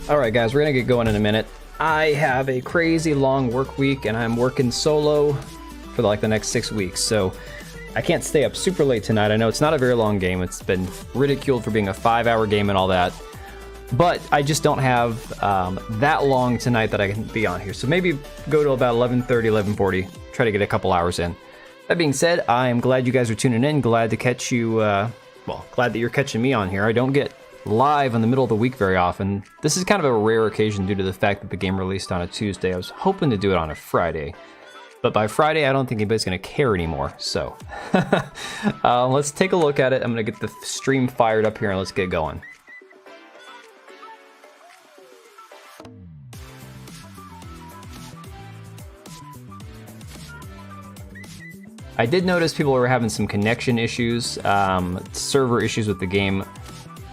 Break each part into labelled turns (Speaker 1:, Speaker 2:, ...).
Speaker 1: Alright guys, we're gonna get going in a minute. I have a crazy long work week and I'm working solo for like the next 6 weeks, so I can't stay up super late tonight. I know it's not a very long game. It's been ridiculed for being a 5-hour game and all that, but I just don't have that long tonight that I can be on here. So maybe go to about 11:30, 11:40, try to get a couple hours in. That being said, I am glad you guys are tuning in. Glad to catch you, well, glad that you're catching me on here. I don't get live in the middle of the week very often. This is kind of a rare occasion due to the fact that the game released on a Tuesday. I was hoping to do it on a Friday, but by Friday I don't think anybody's going to care anymore. So let's take a look at it. I'm going to get the stream fired up here and let's get going. I did notice people were having some connection issues, server issues with the game.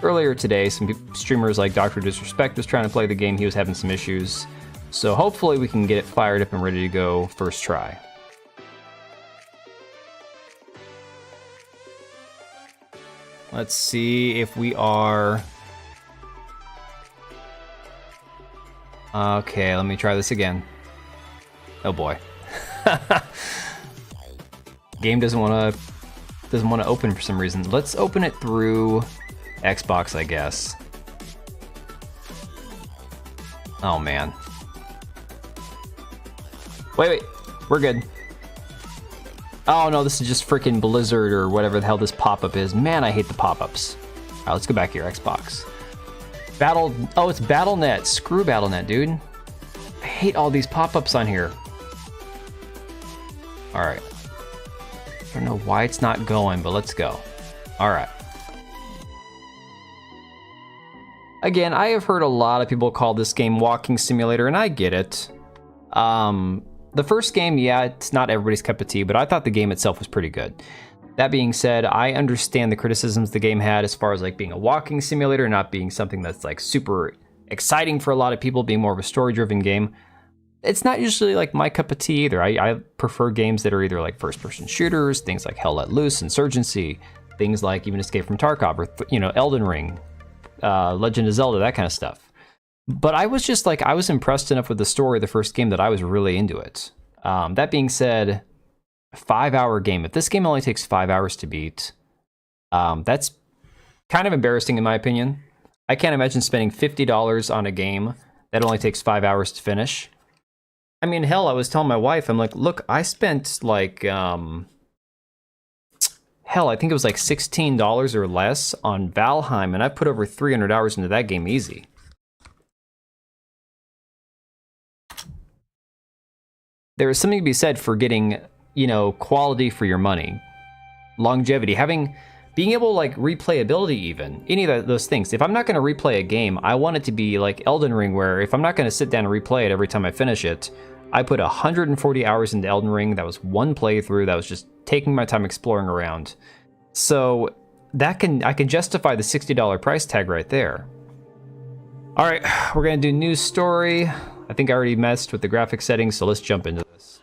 Speaker 1: Earlier today, some streamers like Dr. Disrespect was trying to play the game. He was having some issues. So hopefully we can get it fired up and ready to go first try. Let's see if we are... Okay, let me try this again. Oh boy. Game doesn't want to open for some reason. Let's open it through Xbox, I guess. Oh man. Wait, we're good. Oh no, this is just freaking Blizzard or whatever the hell this pop-up is. Man, I hate the pop-ups. Alright, let's go back here, Xbox. Oh, it's Battle.net. Screw Battle.net, dude. I hate all these pop-ups on here. Alright. I don't know why it's not going, but let's go. Alright. Again, I have heard a lot of people call this game Walking Simulator, and I get it. The first game, yeah, it's not everybody's cup of tea, but I thought the game itself was pretty good. That being said, I understand the criticisms the game had as far as like being a walking simulator, not being something that's like super exciting for a lot of people, being more of a story-driven game. It's not usually like my cup of tea either. I prefer games that are either like first-person shooters, things like Hell Let Loose, Insurgency, things like even Escape from Tarkov, or you know, Elden Ring, Legend of Zelda, that kind of stuff. But I was just like, I was impressed enough with the story of the first game that I was really into it. That being said, a 5-hour game. If this game only takes 5 hours to beat, that's kind of embarrassing in my opinion. I can't imagine spending $50 on a game that only takes 5 hours to finish. I mean, hell, I was telling my wife, I'm like, look, I spent like, hell, I think it was like $16 or less on Valheim, and I put over 300 hours into that game easy. There is something to be said for getting, you know, quality for your money. Longevity, being able to like replayability even, any of those things. If I'm not going to replay a game, I want it to be like Elden Ring, where if I'm not going to sit down and replay it every time I finish it, I put 140 hours into Elden Ring. That was one playthrough. That was just taking my time exploring around. So I can justify the $60 price tag right there. All right, we're gonna do news story. I think I already messed with the graphic settings, so let's jump into this.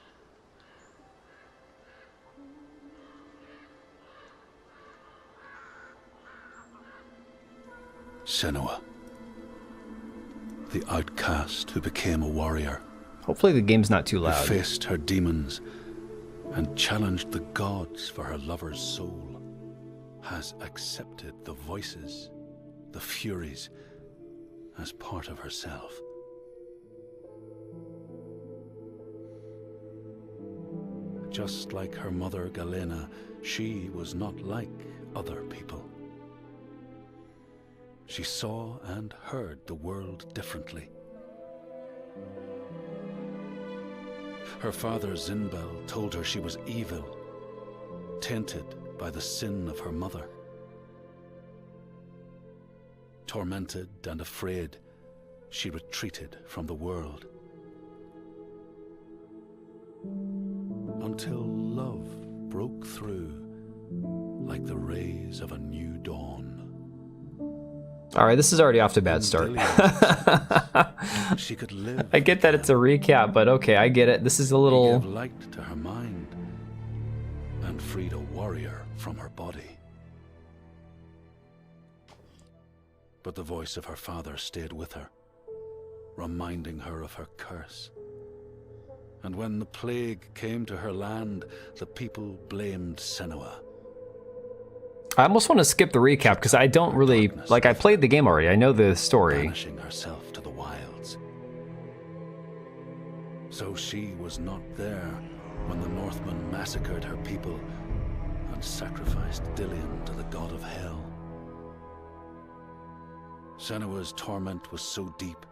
Speaker 2: Senua, the outcast who became a warrior.
Speaker 1: Hopefully the game's not too loud.
Speaker 2: Who faced her demons and challenged the gods for her lover's soul, has accepted the voices, the furies, as part of herself. Just like her mother Galena, she was not like other people. She saw and heard the world differently. Her father Zinbel told her she was evil, tainted by the sin of her mother. Tormented and afraid, she retreated from the world. Until love broke through like the rays of a new dawn.
Speaker 1: All right, this is already off to a bad start.
Speaker 2: She could live.
Speaker 1: I get that it's a recap, but okay, I get it. This is a little...
Speaker 2: He gave light to her mind and freed a warrior from her body. But the voice of her father stayed with her, reminding her of her curse. And when the plague came to her land, the people blamed Senua.
Speaker 1: I almost want to skip the recap because I don't really, like, I played the game already. I know the story.
Speaker 2: Banishing herself to the wilds. So she was not there when the Northmen massacred her people and sacrificed Dilian to the god of hell. Senua's torment was so deep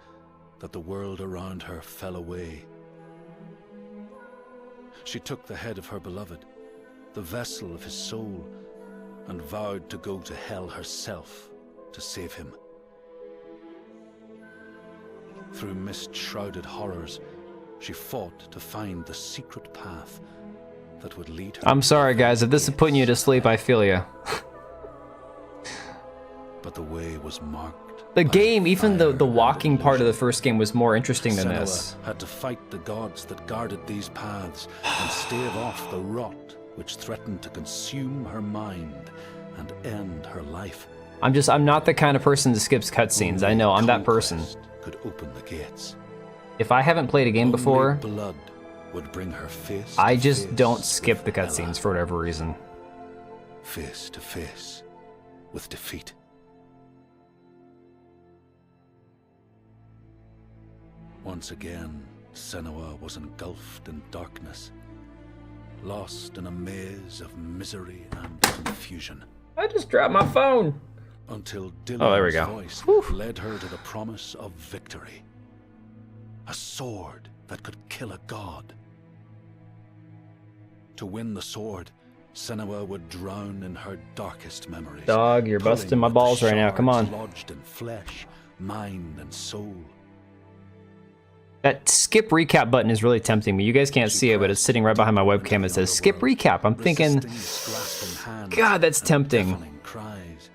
Speaker 2: that the world around her fell away. She took the head of her beloved, the vessel of his soul, and vowed to go to hell herself to save him. Through mist-shrouded horrors, she fought to find the secret path that would lead her.
Speaker 1: I'm sorry, guys. If this is putting you to sleep, I feel you.
Speaker 2: But the way was marked.
Speaker 1: The game, even the walking part of the first game, was more interesting than this.
Speaker 2: Senua had to fight the gods that guarded these paths and stave off the rot which threatened to consume her mind and end her life.
Speaker 1: I'm not the kind of person that skips cutscenes. I know, I'm that person.
Speaker 2: Could open the gates.
Speaker 1: If I haven't played a game before,
Speaker 2: blood would bring her face
Speaker 1: I just don't skip the cutscenes for whatever reason.
Speaker 2: Face to face with defeat. Once again, Senua was engulfed in darkness, lost in a maze of misery and confusion.
Speaker 1: I just dropped my phone.
Speaker 2: Until
Speaker 1: there we
Speaker 2: Dilian's
Speaker 1: go.
Speaker 2: voice led her to the promise of victory. A sword that could kill a god. To win the sword, Senua would drown in her darkest memories.
Speaker 1: Dog, you're busting my balls right now. Come on.
Speaker 2: Lodged in flesh, mind, and soul.
Speaker 1: That skip recap button is really tempting me. You guys can't see it, but it's sitting right behind my webcam. It says skip recap. I'm thinking, God, that's tempting.
Speaker 2: Cries,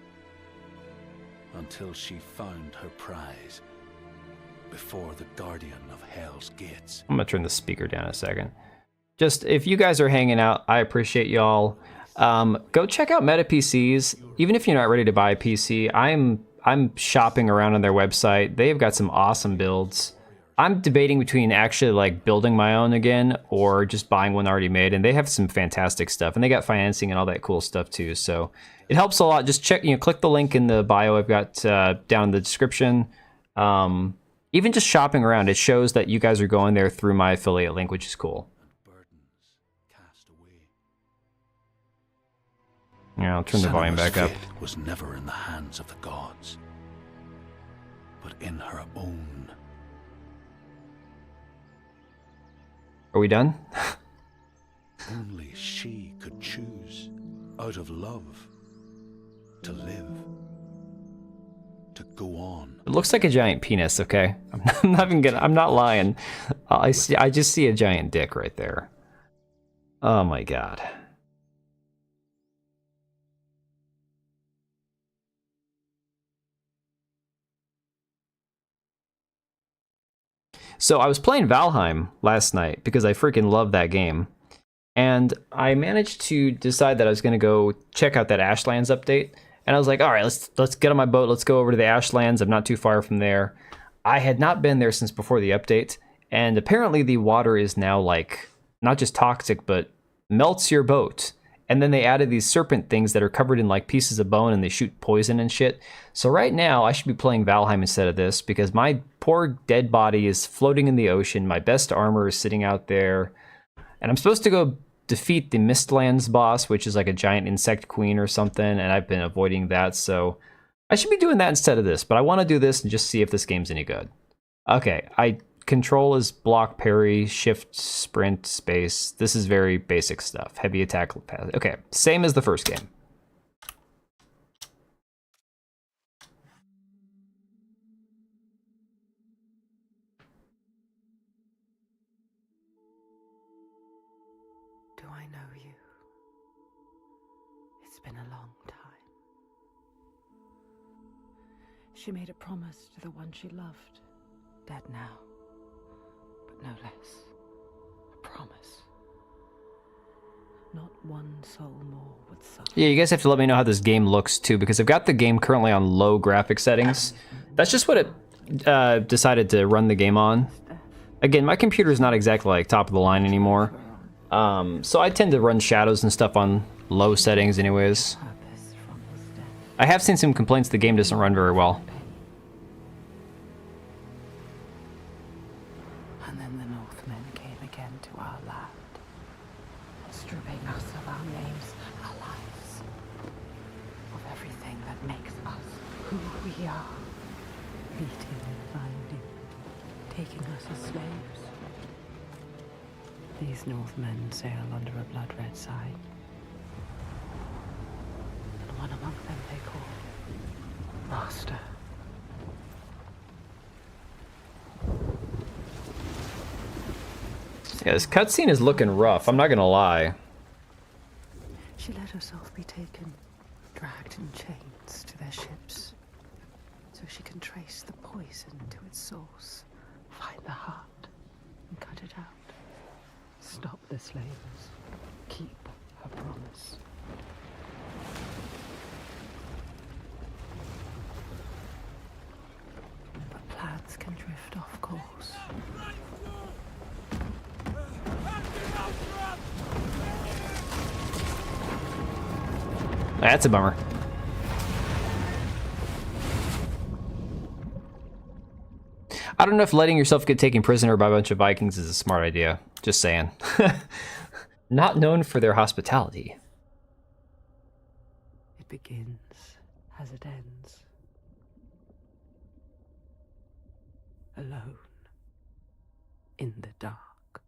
Speaker 2: until she found her prize before the guardian of Hell's gates.
Speaker 1: I'm gonna turn the speaker down a second. Just, if you guys are hanging out, I appreciate y'all. Go check out Meta PCs. Even if you're not ready to buy a PC, I'm shopping around on their website. They've got some awesome builds. I'm debating between actually like building my own again or just buying one already made, and they have some fantastic stuff, and they got financing and all that cool stuff too. So it helps a lot. Just check, click the link in the bio I've got down in the description. Even just shopping around, it shows that you guys are going there through my affiliate link, which is cool. Yeah, I'll turn the volume back up.
Speaker 2: Fate was never in the hands of the gods, but in her own.
Speaker 1: Are we done?
Speaker 2: Only she could choose, out of love, to live, to go on.
Speaker 1: It looks like a giant penis, okay? I'm not lying. I just see a giant dick right there. Oh my god. So I was playing Valheim last night because I freaking love that game. And I managed to decide that I was going to go check out that Ashlands update. And I was like, all right, let's get on my boat. Let's go over to the Ashlands. I'm not too far from there. I had not been there since before the update. And apparently the water is now like, not just toxic, but melts your boat. And then they added these serpent things that are covered in like pieces of bone and they shoot poison and shit. So right now I should be playing Valheim instead of this because my poor dead body is floating in the ocean. My best armor is sitting out there. And I'm supposed to go defeat the Mistlands boss, which is like a giant insect queen or something. And I've been avoiding that. So I should be doing that instead of this. But I want to do this and just see if this game's any good. Okay, control is block, parry, shift, sprint, space. This is very basic stuff. Heavy attack. Okay, same as the first game.
Speaker 3: Do I know you? It's been a long time. She made a promise to the one she loved. Dead now. No less. A promise. Not one soul more would suffer.
Speaker 1: Yeah, you guys have to let me know how this game looks too, because I've got the game currently on low graphic settings. That's just what it decided to run the game on. Again, my computer is not exactly like top of the line anymore. So I tend to run shadows and stuff on low settings anyways. I have seen some complaints the game doesn't run very well.
Speaker 3: And then the Northmen came again to our land, stripping us of our names, our lives, of everything that makes us who we are, beating and binding, taking us as slaves. These Northmen sail under a blood-red sign, and one among them they call Master.
Speaker 1: Yeah, this cutscene is looking rough, I'm not gonna lie.
Speaker 3: She let herself be taken, dragged in chains to their ships, so she can trace the poison to its source, find the heart, and cut it out. Stop the slavers. Keep her promise. But plans can drift off course.
Speaker 1: That's a bummer. I don't know if letting yourself get taken prisoner by a bunch of Vikings is a smart idea. Just saying. Not known for their hospitality.
Speaker 3: It begins as it ends. Alone. In the dark.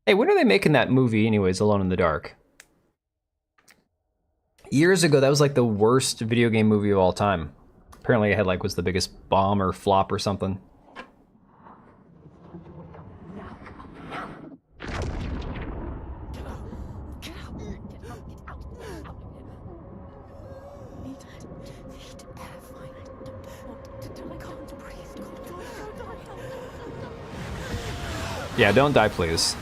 Speaker 1: Hey, when are they making that movie anyways, Alone in the Dark? Years ago, that was like the worst video game movie of all time. Apparently it had like was the biggest bomb or flop or something. Yeah, don't die, please.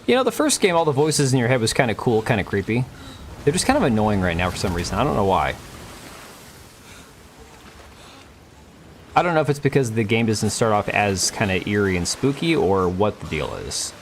Speaker 1: You know, the first game, all the voices in your head was kind of cool, kind of creepy. They're just kind of annoying right now for some reason. I don't know why. I don't know if it's because the game doesn't start off as kind of eerie and spooky or what the deal is.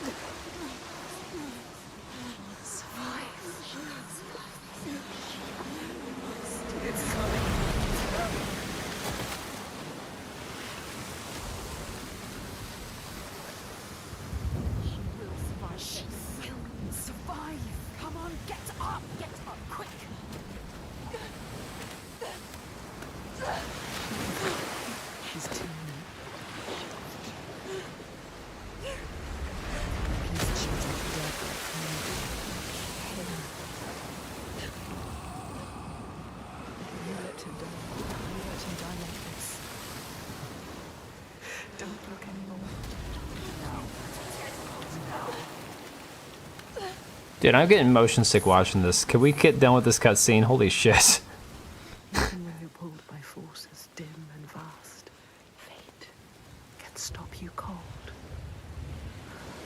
Speaker 1: Dude, I'm getting motion sick watching this. Can we get done with this cutscene? Holy shit.
Speaker 3: Even when you're pulled by forces dim and vast, fate can stop you cold.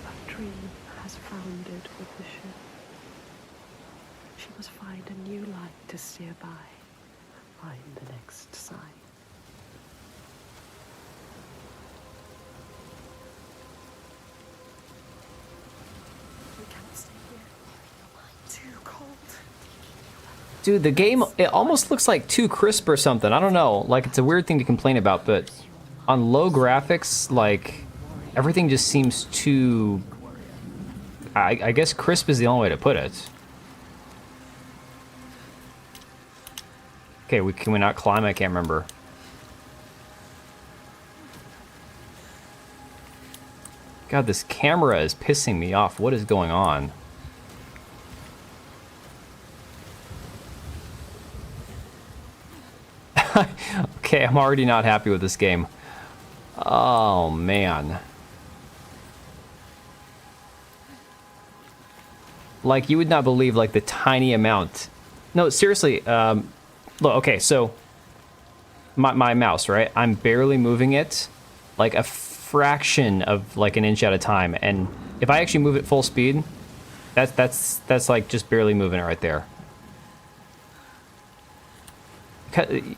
Speaker 3: A dream has foundered with the ship. She must find a new light to steer by. Find the next sign.
Speaker 1: Dude, the game, it almost looks like too crisp or something. I don't know. Like, it's a weird thing to complain about, but on low graphics, like, everything just seems too... I guess crisp is the only way to put it. Okay, can we not climb? I can't remember. God, this camera is pissing me off. What is going on? Okay, I'm already not happy with this game. Oh, man. Like, you would not believe, like, the tiny amount. No, seriously, look, okay, so my mouse, right? I'm barely moving it, like, a fraction of, like, an inch at a time. And if I actually move it full speed, that's like, just barely moving it right there.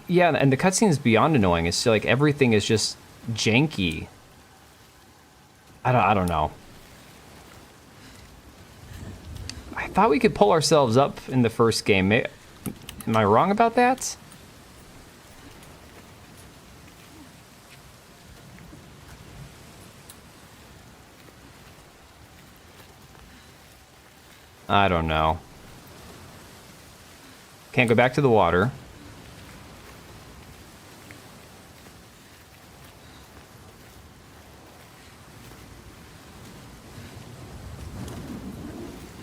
Speaker 1: Yeah, and the cutscene is beyond annoying. It's like everything is just janky. I don't know. I thought we could pull ourselves up in the first game. Am I wrong about that? I don't know. Can't go back to the water.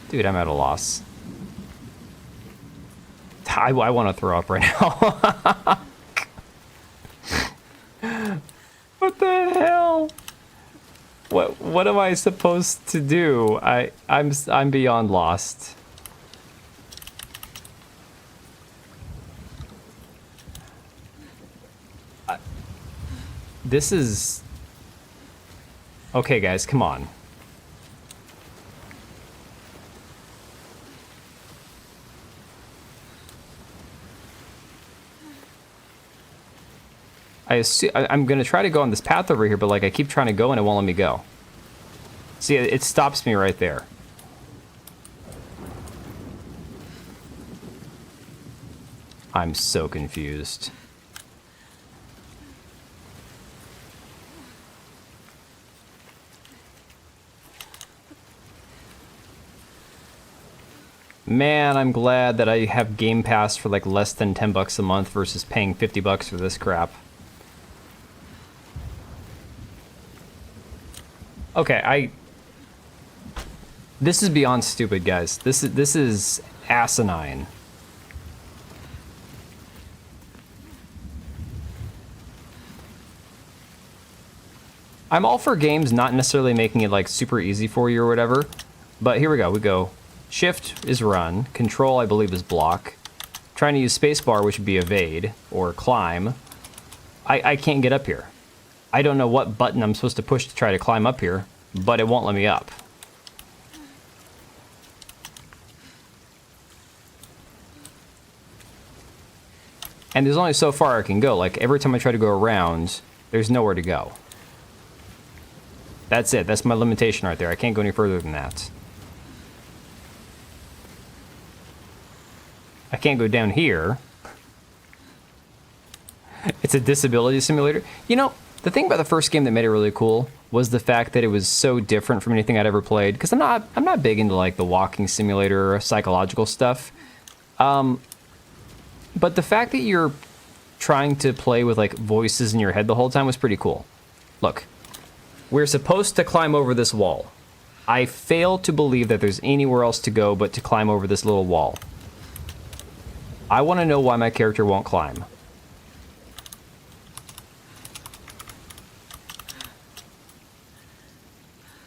Speaker 1: Dude, I'm at a loss. I want to throw up right now. What the hell? What am I supposed to do? I'm beyond lost. This is... Okay, guys, come on. I'm gonna try to go on this path over here, but like I keep trying to go and it won't let me go. See, it stops me right there. I'm so confused. Man, I'm glad that I have Game Pass for like less than 10 bucks a month versus paying 50 bucks for this crap. Okay, this is beyond stupid, guys. This is asinine. I'm all for games not necessarily making it like super easy for you or whatever, but here we go. We go shift is run, control I believe is block. Trying to use spacebar, which would be evade or climb. I can't get up here. I don't know what button I'm supposed to push to try to climb up here, but it won't let me up. And there's only so far I can go. Like, every time I try to go around, there's nowhere to go. That's it. That's my limitation right there. I can't go any further than that. I can't go down here. It's a disability simulator. You know, the thing about the first game that made it really cool was the fact that it was so different from anything I'd ever played. Because I'm not big into like the walking simulator or psychological stuff. But the fact that you're trying to play with like voices in your head the whole time was pretty cool. Look, we're supposed to climb over this wall. I fail to believe that there's anywhere else to go but to climb over this little wall. I want to know why my character won't climb.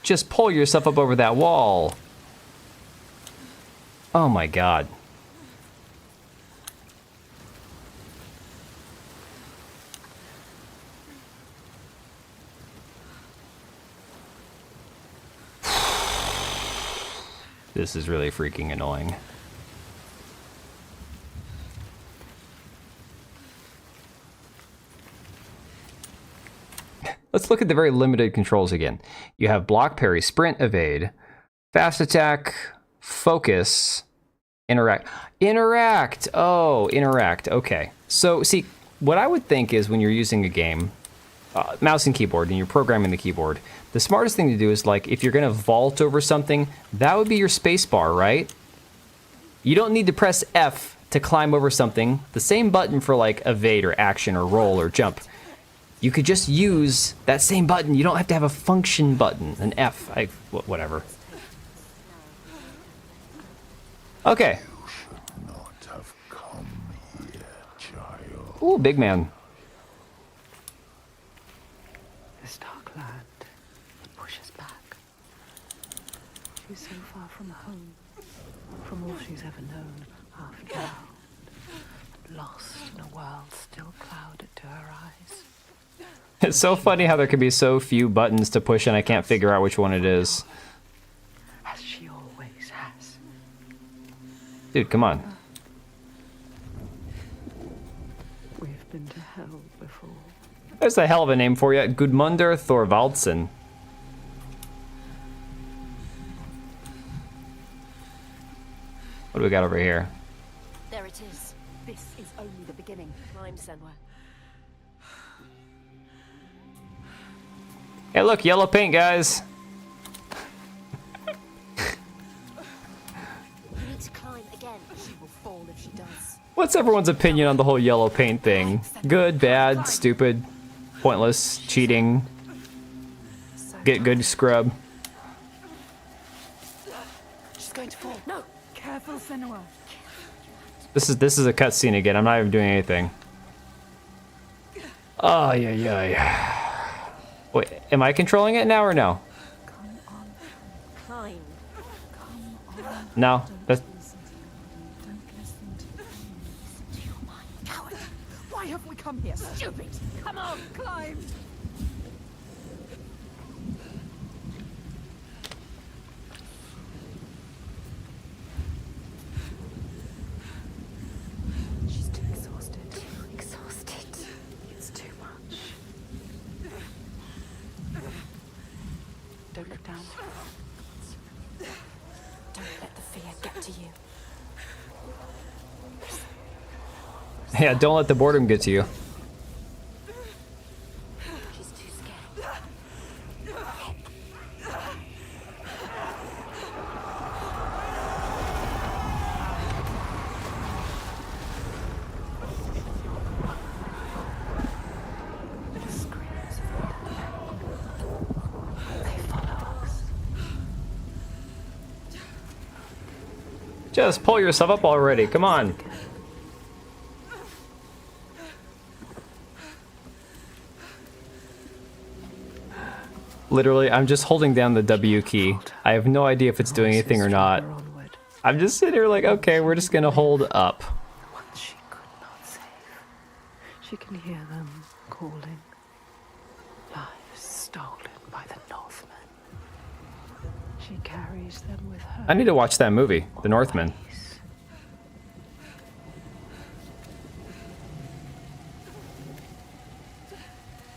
Speaker 1: Just pull yourself up over that wall. Oh my god. This is really freaking annoying. Let's look at the very limited controls again. You have block, parry, sprint, evade, fast attack, focus, interact. Interact! Oh, interact. Okay. So, see, what I would think is when you're using a game, mouse and keyboard, and you're programming the keyboard, the smartest thing to do is, like, if you're going to vault over something, that would be your space bar, right? You don't need to press F to climb over something. The same button for, like, evade or action or roll or jump. You could just use that same button. You don't have to have a function button, an F. Whatever. Okay.
Speaker 2: You should not have come here, child.
Speaker 1: Ooh, big man.
Speaker 3: This dark land, it pushes back. She's so far from home, from all she's ever known, half drowned, lost in a world still clouded to her eyes.
Speaker 1: It's so funny how there could be so few buttons to push and I can't figure out which one it is.
Speaker 3: As she always has.
Speaker 1: Dude, come on.
Speaker 3: We've been to hell before.
Speaker 1: There's a hell of a name for you. Gudmundur Thorvaldsen. What do we got over here?
Speaker 4: There it is. This is only the beginning. Climb, Senwa.
Speaker 1: Hey, look, yellow paint, guys.
Speaker 4: You need to climb again. She will fall if she does.
Speaker 1: What's everyone's opinion on the whole yellow paint thing? Good, bad, stupid, pointless, cheating, get good scrub.
Speaker 4: She's going to fall. No!
Speaker 3: Careful, Senua.
Speaker 1: This is a cutscene again. I'm not even doing anything. Oh, yeah. Wait, am I controlling it now or no?
Speaker 4: Climb.
Speaker 1: No, that's...
Speaker 4: Coward! Why have we come here? Stupid! Come on, climb!
Speaker 3: She's too exhausted. Too exhausted. It's too much. Don't look down.
Speaker 4: Don't let the fear get to you.
Speaker 1: Yeah, don't let the boredom get to you.
Speaker 4: She's too scared.
Speaker 3: The screams they follow us.
Speaker 1: Just pull yourself up already. Come on. Literally, I'm just holding down the W key. I have no idea if it's doing anything or not.
Speaker 3: Onward,
Speaker 1: I'm just sitting here like, okay, we're just gonna hold up.
Speaker 3: the ones she could not save. She can hear them calling. Lives stolen by the Northmen. She carries them with her.
Speaker 1: I need to watch that movie, The Northman.
Speaker 3: Always.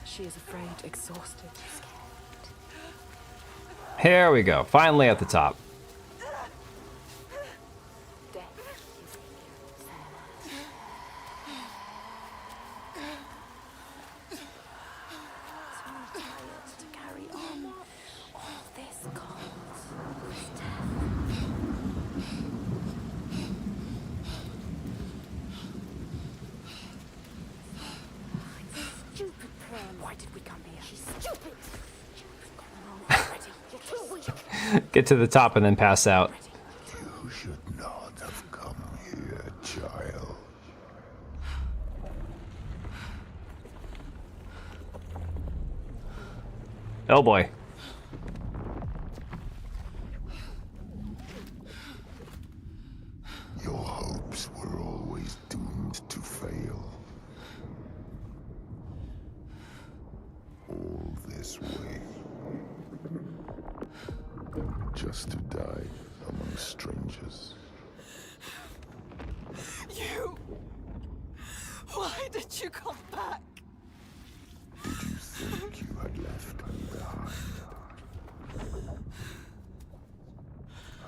Speaker 4: She is afraid, exhausted, scared.
Speaker 1: Here we go, finally at the top.
Speaker 4: Death is near. So tired to carry on. All this cold, this death. Stupid Prim. Why did we come here? She's stupid. Come on already. You're too weak.
Speaker 1: Get to the top and then pass out.
Speaker 2: You should not have come here, child.
Speaker 1: Oh boy.
Speaker 2: Your hopes were always doomed to fail. All this way. Just to die among strangers.
Speaker 4: You! Why did you come back?
Speaker 2: Did you think you had left me behind?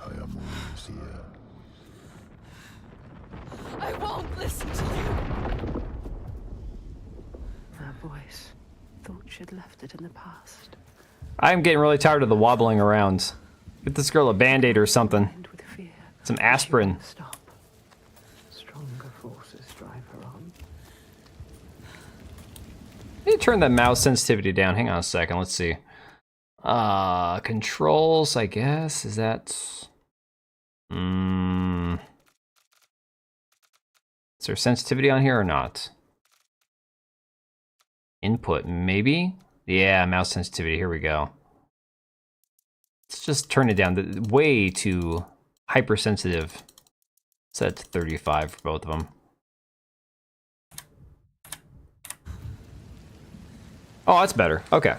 Speaker 2: I am always here.
Speaker 4: I won't listen to you!
Speaker 3: Her voice. Thought she'd left it in the past.
Speaker 1: I'm getting really tired of the wobbling around. Get this girl a band-aid or something.
Speaker 3: And with fear.
Speaker 1: Some
Speaker 3: She
Speaker 1: aspirin.
Speaker 3: won't stop. Stronger forces drive her on.
Speaker 1: Let me turn the mouse sensitivity down. Hang on a second. Let's see. Controls, I guess. Is that... Is there sensitivity on here or not? Input, maybe? Yeah, mouse sensitivity. Here we go. Let's just turn it down. Way too hypersensitive. Set to 35 for both of them. Oh, that's better. Okay.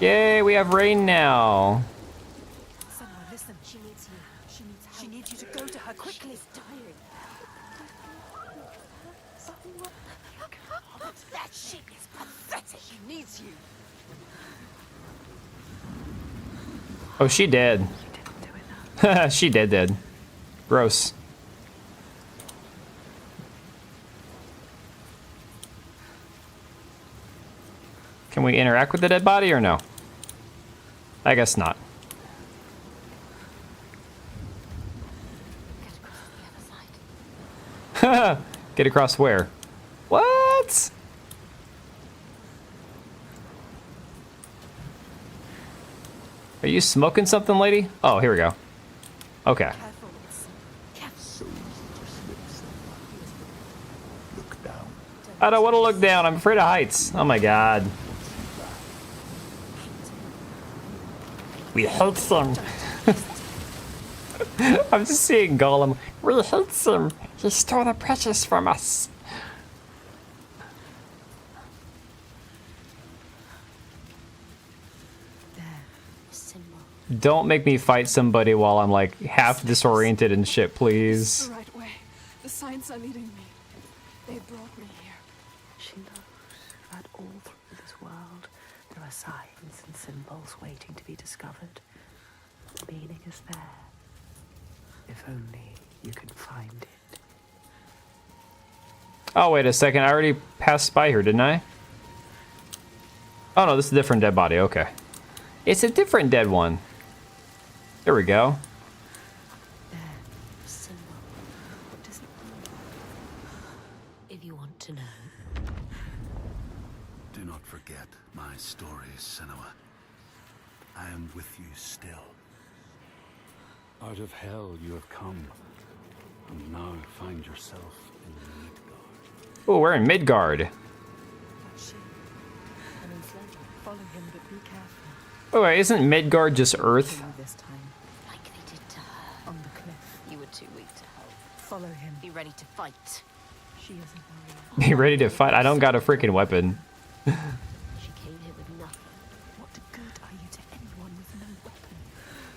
Speaker 1: Yay, we have rain now.
Speaker 4: Someone listen. She needs you. She needs help. She needs you to go to her quickly. She's dying. That shit is pathetic. She needs you.
Speaker 1: Oh, she dead.
Speaker 3: You didn't do enough.
Speaker 1: She dead. Gross. Can we interact with the dead body or no? I guess not.
Speaker 4: Get across to the other side.
Speaker 1: Get across where? What? Are you smoking something, lady? Oh, here we go. Okay.
Speaker 4: Careful. Careful.
Speaker 2: Look down.
Speaker 1: I don't want to look down. I'm afraid of heights. Oh my god. We hate them. I'm just seeing Gollum. We hate them. He stole the precious from us.
Speaker 4: There. A symbol.
Speaker 1: Don't make me fight somebody while I'm like half disoriented and shit,
Speaker 5: This is
Speaker 1: please.
Speaker 5: the right way. The signs are leading me. They brought me here.
Speaker 3: She knows that all through this world there are signs and symbols waiting to be discovered. The meaning is there. If only you can find it.
Speaker 1: Oh, wait a second. I already passed by here, didn't I? Oh, no, this is a different dead body. Okay. It's a different dead one. There we go.
Speaker 4: There. A symbol. What does it mean? If you want to know.
Speaker 2: Do not forget my story, Senua. I am with you still. Out of hell you have come, and now find yourself in Midgard.
Speaker 1: Oh, we're in Midgard.
Speaker 4: She. An enslaver. Follow him, but be careful.
Speaker 1: Oh, wait, isn't Midgard just Earth?
Speaker 3: You this time,
Speaker 4: Like they did to her.
Speaker 3: on the cliff.
Speaker 4: You were too weak to help.
Speaker 3: Follow him.
Speaker 4: Be ready to fight.
Speaker 3: She is a warrior.
Speaker 1: Be ready to fight. I don't got a freaking weapon.
Speaker 4: She came here with nothing.
Speaker 3: What good are you to anyone with no weapon?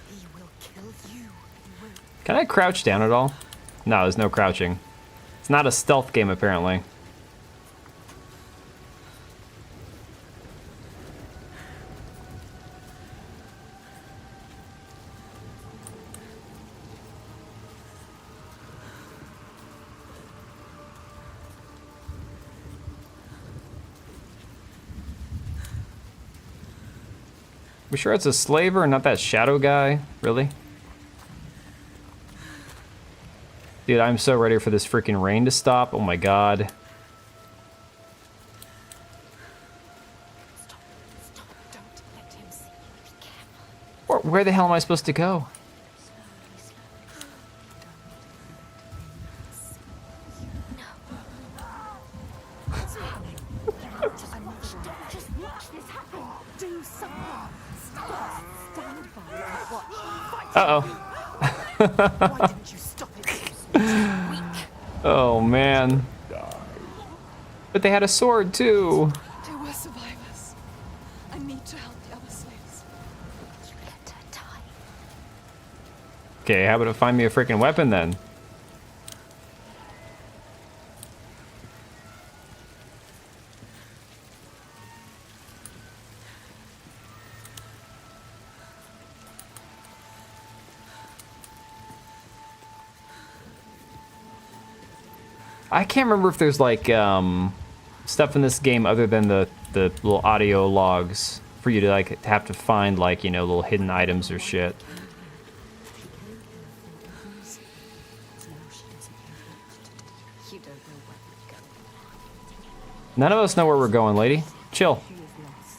Speaker 4: He will kill you. He will.
Speaker 1: Can I crouch down at all? No, there's no crouching. It's not a stealth game, apparently. We sure it's a slaver and not that shadow guy? Really? Dude, I'm so ready for this freaking rain to stop. Oh my god.
Speaker 4: Stop. Stop. Don't let him see you. Be careful.
Speaker 1: Where the hell am I supposed to go?
Speaker 4: Slowly, slowly. Just watch this happen. Do something. Stop. Stand by and watch. Fight.
Speaker 1: Uh-oh.
Speaker 4: Why didn't you stop it? Weak.
Speaker 1: Oh, man. But they had a sword, too.
Speaker 5: They were survivors. I need to help the other slaves.
Speaker 4: You let her die.
Speaker 1: Okay, how about to find me a freaking weapon, then? I can't remember if there's like stuff in this game other than the little audio logs for you to like have to find like, you know, little hidden items or shit. None of us know where we're going, lady. Chill.
Speaker 3: She is lost.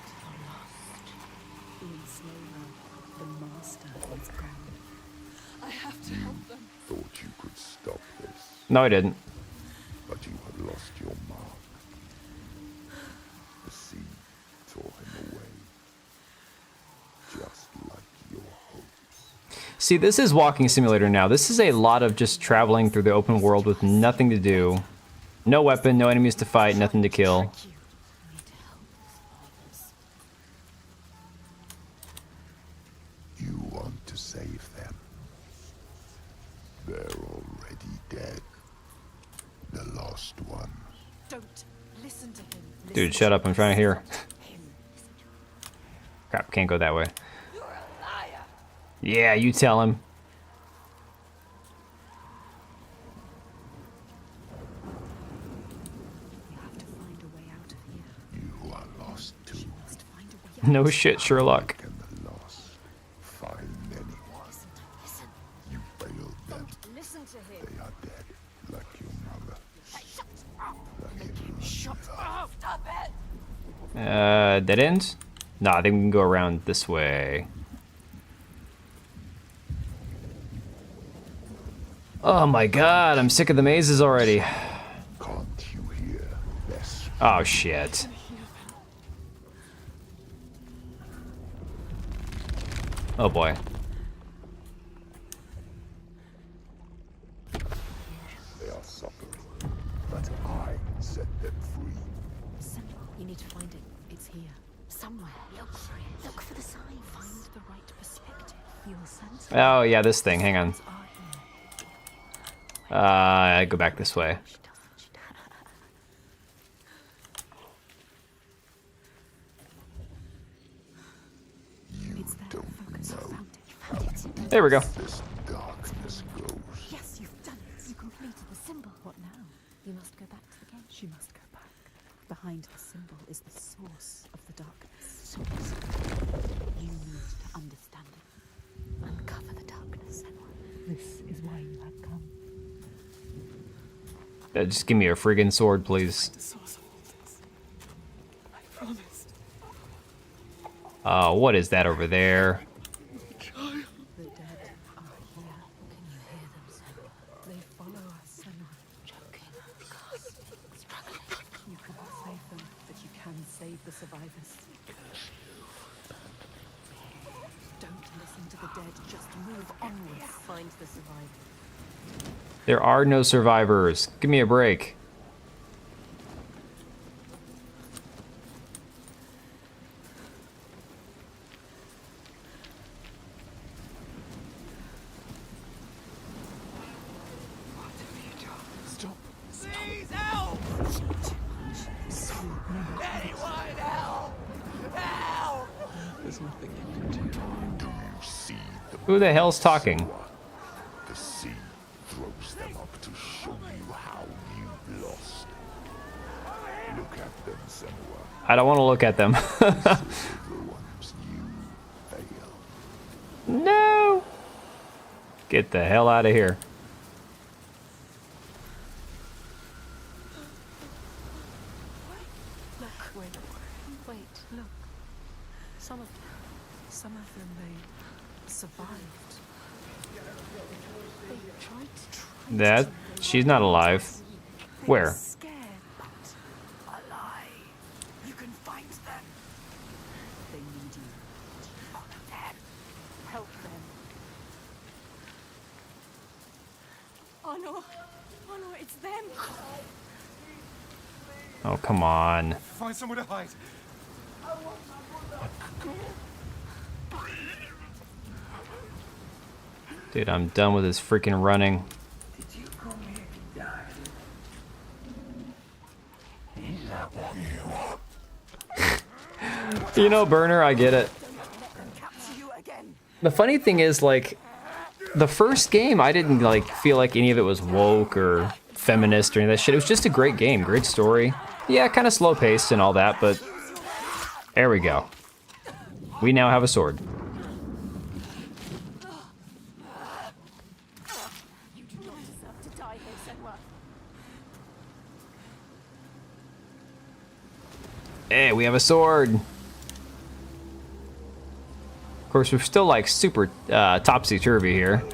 Speaker 3: The enslaver, the master is gone.
Speaker 5: I have to help them.
Speaker 6: Thought you could stop this,
Speaker 1: No, I didn't.
Speaker 6: but you had lost your mark. The sea tore him away, just like your hopes.
Speaker 1: See, this is Walking Simulator now. This is a lot of just traveling through the open world with nothing to do. No weapon, no enemies to fight, nothing to kill.
Speaker 4: You need to help the survivors.
Speaker 6: You want to save them. They're already dead. The lost ones.
Speaker 5: Don't listen to him.
Speaker 1: Dude, shut up. I'm trying to hear. Crap, can't go that way.
Speaker 5: You're a liar.
Speaker 1: Yeah, you tell him.
Speaker 3: We have to find a way out of here.
Speaker 6: You are lost too.
Speaker 3: Must find a way out.
Speaker 1: No shit, Sherlock.
Speaker 6: Can the lost find anyone?
Speaker 4: Listen.
Speaker 6: You failed them.
Speaker 4: Listen to him.
Speaker 6: They are dead, like your mother.
Speaker 4: Shut up.
Speaker 6: Like everyone
Speaker 5: Shut up. Stop it.
Speaker 1: Dead end? Nah, I think we can go around this way. Oh my god, I'm sick of the mazes already.
Speaker 6: Can't you hear this?
Speaker 1: Oh shit. Oh boy.
Speaker 6: They are suffering, but I set them free.
Speaker 3: Symbol. You need to find it. It's here. Somewhere.
Speaker 4: Look for it. Look for the signs.
Speaker 3: Find the right perspective. You'll sense
Speaker 1: Oh yeah, this thing, hang on.
Speaker 3: are here.
Speaker 1: I go back this way.
Speaker 3: She doesn't. She
Speaker 6: You
Speaker 3: It's there.
Speaker 6: don't
Speaker 3: Focus.
Speaker 6: know
Speaker 3: Found it.
Speaker 1: There we go.
Speaker 6: this darkness goes.
Speaker 3: Yes, you've done it.
Speaker 4: You completed the symbol.
Speaker 3: What now?
Speaker 4: You must go back to the gate.
Speaker 3: She must go back. Behind the symbol is the source of the darkness. You need to understand it.
Speaker 4: Uncover the darkness.
Speaker 3: This is why you have come.
Speaker 1: Just give me a friggin' sword, please.
Speaker 5: The source of all this. I promised.
Speaker 1: What is that over there?
Speaker 5: Child.
Speaker 3: The dead are here. Can you hear them, Senua? They follow us, Senua.
Speaker 4: Choking, gasping, struggling.
Speaker 3: You cannot save them, but you can save the survivors. Don't listen to the dead. Just move onwards. Find the survivors.
Speaker 1: There are no survivors. Give me a break.
Speaker 5: What have you done? Stop. Please help. Anyone help. Help. There's nothing you can do.
Speaker 6: Do you see the
Speaker 1: Who the hell's talking?
Speaker 6: The sea throws them up to show you how you've lost. Look at them, Senua.
Speaker 1: I don't want to look at them.
Speaker 6: The ones you fail.
Speaker 1: No! Get the hell out of here.
Speaker 3: Look, wait, look. Some of them, they survived. They tried to
Speaker 1: That? She's not alive. Where?
Speaker 3: scared, but alive.
Speaker 5: You can find them.
Speaker 3: They need you.
Speaker 5: Follow them.
Speaker 3: Help them.
Speaker 5: Oh no. Oh no, it's them.
Speaker 1: Oh, come on.
Speaker 7: Find somewhere to hide.
Speaker 1: Dude, I'm done with this freaking running.
Speaker 7: Did you come here to die?
Speaker 1: You know, Burner, I get it.
Speaker 5: Capture you again.
Speaker 1: The funny thing is, like, the first game, I didn't, like, feel like any of it was woke or feminist or any of that shit. It was just a great game, great story. Yeah, kind of slow-paced and all that, but there we go. We now have a sword.
Speaker 4: You do not deserve to die here, Senua.
Speaker 1: Hey, we have a sword. Of course, we're still like super topsy-turvy here.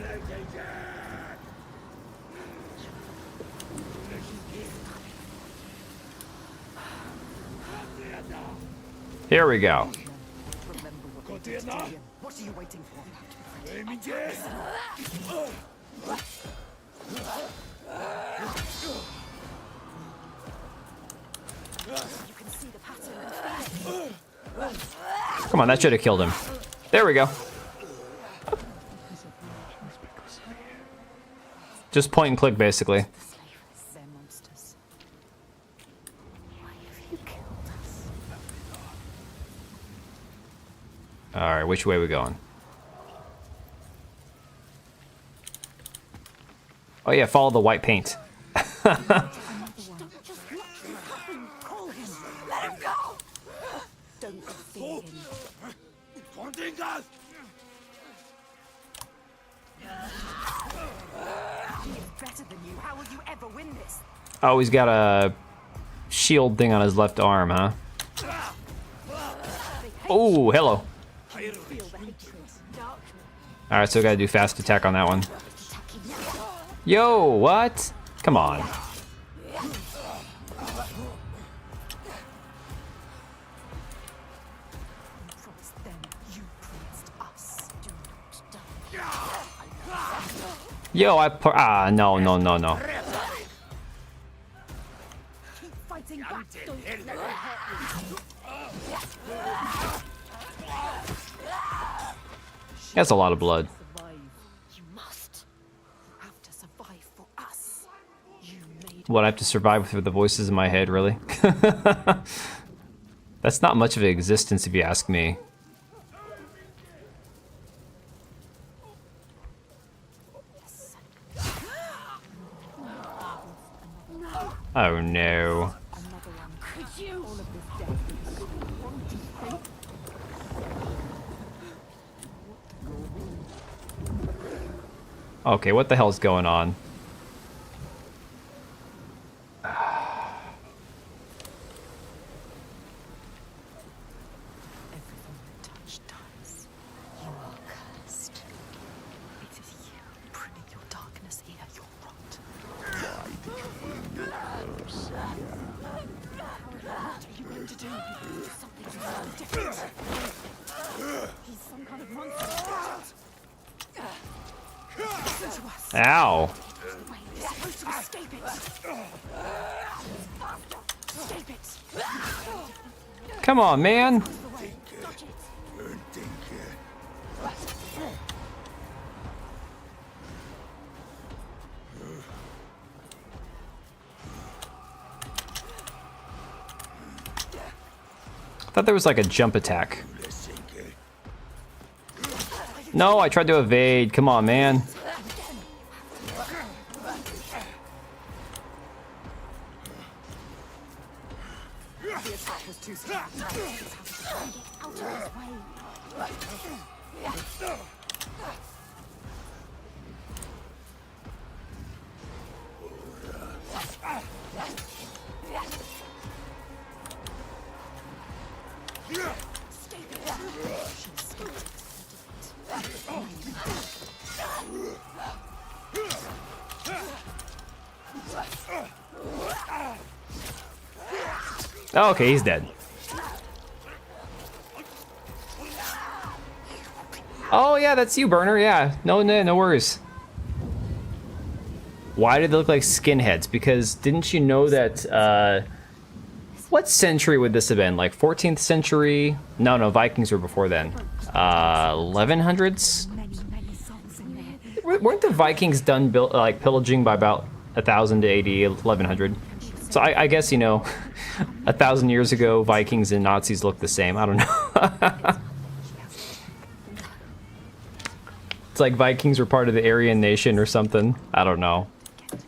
Speaker 1: Here we go.
Speaker 4: What are you waiting for? You can see the pattern.
Speaker 1: Come on, that should have killed him. There we go. Just point and click, basically.
Speaker 4: They're monsters. Why have you killed us?
Speaker 1: All right, which way are we going? Oh yeah, follow the white paint.
Speaker 4: Just watch this happen. Call him. Let him go. Don't fear him. He's better than you. How will you ever win this?
Speaker 1: Oh, he's got a shield thing on his left arm, huh? Oh, hello.
Speaker 4: Feel the hatred. Dark.
Speaker 1: All right, so we gotta do fast attack on that one. Yo, what? Come on.
Speaker 4: Promised them. You promised us. Do not die.
Speaker 1: Yo, no, no, no, no.
Speaker 4: Keep fighting back. Don't let it hurt you.
Speaker 1: That's a lot of blood.
Speaker 4: Survive. You must. You have to survive for us. You made
Speaker 1: What, I have to survive with the voices in my head, really? That's not much of an existence if you ask me. Oh no.
Speaker 4: another one. Could you? All of this death.
Speaker 1: Okay, what the hell's going on?
Speaker 4: Everything you touch dies. You are cursed. It is you bringing your darkness here. Your rot. What are you going to do? Something different. He's some kind of monster. Listen to us.
Speaker 1: Ow.
Speaker 4: Wait, you're supposed to escape it. Escape it.
Speaker 1: Come on, man.
Speaker 4: Dodge it.
Speaker 1: I thought there was like a jump attack. No, I tried to evade. Come on, man.
Speaker 4: The attack was too strong. Get out of his way. Escape it. She escaped.
Speaker 1: Oh, okay, he's dead. Oh yeah, that's you, Burner. Yeah, no worries. Why did they look like skinheads? Because didn't you know that? What century would this have been? Like 14th century? No, Vikings were before then. 1100s.
Speaker 4: Many souls in there.
Speaker 1: Weren't the Vikings done like pillaging by about 1000 to AD 1100? So I guess, you know, 1,000 years ago, Vikings and Nazis looked the same. I don't know. It's like Vikings were part of the Aryan nation or something. I don't know.
Speaker 4: But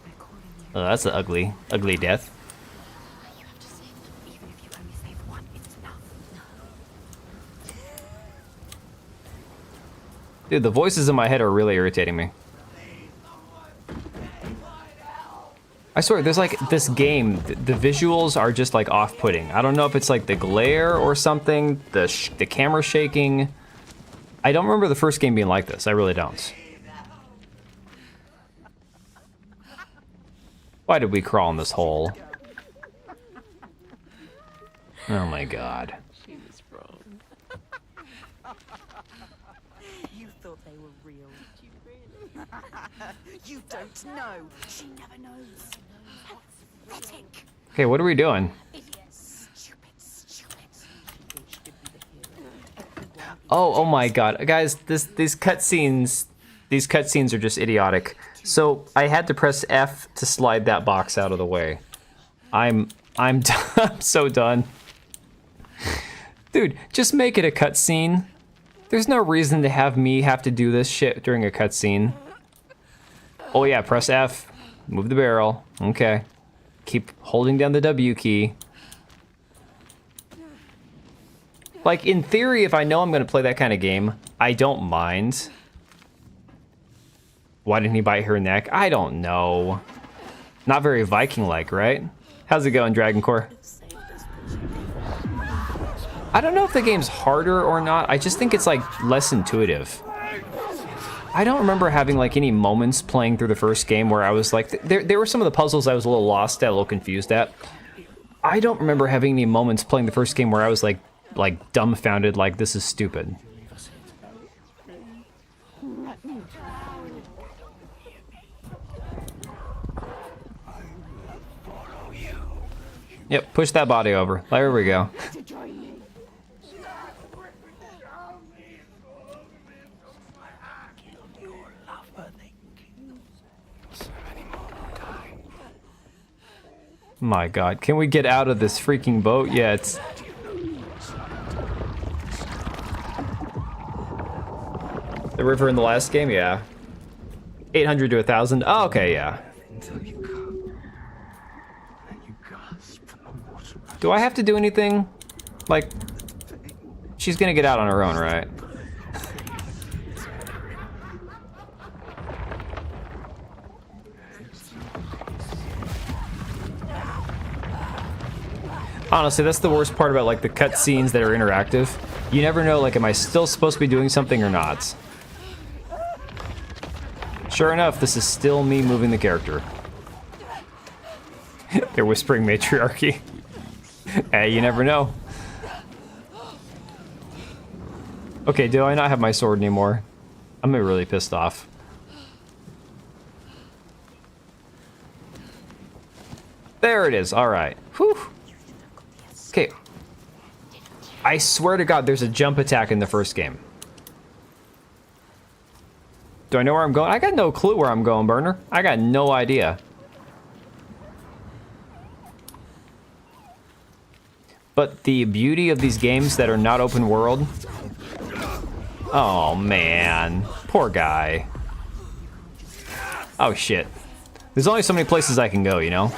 Speaker 4: they're calling you.
Speaker 1: Oh, that's an ugly death.
Speaker 4: You have to save them. Even if you only save one, it's enough.
Speaker 1: Dude, the voices in my head are really irritating me. I swear, there's like this game, the visuals are just like off-putting. I don't know if it's like the glare or something, the camera shaking. I don't remember the first game being like this. I really don't. Why did we crawl in this hole? Oh my god.
Speaker 5: She was wrong.
Speaker 4: You thought they were real, did you really? You don't know. She never knows. Pathetic.
Speaker 1: Okay, what are we doing?
Speaker 4: Idiots. Stupid.
Speaker 1: Oh my god. Guys, these cutscenes are just idiotic. So, I had to press F to slide that box out of the way. I'm I'm so done. Dude, just make it a cutscene. There's no reason to have me have to do this shit during a cutscene. Oh yeah, press F. Move the barrel. Okay. Keep holding down the W key. Like, in theory, if I know I'm gonna play that kind of game, I don't mind. Why didn't he bite her neck? I don't know. Not very Viking-like, right? How's it going, Dragon Core? I don't know if the game's harder or not. I just think it's, like, less intuitive. I don't remember having, like, any moments playing through the first game where I was, like... There were some of the puzzles I was a little lost at, a little confused at. I don't remember having any moments playing the first game where I was, like dumbfounded, like, this is stupid. Yep, push that body over. There we go. My god, can we get out of this freaking boat? Yeah, it's... The river in the last game? Yeah. 800 to 1,000? Oh, okay, yeah. Do I have to do anything? Like, she's gonna get out on her own, right? Honestly, that's the worst part about, like, the cutscenes that are interactive. You never know, like, am I still supposed to be doing something or not? Sure enough, this is still me moving the character. They're whispering matriarchy. Hey, you never know. Okay, do I not have my sword anymore? I'm really pissed off. There it is, alright. Whew. Okay. I swear to God, there's a jump attack in the first game. Do I know where I'm going? I got no clue where I'm going, Burner. I got no idea. But the beauty of these games that are not open world... Oh, man. Poor guy. Oh, shit. There's only so many places I can go, you know?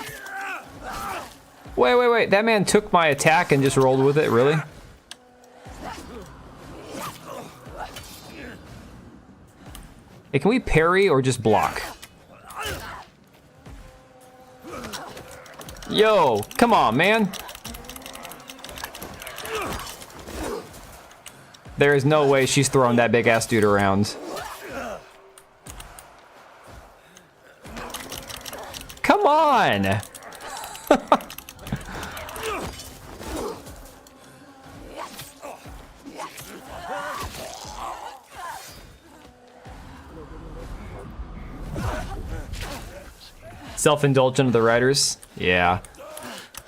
Speaker 1: Wait. That man took my attack and just rolled with it? Really? Hey, can we parry or just block? Yo, come on, man. There is no way she's throwing that big ass dude around. Come on! Self-indulgent of the writers? Yeah.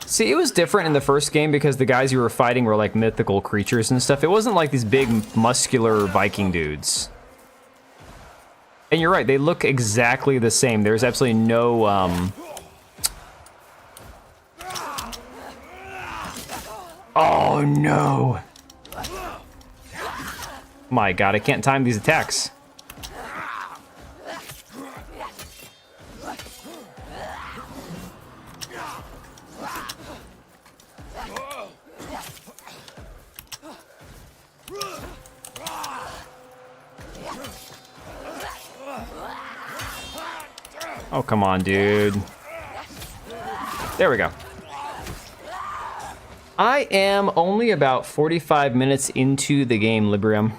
Speaker 1: See, it was different in the first game because the guys you were fighting were like mythical creatures and stuff. It wasn't like these big, muscular Viking dudes. And you're right, they look exactly the same. There's absolutely no, Oh, no! My god, I can't time these attacks. Oh, come on, dude. There we go. I am only about 45 minutes into the game, Librium.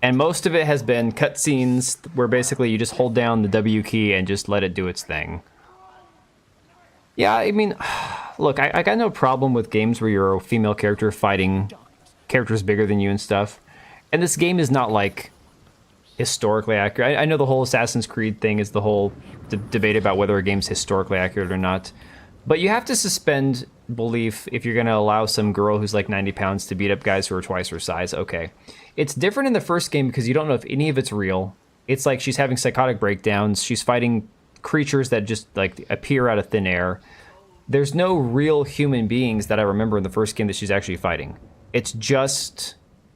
Speaker 1: And most of it has been cutscenes where basically you just hold down the W key and just let it do its thing. Yeah, I mean, look, I got no problem with games where you're a female character fighting characters bigger than you and stuff. And this game is not, like, historically accurate. I know the whole Assassin's Creed thing is the whole debate about whether a game's historically accurate or not. But you have to suspend belief if you're going to allow some girl who's like 90 pounds to beat up guys who are twice her size. Okay. It's different in the first game because you don't know if any of it's real. It's like she's having psychotic breakdowns. She's fighting creatures that just like appear out of thin air. There's no real human beings that I remember in the first game that she's actually fighting. It's just,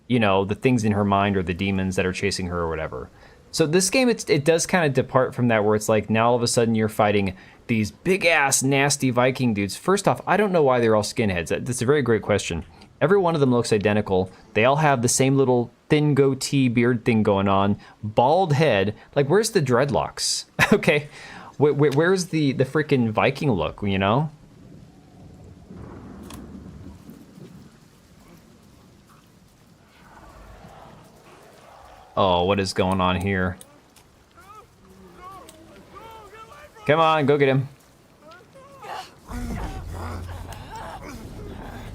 Speaker 1: you know, the things in her mind or the demons that are chasing her or whatever. So this game, it does kind of depart from that, where it's like now all of a sudden you're fighting these big-ass, nasty Viking dudes. First off, I don't know why they're all skinheads. That's a very great question. Every one of them looks identical. They all have the same little thin goatee beard thing going on. Bald head. Like, where's the dreadlocks? Okay, where's the freaking Viking look, you know? Oh, what is going on here? Come on, go get him.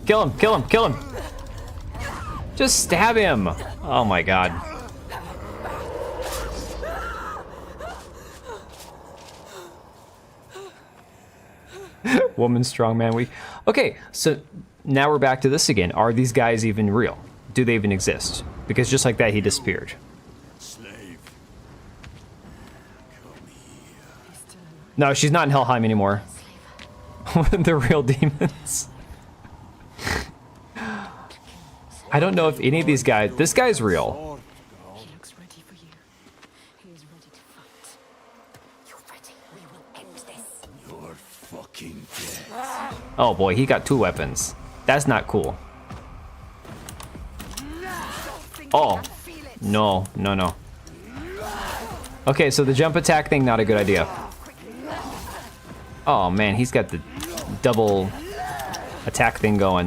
Speaker 1: Kill him, kill him, kill him. Just stab him. Oh my god. Woman strong, man weak. Okay, so now we're back to this again. Are these guys even real? Do they even exist? Because just like that, he disappeared. No, she's not in Helheim anymore. The real demons. I don't know if any of these guys... This guy's real.
Speaker 3: He looks ready for you. He is ready to fight. You're ready. We will end this.
Speaker 2: You're fucking dead.
Speaker 1: Oh boy, he got 2 weapons. That's not cool. Oh. No, no, no. Okay, so the jump attack thing, not a good idea. Oh man, he's got the double attack thing going.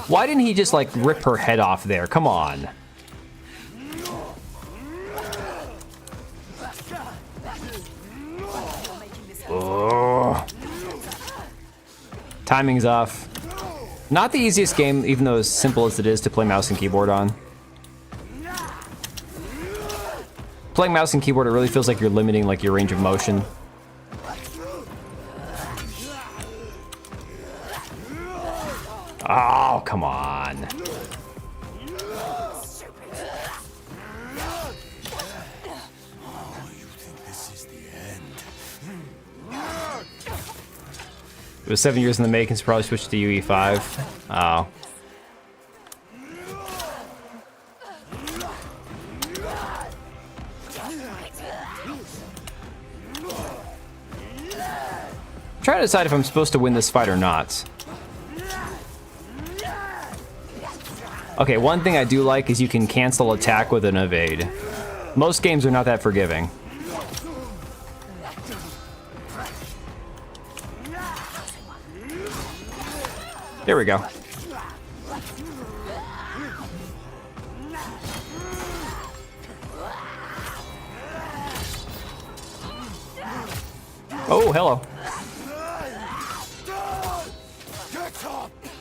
Speaker 1: Why didn't he just like rip her head off there? Come on. Oh. Timing's off. Not the easiest game, even though as simple as it is to play mouse and keyboard on. Playing mouse and keyboard, it really feels like you're limiting like your range of motion. Oh, come on. It was 7 years in the making, so probably switched to UE5. Oh. I'm trying to decide if I'm supposed to win this fight or not. Okay, one thing I do like is you can cancel attack with an evade. Most games are not that forgiving. There we go. Oh, hello.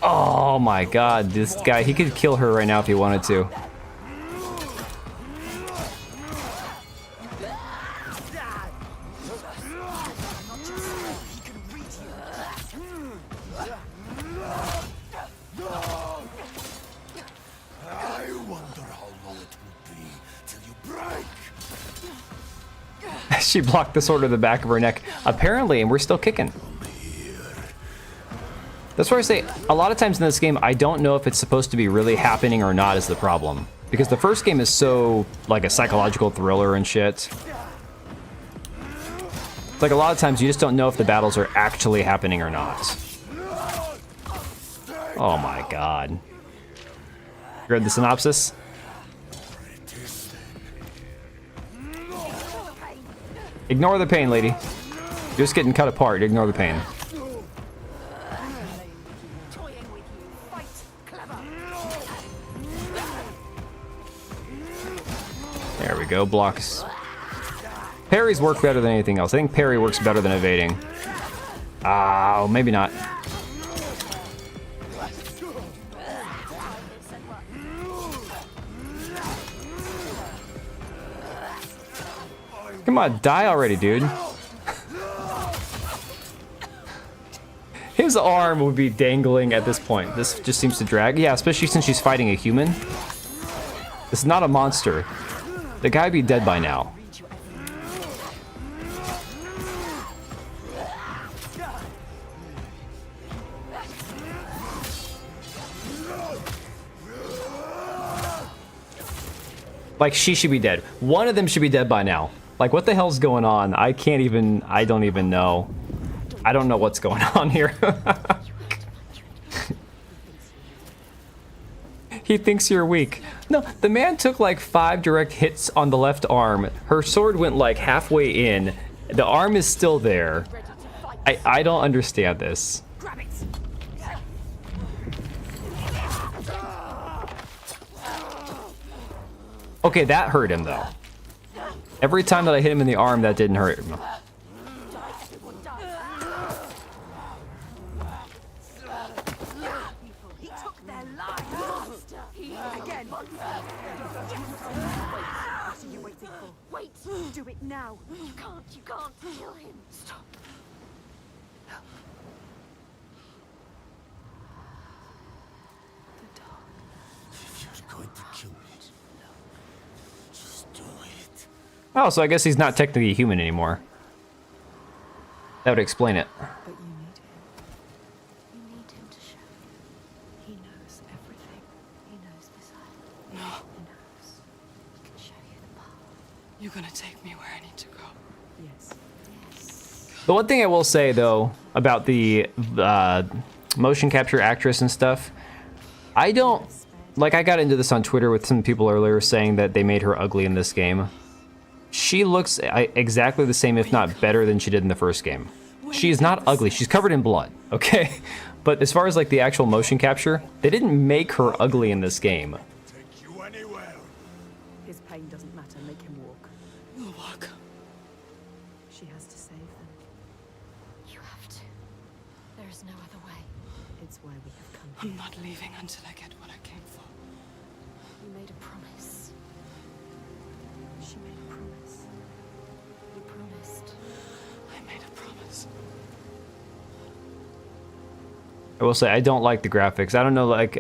Speaker 1: Oh my god, this guy, he could kill her right now if he wanted to. She blocked the sword to the back of her neck, apparently, and we're still kicking. That's why I say, a lot of times in this game, I don't know if it's supposed to be really happening or not is the problem. Because the first game is so, like, a psychological thriller and shit. Like, a lot of times you just don't know if the battles are actually happening or not. Oh my god. You read the synopsis? Ignore the pain, lady. You're just getting cut apart. Ignore the pain. There we go. Blocks. Parries work better than anything else. I think parry works better than evading. Oh, maybe not. Come on, die already, dude. His arm would be dangling at this point. This just seems to drag. Yeah, especially since she's fighting a human. It's not a monster. The guy would be dead by now. Like, she should be dead. One of them should be dead by now. Like, what the hell's going on? I don't even know. I don't know what's going on here. He thinks you're weak. No, the man took like 5 direct hits on the left arm. Her sword went like halfway in. The arm is still there. I don't understand this. Okay, that hurt him though. Every time that I hit him in the arm, that didn't hurt him.
Speaker 4: He took their lives. Again. What are you waiting for? Wait. Do it now. You can't kill him. Stop.
Speaker 5: You're going to kill me. Just do it.
Speaker 1: Oh, so I guess he's not technically a human anymore. That would explain it.
Speaker 3: But you need him. You need him to show. He knows everything. He knows this island.
Speaker 8: No.
Speaker 3: He knows. He can show you the path.
Speaker 8: You're gonna take me where I need to go.
Speaker 3: Yes. Yes.
Speaker 1: The one thing I will say, though, about the motion capture actress and stuff, I don't... Like, I got into this on Twitter with some people earlier saying that they made her ugly in this game. She looks exactly the same, if not better, than she did in the first game. She is not ugly. She's covered in blood, okay? But as far as, like, the actual motion capture, they didn't make her ugly in this game.
Speaker 6: Take you anywhere.
Speaker 3: His pain doesn't matter. Make him walk.
Speaker 8: We'll walk.
Speaker 3: She has to save them.
Speaker 9: You have to. There is no other way.
Speaker 3: It's why we have come
Speaker 8: I'm
Speaker 3: here.
Speaker 8: not leaving until I get what I came for.
Speaker 9: You made a promise.
Speaker 3: She made a promise.
Speaker 9: You promised.
Speaker 8: I made a promise.
Speaker 1: I will say, I don't like the graphics. I don't know, like,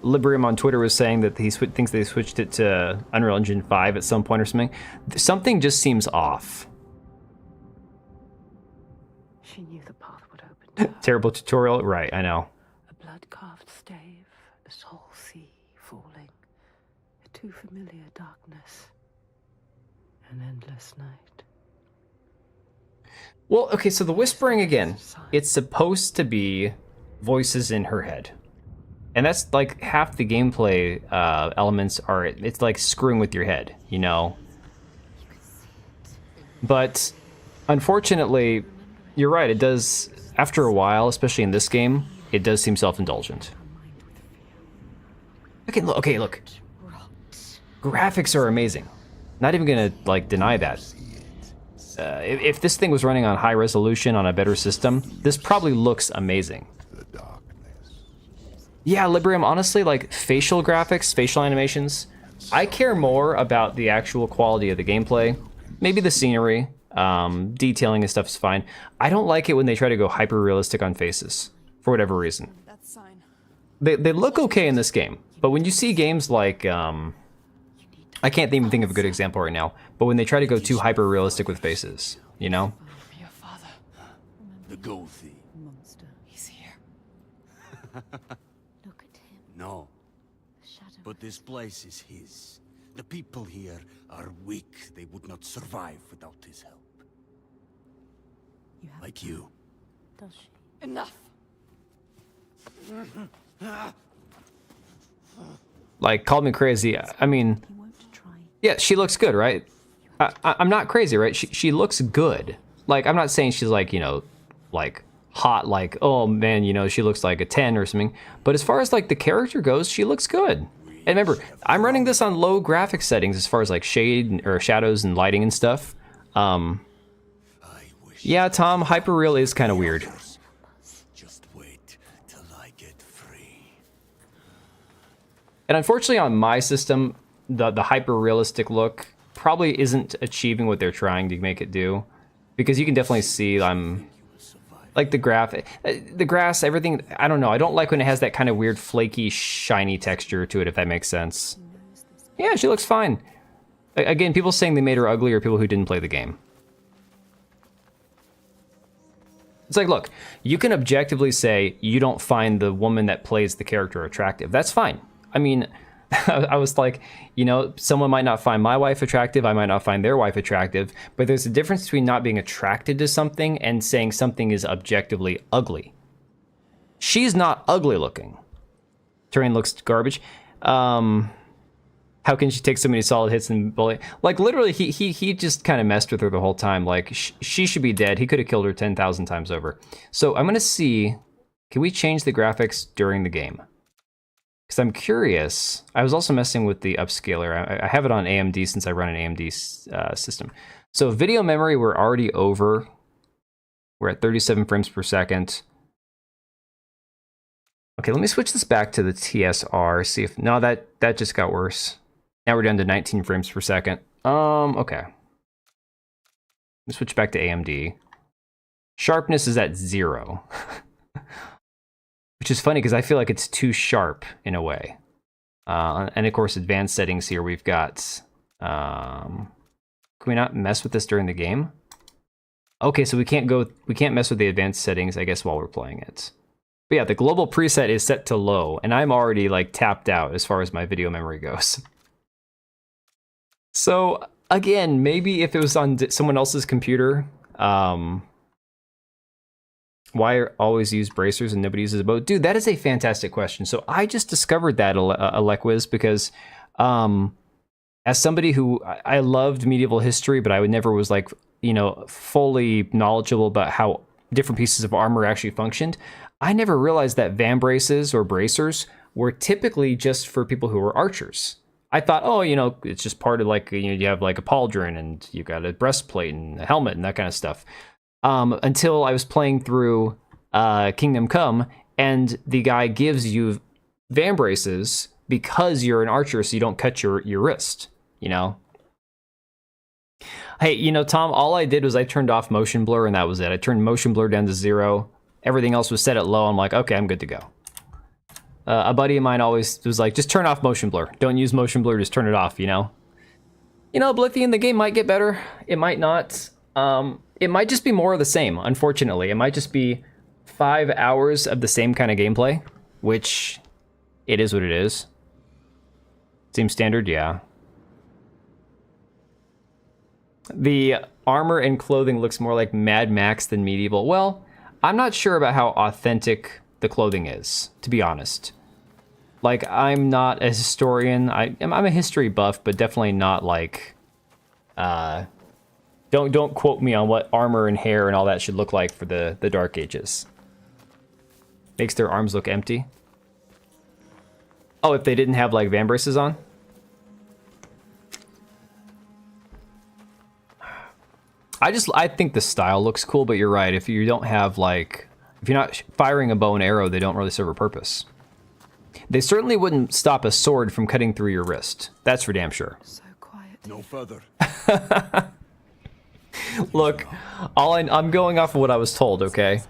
Speaker 1: Librium on Twitter was saying that he thinks they switched it to Unreal Engine 5 at some point or something. Something just seems off.
Speaker 3: She knew the path would open to her.
Speaker 1: Terrible tutorial. Right, I know.
Speaker 3: A blood-carved stave, a soul sea falling, a too familiar darkness, an endless night.
Speaker 1: Well, okay, so the whispering again, it's supposed to be voices in her head. And that's like half the gameplay elements are, it's like screwing with your head, you know? But unfortunately, you're right, it does, after a while, especially in this game, it does seem self-indulgent. Okay, look. Graphics are amazing. Not even gonna, like, deny that. If this thing was running on high resolution on a better system, this probably looks amazing.
Speaker 6: The darkness.
Speaker 1: Yeah, Librium, honestly, like, facial graphics, facial animations, I care more about the actual quality of the gameplay. Maybe the scenery, detailing and stuff is fine. I don't like it when they try to go hyper-realistic on faces, for whatever reason.
Speaker 4: That's sign.
Speaker 1: They look okay in this game, but when you see games like, I can't even think of a good example right now, but when they try to go too hyper-realistic with faces, you know?
Speaker 8: Be your father.
Speaker 5: The gold thief.
Speaker 3: Monster.
Speaker 8: He's here.
Speaker 9: Look at him.
Speaker 5: No,
Speaker 9: The shadow.
Speaker 5: but this place is his. The people here are weak. They would not survive without his help.
Speaker 3: You have
Speaker 5: Like you.
Speaker 3: does she?
Speaker 8: Enough.
Speaker 1: Like, called me crazy. I mean,
Speaker 3: He won't try.
Speaker 1: yeah, she looks good, right? I'm not crazy, right? She looks good. Like, I'm not saying she's like, you know, like hot, like, oh man, you know, she looks like a 10 or something. But as far as like the character goes, she looks good. And remember, I'm running this on low graphic settings as far as like shade or shadows and lighting and stuff. Yeah, Tom, hyperreal is kind of weird.
Speaker 5: Just wait till I get free.
Speaker 1: And unfortunately on my system, the hyper-realistic look probably isn't achieving what they're trying to make it do. Because you can definitely see I'm like the grass, everything. I don't know. I don't like when it has that kind of weird flaky, shiny texture to it, if that makes sense. Yeah, she looks fine. Again, people saying they made her ugly are people who didn't play the game. It's like, look, you can objectively say you don't find the woman that plays the character attractive. That's fine. I mean, I was like, you know, someone might not find my wife attractive, I might not find their wife attractive, but there's a difference between not being attracted to something and saying something is objectively ugly. She's not ugly looking. Terrain looks garbage. How can she take so many solid hits and bully? Like, literally, he just kind of messed with her the whole time. Like, she should be dead. He could have killed her 10,000 times over. So I'm going to see, can we change the graphics during the game? Because I'm curious. I was also messing with the upscaler. I have it on AMD since I run an AMD system. So video memory, we're already over. We're at 37 frames per second. Okay, let me switch this back to the TSR. See if, no, that just got worse. Now we're down to 19 frames per second. Okay. Let's switch back to AMD. Sharpness is at 0. Which is funny because I feel like it's too sharp in a way. And of course, advanced settings here, we've got... can we not mess with this during the game? Okay, so we can't mess with the advanced settings, I guess, while we're playing it. But yeah, the global preset is set to low, and I'm already like tapped out as far as my video memory goes. So again, maybe if it was on someone else's computer, why always use bracers and nobody uses a bow? Dude, that is a fantastic question. So I just discovered that, Alequiz, because as somebody who, I loved medieval history, but I would never was like, you know, fully knowledgeable about how different pieces of armor actually functioned. I never realized that vambraces or bracers were typically just for people who were archers. I thought, oh, you know, it's just part of like, you know, you have like a pauldron and you got a breastplate and a helmet and that kind of stuff. Until I was playing through Kingdom Come, and the guy gives you vambraces because you're an archer, so you don't cut your wrist, you know? Hey, you know, Tom, all I did was I turned off motion blur, and that was it. I turned motion blur down to 0. Everything else was set at low. I'm like, okay, I'm good to go. A buddy of mine always was like, just turn off motion blur. Don't use motion blur, just turn it off, you know? You know, Oblivion, the game might get better. It might not. It might just be more of the same, unfortunately. It might just be 5 hours of the same kind of gameplay, which it is what it is. Seems standard, yeah. The armor and clothing looks more like Mad Max than medieval. Well, I'm not sure about how authentic the clothing is, to be honest. Like, I'm not a historian. I'm a history buff, but definitely not like... Don't quote me on what armor and hair and all that should look like for the Dark Ages. Makes their arms look empty. Oh, if they didn't have like vambraces on? I think the style looks cool, but you're right. If you don't have like, if you're not firing a bow and arrow, they don't really serve a purpose. They certainly wouldn't stop a sword from cutting through your wrist. That's for damn sure.
Speaker 3: So quiet.
Speaker 5: No further.
Speaker 1: Look, I'm going off of what I was told, okay?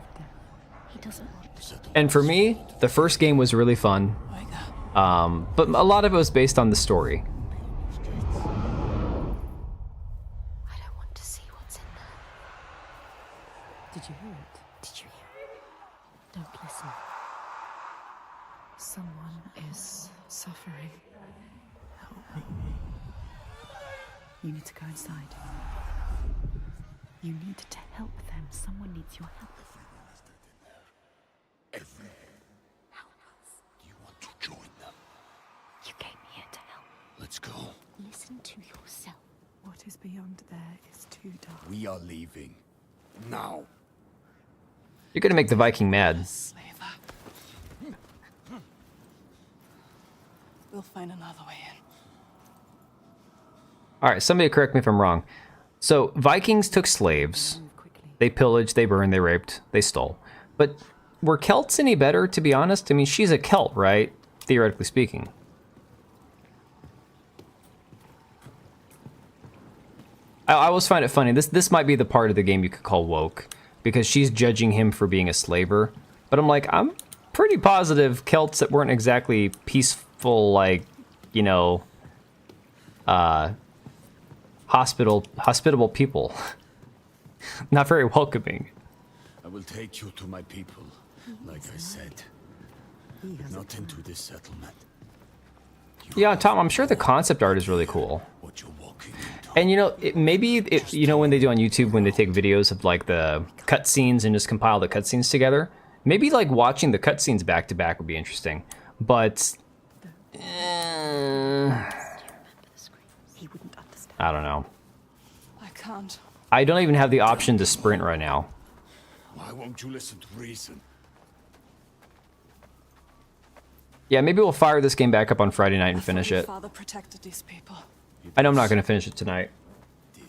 Speaker 3: He doesn't want to.
Speaker 1: And for me, the first game was really fun. But a lot of it was based on the story.
Speaker 9: I don't want to see what's in there.
Speaker 3: Did you hear it?
Speaker 9: Did you hear it?
Speaker 3: Don't listen. Someone is suffering. Help me. You need to go inside. You need to help them. Someone needs your help.
Speaker 5: Help us.
Speaker 3: beyond there is too dark.
Speaker 5: We are leaving. Now.
Speaker 1: You're gonna make the Viking mad.
Speaker 8: Slaver. We'll find another way in.
Speaker 1: Alright, somebody correct me if I'm wrong. So, Vikings took slaves. They pillaged, they burned, they raped, they stole. But were Celts any better, to be honest? I mean, she's a Celt, right? Theoretically speaking. I always find it funny. This might be the part of the game you could call woke, because she's judging him for being a slaver. But I'm like, I'm pretty positive Celts that weren't exactly peaceful, like, you know, hospitable people. Not very welcoming.
Speaker 5: I will take you to my people, like I said. Not into this settlement.
Speaker 1: Yeah, Tom, I'm sure the concept art is really cool.
Speaker 5: What you're walking into.
Speaker 1: And you know, you know when they do on YouTube when they take videos of like the cutscenes and just compile the cutscenes together, maybe like watching the cutscenes back to back would be interesting. But I don't know.
Speaker 8: I can't.
Speaker 1: I don't even have the option to sprint right now.
Speaker 5: Why won't you listen to reason?
Speaker 1: Yeah, maybe we'll fire this game back up on Friday night and
Speaker 8: I thought
Speaker 1: finish
Speaker 8: your
Speaker 1: it.
Speaker 8: Father protected these people.
Speaker 1: I know I'm not going to finish it tonight.
Speaker 5: Did.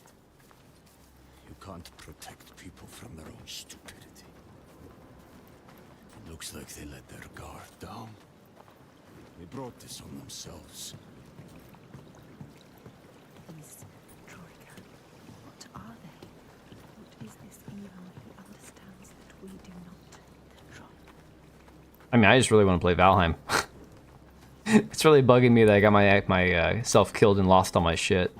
Speaker 5: You can't protect people from their own stupidity. It looks like they let their guard down. They brought this on themselves.
Speaker 3: These Troika, what are they? What is this evil who understands that we do not? Troika.
Speaker 1: I mean, I just really want to play Valheim. It's really bugging me that I got my self killed and lost all my shit.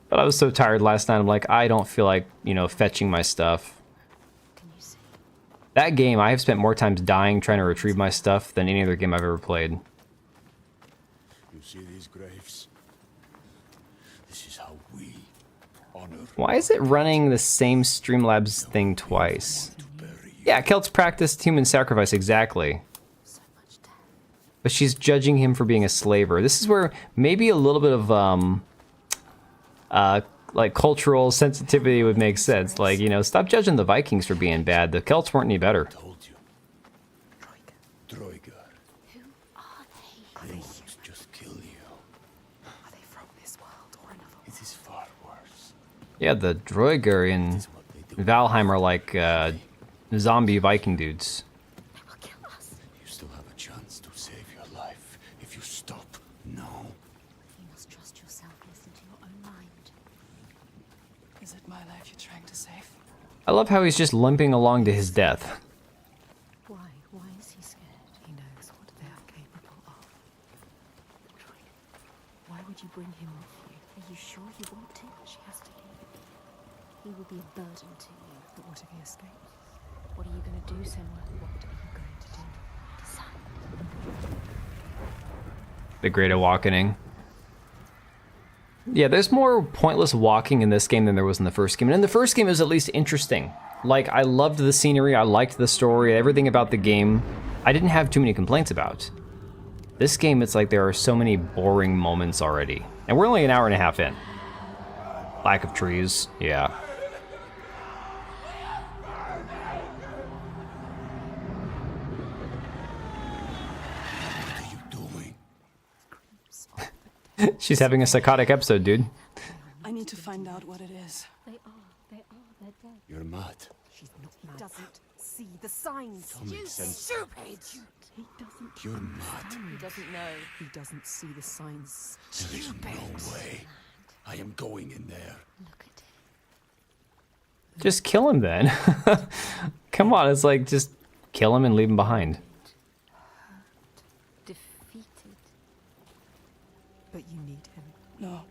Speaker 1: But I was so tired last night. I'm like, I don't feel like, you know, fetching my stuff.
Speaker 3: Can you see?
Speaker 1: That game, I have spent more times dying trying to retrieve my stuff than any other game I've ever played.
Speaker 5: You see these graves? This is how we honor.
Speaker 1: Why is it running the same Streamlabs thing twice?
Speaker 5: To bury you.
Speaker 1: Yeah, Celts practiced human sacrifice, exactly.
Speaker 3: So much death.
Speaker 1: But she's judging him for being a slaver. This is where maybe a little bit of like cultural sensitivity would make sense. Like, you know, stop judging the Vikings for being bad. The Celts weren't any better.
Speaker 5: Told you. Troika.
Speaker 3: Who are they?
Speaker 5: They won't just kill you.
Speaker 3: Are they from this world or another world?
Speaker 5: It is far worse.
Speaker 1: Yeah, the Droiger in
Speaker 5: It's what they do.
Speaker 1: Valheim are like zombie Viking dudes.
Speaker 3: They will kill us.
Speaker 5: You still have a chance to save your life if you stop now.
Speaker 9: You must trust yourself, listen to your own mind.
Speaker 8: Is it my life you're trying to save?
Speaker 1: I love how he's just limping along to his death.
Speaker 3: Why? Why is he scared? He knows what they are capable of. Troika, why would you bring him with you?
Speaker 9: Are you sure you want to?
Speaker 3: She has to leave.
Speaker 9: He will be a burden to you.
Speaker 3: But what if he escapes?
Speaker 9: What are you going to do, Senwa?
Speaker 3: What are you going to do?
Speaker 9: Decide.
Speaker 1: The Great Awakening. Yeah, there's more pointless walking in this game than there was in the first game. And in the first game, it was at least interesting. Like, I loved the scenery, I liked the story, everything about the game. I didn't have too many complaints about. This game, it's like there are so many boring moments already. And we're only an hour and a half in. Lack of trees, yeah.
Speaker 5: What are you doing?
Speaker 1: She's having a psychotic episode, dude.
Speaker 8: I need to find out what it is.
Speaker 9: They are. They're dead.
Speaker 5: You're mad.
Speaker 3: She's not mad.
Speaker 4: Doesn't see the signs.
Speaker 5: Common sense.
Speaker 4: Stupid.
Speaker 3: He doesn't.
Speaker 5: You're mad.
Speaker 4: He doesn't know.
Speaker 3: He doesn't see the signs.
Speaker 5: There is no way. I am going in there.
Speaker 9: Look at it.
Speaker 1: Just kill him then. Come on, it's like, just kill him and leave him behind.
Speaker 9: Defeated.
Speaker 3: But you need him.
Speaker 8: No,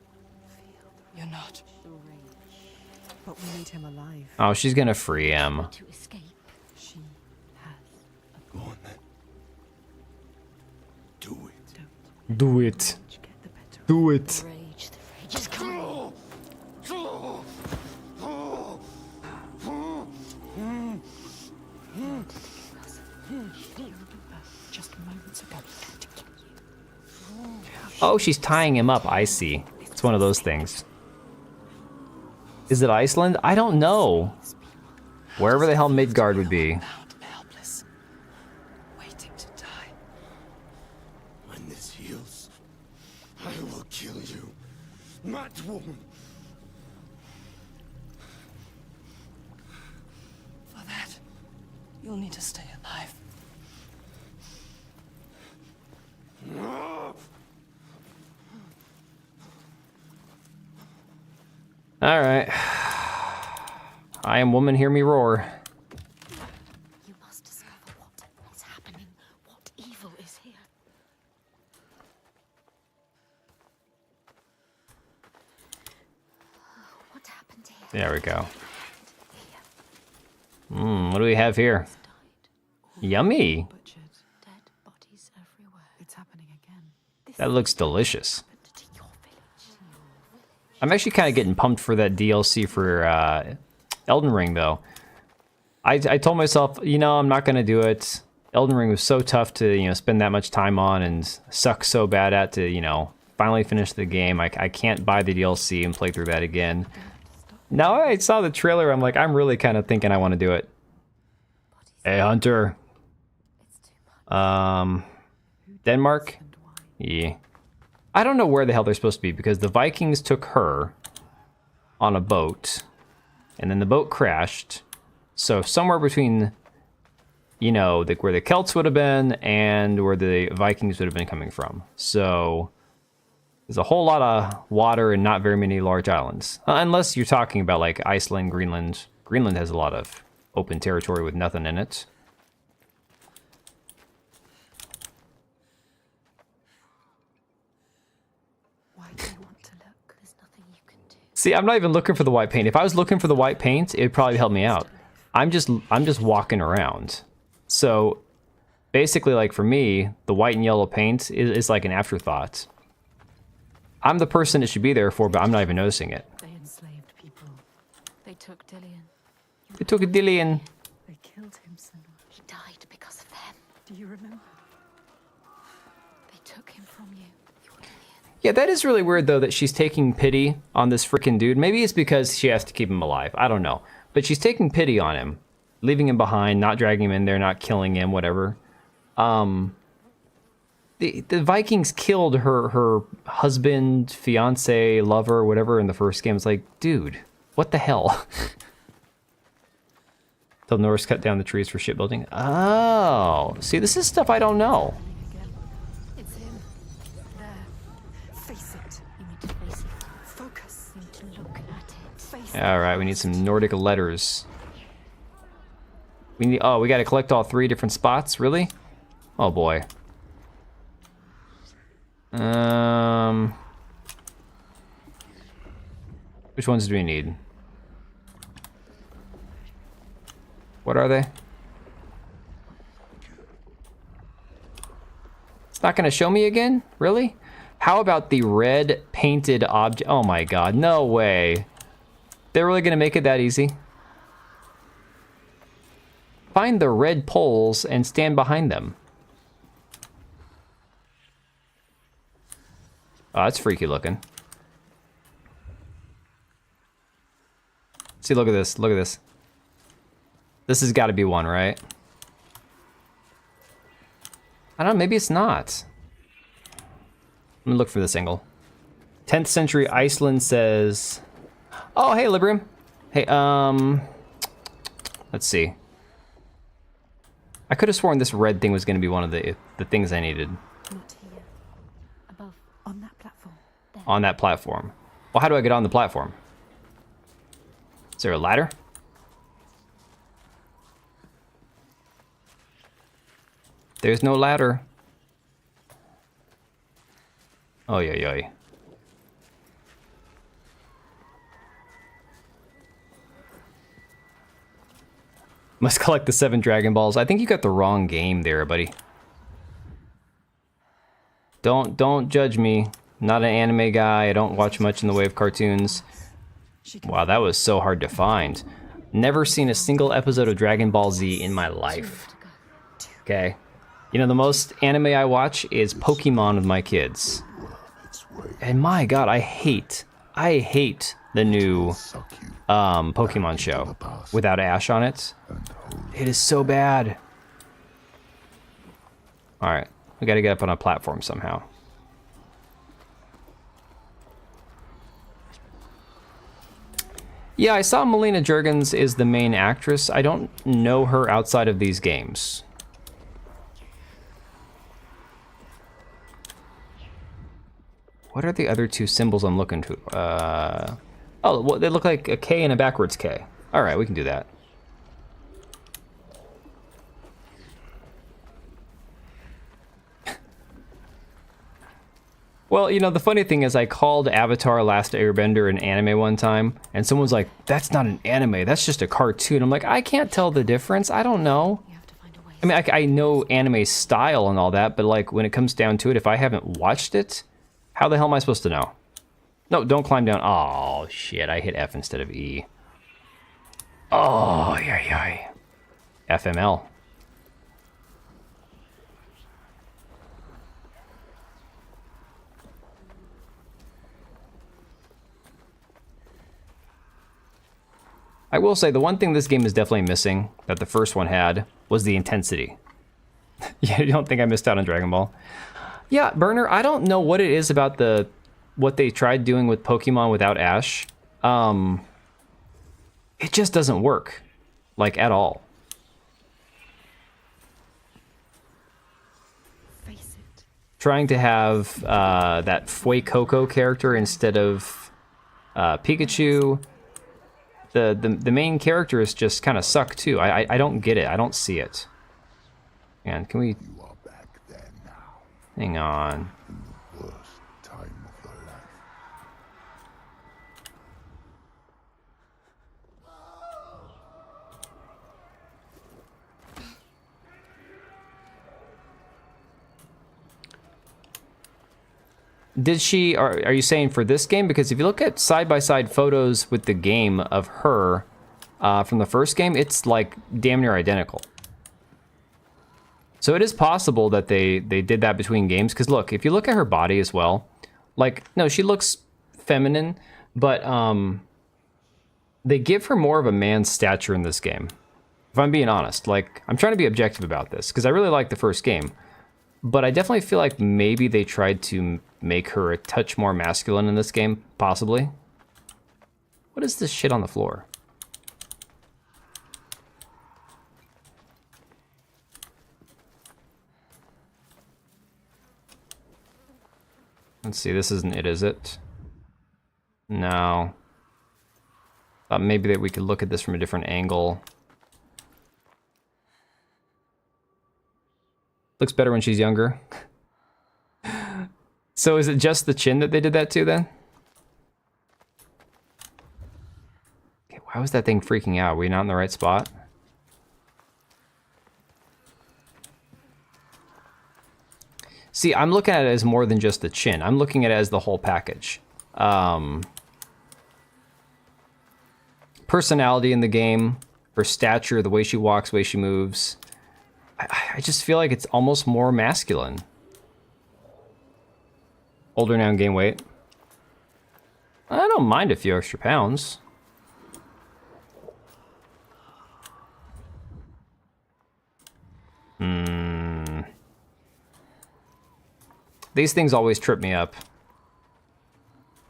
Speaker 8: you're not.
Speaker 9: The rage.
Speaker 3: But we need him alive.
Speaker 1: Oh, she's gonna free him.
Speaker 9: To escape.
Speaker 3: She has.
Speaker 5: Go on then. Do it.
Speaker 3: Don't
Speaker 1: Do it.
Speaker 3: get the better.
Speaker 1: Do it.
Speaker 9: The rage is coming.
Speaker 3: Just moments ago. To kill you.
Speaker 1: Oh, she's tying him up, I see.
Speaker 3: This
Speaker 1: It's one of those things. Is it Iceland? I don't know. Wherever the hell Midgard would be.
Speaker 8: Bound and helpless, waiting to die.
Speaker 5: When this heals, I will kill you, mad woman.
Speaker 8: For that, you'll need to stay alive.
Speaker 1: All right. I am woman, hear me roar.
Speaker 9: You must discover what is happening. What evil is here? What happened here?
Speaker 1: There we go. What do we have here? Yummy.
Speaker 3: Butchered.
Speaker 9: Dead bodies everywhere.
Speaker 3: It's happening again.
Speaker 1: That looks delicious.
Speaker 9: To your village.
Speaker 1: I'm actually kind of getting pumped for that DLC for Elden Ring, though. I told myself, you know, I'm not going to do it. Elden Ring was so tough to, you know, spend that much time on and suck so bad at to, you know, finally finish the game. I can't buy the DLC and play through that again. Now I saw the trailer, I'm like, I'm really kind of thinking I want to do it. Hey, Hunter.
Speaker 9: It's too much.
Speaker 1: Denmark? Yeah. I don't know where the hell they're supposed to be because the Vikings took her on a boat and then the boat crashed. So somewhere between, you know, where the Celts would have been and where the Vikings would have been coming from. So there's a whole lot of water and not very many large islands. Unless you're talking about like Iceland, Greenland. Greenland has a lot of open territory with nothing in it.
Speaker 3: Why do you want to look?
Speaker 9: There's nothing you can do.
Speaker 1: See, I'm not even looking for the white paint. If I was looking for the white paint, it'd probably help me out. I'm just walking around. So basically, like for me, the white and yellow paint is like an afterthought. I'm the person it should be there for, but I'm not even noticing it.
Speaker 3: They enslaved people.
Speaker 9: They took Dillian.
Speaker 1: They took a Dillian.
Speaker 3: They killed him, Senua.
Speaker 9: He died because of them.
Speaker 3: Do you remember?
Speaker 9: They took him from you. Your Dillian.
Speaker 1: Yeah, that is really weird, though, that she's taking pity on this freaking dude. Maybe it's because she has to keep him alive. I don't know. But she's taking pity on him, leaving him behind, not dragging him in there, not killing him, whatever. The Vikings killed her husband, fiance, lover, whatever in the first game. It's like, dude, what the hell? The Norse cut down the trees for shipbuilding. Oh, see, this is stuff I don't know.
Speaker 9: It's him. There.
Speaker 3: Face it.
Speaker 9: You need to face it.
Speaker 3: Focus.
Speaker 9: You need to look at it.
Speaker 3: Face it.
Speaker 1: All right, we need some Nordic letters. We got to collect all 3 different spots, really? Oh boy. Which ones do we need? What are they? It's not gonna show me again? Really? How about the red painted object? Oh my god, no way. They're really gonna make it that easy? Find the red poles and stand behind them. Oh, that's freaky looking. See, look at this. Look at this. This has got to be one, right? I don't know. Maybe it's not. Let me look for this angle. 10th century Iceland says... Oh, hey, Librium. Hey, let's see. I could have sworn this red thing was going to be one of the things I needed.
Speaker 9: Not here. Above.
Speaker 3: On that platform.
Speaker 1: On that platform. Well, how do I get on the platform? Is there a ladder? There's no ladder. Oh, yeah. Must collect the 7 Dragon Balls. I think you got the wrong game there, buddy. Don't judge me. Not an anime guy. I don't watch much in the way of cartoons. Wow, that was so hard to find. Never seen a single episode of Dragon Ball Z in my life. Okay. You know, the most anime I watch is Pokemon with my kids.
Speaker 6: Its way.
Speaker 1: And my god, I hate the new Pokemon show without Ash on it. It is so bad. Alright, we gotta get up on a platform somehow. Yeah, I saw Melina Juergens is the main actress. I don't know her outside of these games. What are the other two symbols I'm looking to? Oh, well, they look like a K and a backwards K. All right, we can do that. Well, you know, the funny thing is I called Avatar Last Airbender an anime one time, and someone's like, that's not an anime, that's just a cartoon. I'm like, I can't tell the difference. I don't know. I mean, I know anime style and all that, but like when it comes down to it, if I haven't watched it, how the hell am I supposed to know? No, don't climb down. Oh, shit, I hit F instead of E. Oh, yeah. FML. I will say the one thing this game is definitely missing that the first one had was the intensity. Yeah, you don't think I missed out on Dragon Ball? Yeah, Burner, I don't know what it is about what they tried doing with Pokemon without Ash. It just doesn't work, like, at all.
Speaker 3: Face it.
Speaker 1: Trying to have that Fuecoco character instead of Pikachu. The main characters just kind of suck too. I don't get it. I don't see it. And can we?
Speaker 6: You are back there now,
Speaker 1: Hang on.
Speaker 6: in the worst time of your life.
Speaker 1: Did she? Are you saying for this game? Because if you look at side-by-side photos with the game of her from the first game, it's like damn near identical. So it is possible that they did that between games. Because look, if you look at her body as well, like, no, she looks feminine, but they give her more of a man's stature in this game. If I'm being honest, like, I'm trying to be objective about this because I really like the first game, but I definitely feel like maybe they tried to make her a touch more masculine in this game, possibly. What is this shit on the floor? Let's see, this isn't it, is it? No. Thought maybe that we could look at this from a different angle. Looks better when she's younger. So is it just the chin that they did that to then? Okay, why was that thing freaking out? Were we not in the right spot? See, I'm looking at it as more than just the chin. I'm looking at it as the whole package. Personality in the game, her stature, the way she walks, the way she moves. I just feel like it's almost more masculine. Older now and gain weight. I don't mind a few extra pounds. These things always trip me up.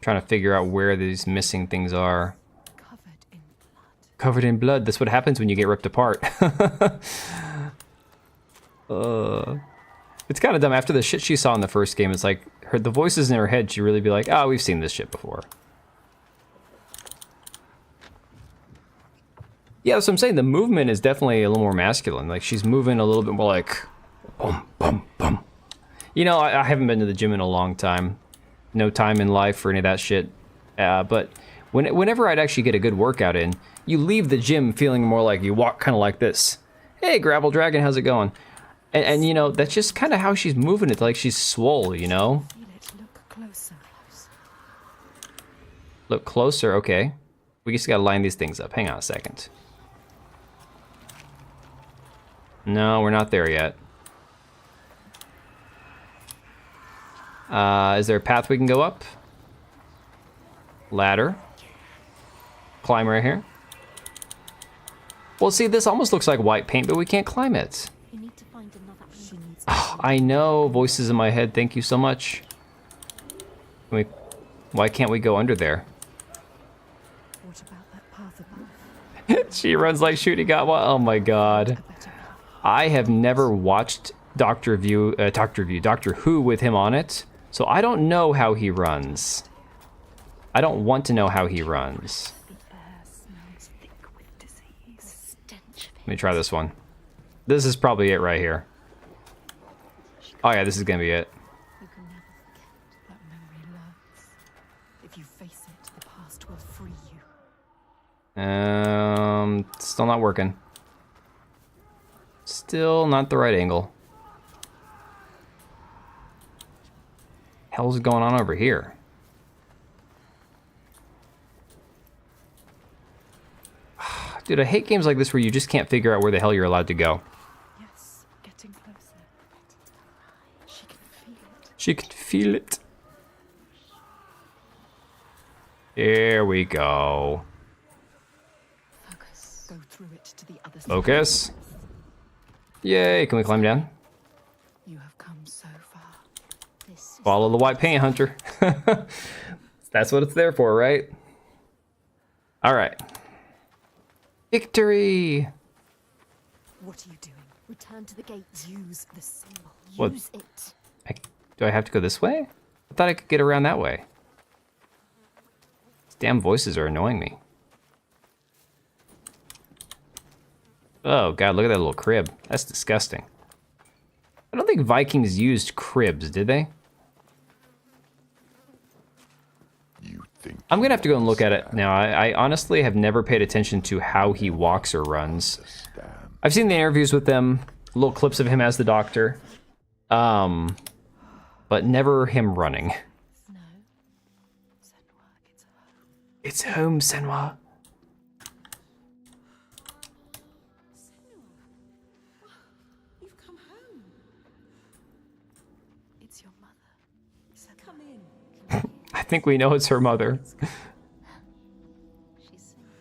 Speaker 1: Trying to figure out where these missing things are.
Speaker 3: Covered in blood.
Speaker 1: Covered in blood. That's what happens when you get ripped apart. It's kind of dumb. After the shit she saw in the first game, it's like the voices in her head, she'd really be like, oh, we've seen this shit before. Yeah, that's what I'm saying. The movement is definitely a little more masculine. Like, she's moving a little bit more like, boom, boom, boom. You know, I haven't been to the gym in a long time. No time in life for any of that shit. But whenever I'd actually get a good workout in, you leave the gym feeling more like you walk kind of like this. Hey, Gravel Dragon, how's it going? And you know, that's just kind of how she's moving it, like she's swole, you know?
Speaker 3: Feel it. Look closer.
Speaker 1: Look closer, okay. We just gotta line these things up. Hang on a second. No, we're not there yet. Is there a path we can go up? Ladder. Climb right here. Well, see, this almost looks like white paint, but we can't climb it.
Speaker 9: You need to find another angle.
Speaker 1: Oh, I know. Voices in my head. Thank you so much. Why can't we go under there?
Speaker 3: What about that path above?
Speaker 1: She runs like shooting got one. Oh my god. I have never watched Doctor Who with him on it, so I don't know how he runs. I don't want to know how he runs. Let me try this one. This is probably it right here. Oh yeah, this is gonna be it.
Speaker 3: You can never forget that memory lurks. If you face it, the past will free you.
Speaker 1: Still not working. Still not the right angle. Hell's going on over here? Dude, I hate games like this where you just can't figure out where the hell you're allowed to go.
Speaker 3: Yes, getting closer. She can feel it.
Speaker 1: She can feel it. Here we go.
Speaker 3: Focus. Go through it to the other side.
Speaker 1: Focus. Yay, can we climb down?
Speaker 3: You have come so far.
Speaker 1: Follow the white paint, Hunter. That's what it's there for, right? All right. Victory!
Speaker 3: What are you doing?
Speaker 9: Return to the gate.
Speaker 3: Use the symbol.
Speaker 1: What?
Speaker 9: Use it.
Speaker 1: Do I have to go this way? I thought I could get around that way. These damn voices are annoying me. Oh god, look at that little crib. That's disgusting. I don't think Vikings used cribs, did they? I'm gonna have to go and look at it now. I honestly have never paid attention to how he walks or runs. I've seen the interviews with them, little clips of him as the Doctor, but never him running.
Speaker 3: No. Senwa,
Speaker 1: It's home, Senwa.
Speaker 4: You've come home.
Speaker 3: It's your mother.
Speaker 4: Come in.
Speaker 1: I think we know it's her mother.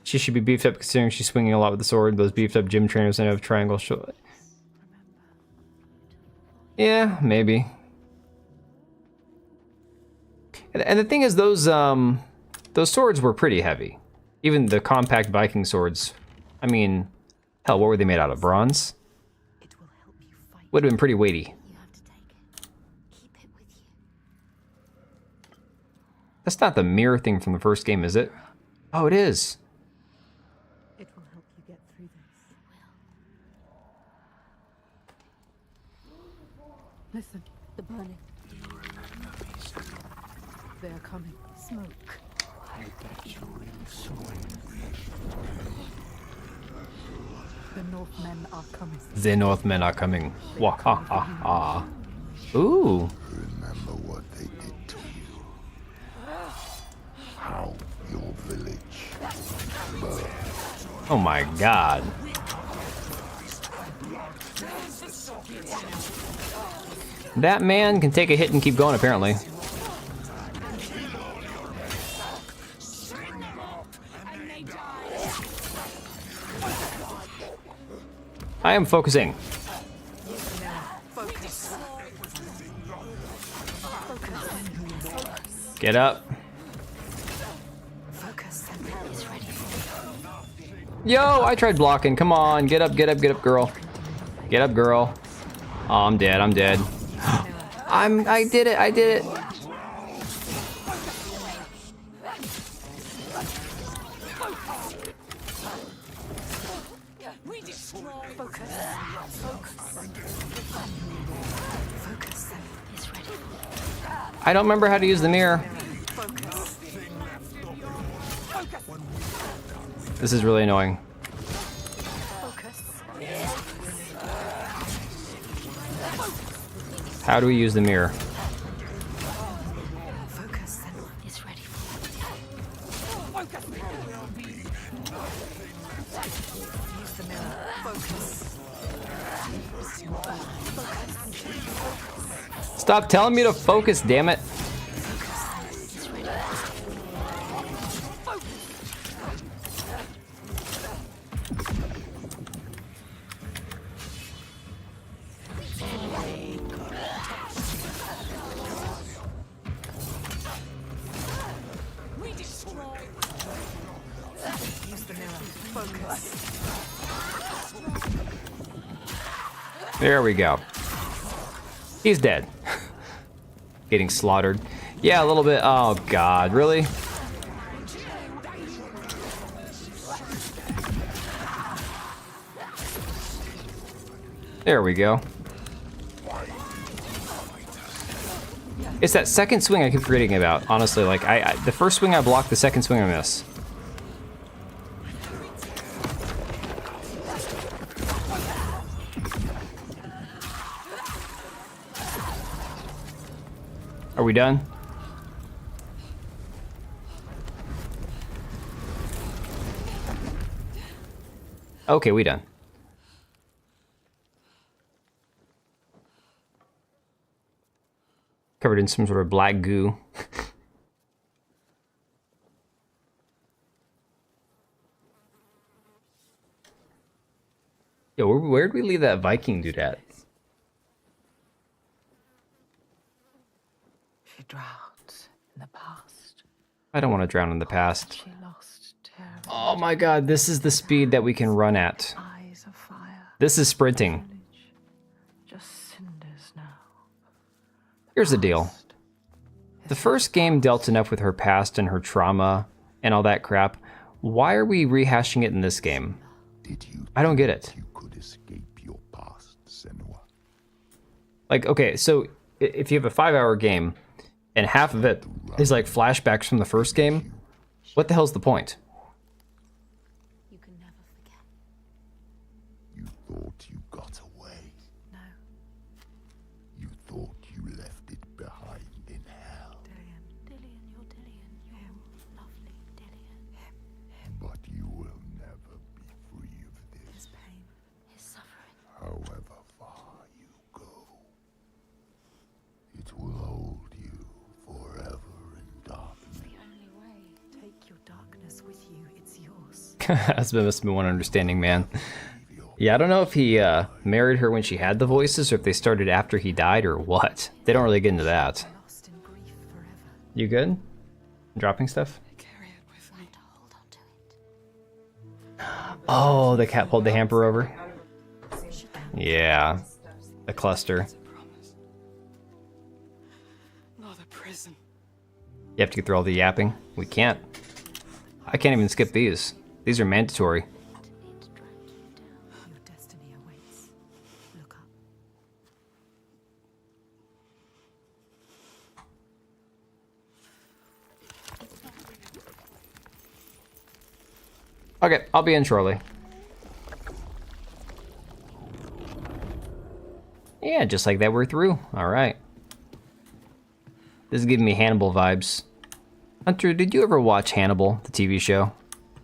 Speaker 1: She should be beefed up considering she's swinging a lot with the sword. Those beefed up gym trainers and have triangle shoulder. Yeah, maybe. And the thing is, those swords were pretty heavy. Even the compact Viking swords. I mean, hell, what were they made out of? Bronze?
Speaker 3: It will help you fight.
Speaker 1: Would have been pretty weighty.
Speaker 9: You have to take it. Keep it with you.
Speaker 1: That's not the mirror thing from the first game, is it? Oh, it is.
Speaker 3: It will help you get through this. Listen.
Speaker 9: The burning.
Speaker 3: They are coming. Smoke. The Northmen are coming.
Speaker 1: The Northmen are coming. Wah ha ha ha. Ooh.
Speaker 6: Remember what they did to you. How your village burned.
Speaker 1: Oh my god. That man can take a hit and keep going, apparently. I am focusing. Get up. Yo, I tried blocking. Come on, get up, get up, get up, girl. Get up, girl. Oh, I'm dead, I'm dead. I did it, I did it. I don't remember how to use the mirror. This is really annoying. How do we use the mirror? Stop telling me to focus, damn it. There we go. He's dead. Getting slaughtered. Yeah, a little bit. Oh, God. Really? There we go. It's that second swing I keep forgetting about, honestly. Like, the first swing I block, the second swing I miss. Are we done? Okay, we done. Covered in some sort of black goo. Yo, where'd we leave that Viking dude at?
Speaker 3: She drowns in the past.
Speaker 1: I don't want to drown in the past.
Speaker 3: She lost terrible.
Speaker 1: Oh my god, this is the speed that we can run at.
Speaker 3: Eyes of fire.
Speaker 1: This is sprinting.
Speaker 3: Village. Just cinders now.
Speaker 1: Here's the deal. The first game dealt enough with her past and her trauma and all that crap. Why are we rehashing it in this game?
Speaker 6: Did you
Speaker 1: I don't get it.
Speaker 6: you could escape your past, Senua?
Speaker 1: Like, okay, so if you have a 5-hour game and half of it is like flashbacks from the first game, what the hell's the point?
Speaker 9: You can never forget.
Speaker 6: You thought you got away.
Speaker 9: No,
Speaker 6: You thought you left it behind in hell.
Speaker 9: Dillian, you're Dillian. You're lovely Dillian.
Speaker 6: But you will never be free of
Speaker 9: His
Speaker 6: this,
Speaker 9: pain, his suffering.
Speaker 6: however far you go. It will hold you forever in darkness.
Speaker 9: The only way.
Speaker 3: Take your darkness with you. It's yours.
Speaker 1: That's must be one understanding, man. Yeah, I don't know if he married her when she had the voices or if they started after he died or what. They don't really get into that.
Speaker 3: Lost in grief forever.
Speaker 1: You good? Dropping stuff?
Speaker 8: Carry it with me.
Speaker 9: To hold on to it.
Speaker 1: Oh, the cat pulled the hamper over. Yeah, a cluster.
Speaker 8: Promise. Not a prison.
Speaker 1: You have to get through all the yapping. We can't. I can't even skip these. These are mandatory.
Speaker 9: It dragged you down.
Speaker 3: Your destiny awaits. Look up.
Speaker 1: Okay, I'll be in shortly. Yeah, just like that, we're through. All right. This is giving me Hannibal vibes. Hunter, did you ever watch Hannibal, the TV show?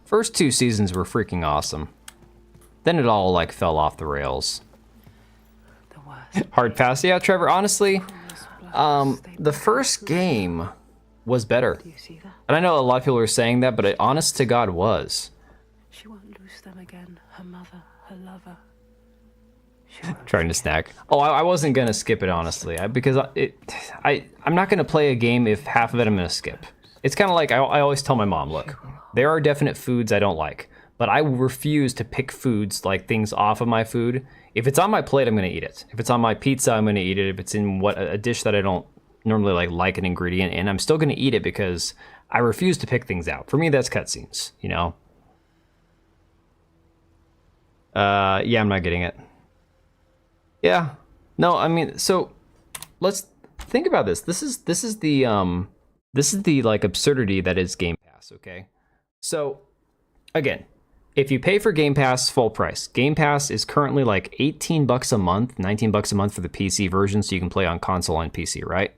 Speaker 1: First 2 seasons were freaking awesome. Then it all like fell off the rails.
Speaker 3: The worst.
Speaker 1: Hard pass. Yeah, Trevor, honestly, the first game was better.
Speaker 3: Do you see that?
Speaker 1: And I know a lot of people are saying that, but it honest to God was.
Speaker 3: She won't lose them again. Her mother, her lover. She won't
Speaker 1: Trying to snack. Oh, I wasn't gonna skip it honestly, because I'm not gonna play a game if half of it I'm gonna skip. It's kind of like I always tell my mom, look, there are definite foods I don't like, but I refuse to pick foods like things off of my food. If it's on my plate, I'm gonna eat it. If it's on my pizza, I'm gonna eat it. If it's in a dish that I don't normally like an ingredient in, I'm still gonna eat it because I refuse to pick things out. For me, that's cutscenes, you know. Yeah, I'm not getting it. Yeah, no, I mean, so let's think about this. This is the like absurdity that is Game Pass, okay? So again, if you pay for Game Pass full price, Game Pass is currently like $18 a month, $19 a month for the PC version, so you can play on console and PC, right?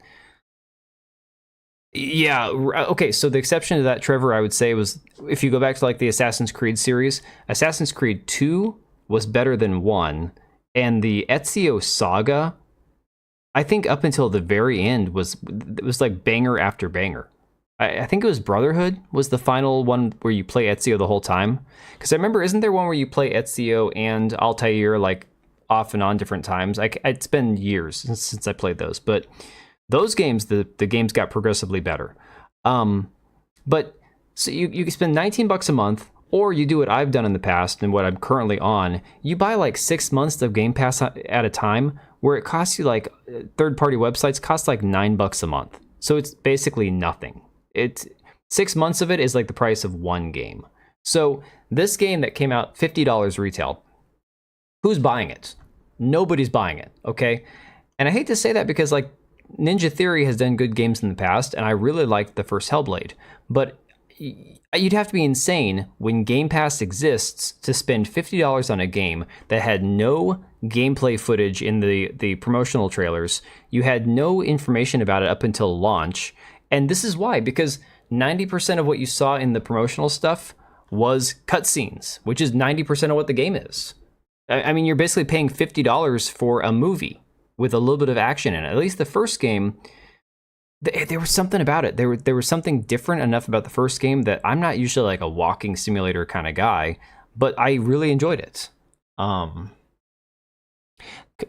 Speaker 1: Yeah, okay, so the exception to that, Trevor, I would say was, if you go back to like the Assassin's Creed series, Assassin's Creed 2 was better than 1, and the Ezio Saga, I think up until the very end, was like banger after banger. I think it was Brotherhood was the final one where you play Ezio the whole time. Because I remember, isn't there one where you play Ezio and Altair like off and on different times? It's been years since I played those, but those games, the games got progressively better. But so you can spend $19 a month, Or you do what I've done in the past and what I'm currently on. You buy like 6 months of Game Pass at a time, where it costs you like, third-party websites cost like $9 a month. So it's basically nothing. 6 months of it is like the price of one game. So this game that came out $50 retail, who's buying it? Nobody's buying it, okay? And I hate to say that because like Ninja Theory has done good games in the past, and I really liked the first Hellblade. But you'd have to be insane when Game Pass exists to spend $50 on a game that had no gameplay footage in the promotional trailers. You had no information about it up until launch. And this is why, because 90% of what you saw in the promotional stuff was cutscenes, which is 90% of what the game is. I mean, you're basically paying $50 for a movie with a little bit of action in it. At least the first game, there was something about it. There was something different enough about the first game that I'm not usually like a walking simulator kind of guy, but I really enjoyed it.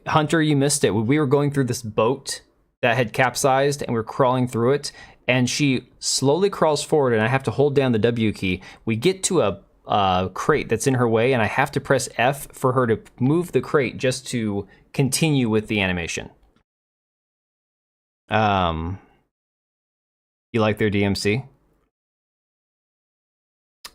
Speaker 1: Hunter, you missed it. We were going through this boat that had capsized, and we're crawling through it, and she slowly crawls forward, and I have to hold down the W key. We get to a crate that's in her way, and I have to press F for her to move the crate just to continue with the animation. You like their DMC?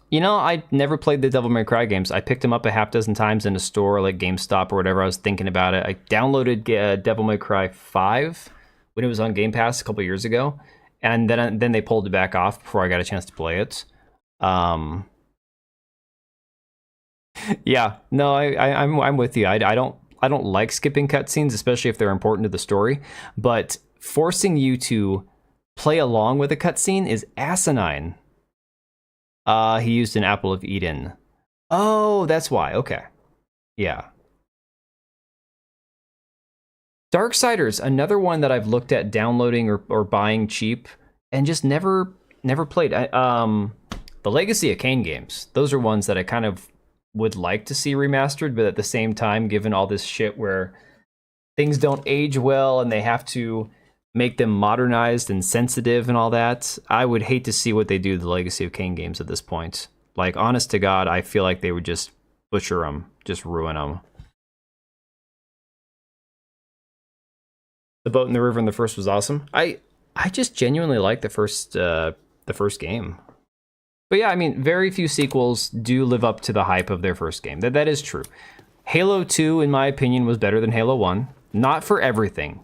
Speaker 1: You know, I never played the Devil May Cry games. I picked them up a half dozen times in a store like GameStop or whatever. I was thinking about it. I downloaded Devil May Cry 5 when it was on Game Pass a couple years ago, and then they pulled it back off before I got a chance to play it. Yeah, no, I'm with you. I don't like skipping cutscenes, especially if they're important to the story. But forcing you to play along with a cutscene is asinine. He used an Apple of Eden. Oh, that's why. Okay, yeah. Darksiders, another one that I've looked at downloading or buying cheap, and just never played. The Legacy of Kain games. Those are ones that I kind of would like to see remastered, but at the same time, given all this shit where things don't age well and they have to make them modernized and sensitive and all that, I would hate to see what they do to the Legacy of Kain games at this point. Like, honest to God, I feel like they would just butcher them, just ruin them. The boat in the river in the first was awesome. I just genuinely like the first game. But yeah, I mean, very few sequels do live up to the hype of their first game. That is true. Halo 2, in my opinion, was better than Halo 1. Not for everything.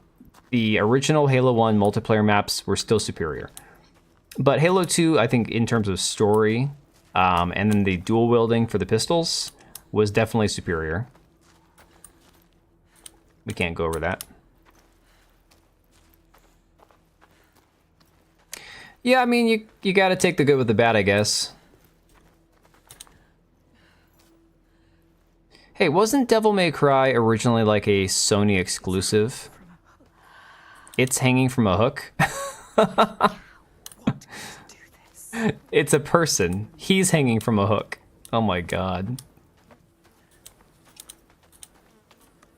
Speaker 1: The original Halo 1 multiplayer maps were still superior. But Halo 2, I think in terms of story, and then the dual wielding for the pistols, was definitely superior. We can't go over that. Yeah, I mean, you gotta take the good with the bad, I guess. Hey, wasn't Devil May Cry originally like a Sony exclusive? It's hanging from a hook? It's a person. He's hanging from a hook. Oh my god.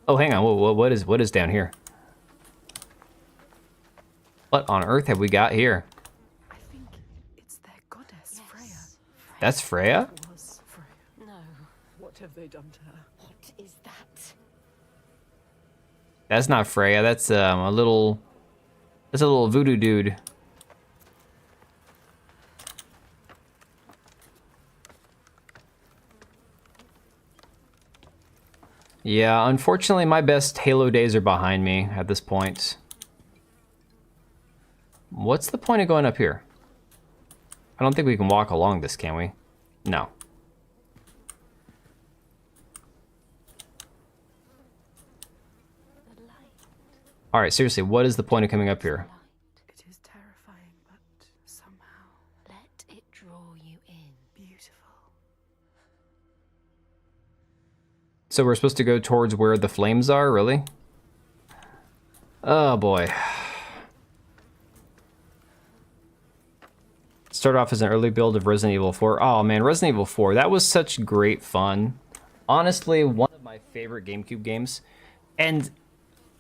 Speaker 1: Oh, hang on. Whoa, what is down here? What on earth have we got here?
Speaker 3: I think it's their goddess, Freya.
Speaker 1: That's Freya?
Speaker 3: It was Freya.
Speaker 9: No.
Speaker 3: What have they done to her?
Speaker 9: What is that?
Speaker 1: That's not Freya. That's a little voodoo dude. Yeah, unfortunately, my best Halo days are behind me at this point. What's the point of going up here? I don't think we can walk along this, can we? No. All right, seriously, what is the point of coming up here?
Speaker 3: It is terrifying, but somehow
Speaker 9: Let it draw you in.
Speaker 3: beautiful.
Speaker 1: So we're supposed to go towards where the flames are, really? Oh boy. Start off as an early build of Resident Evil 4. Oh man, Resident Evil 4, that was such great fun. Honestly, one of my favorite GameCube games. And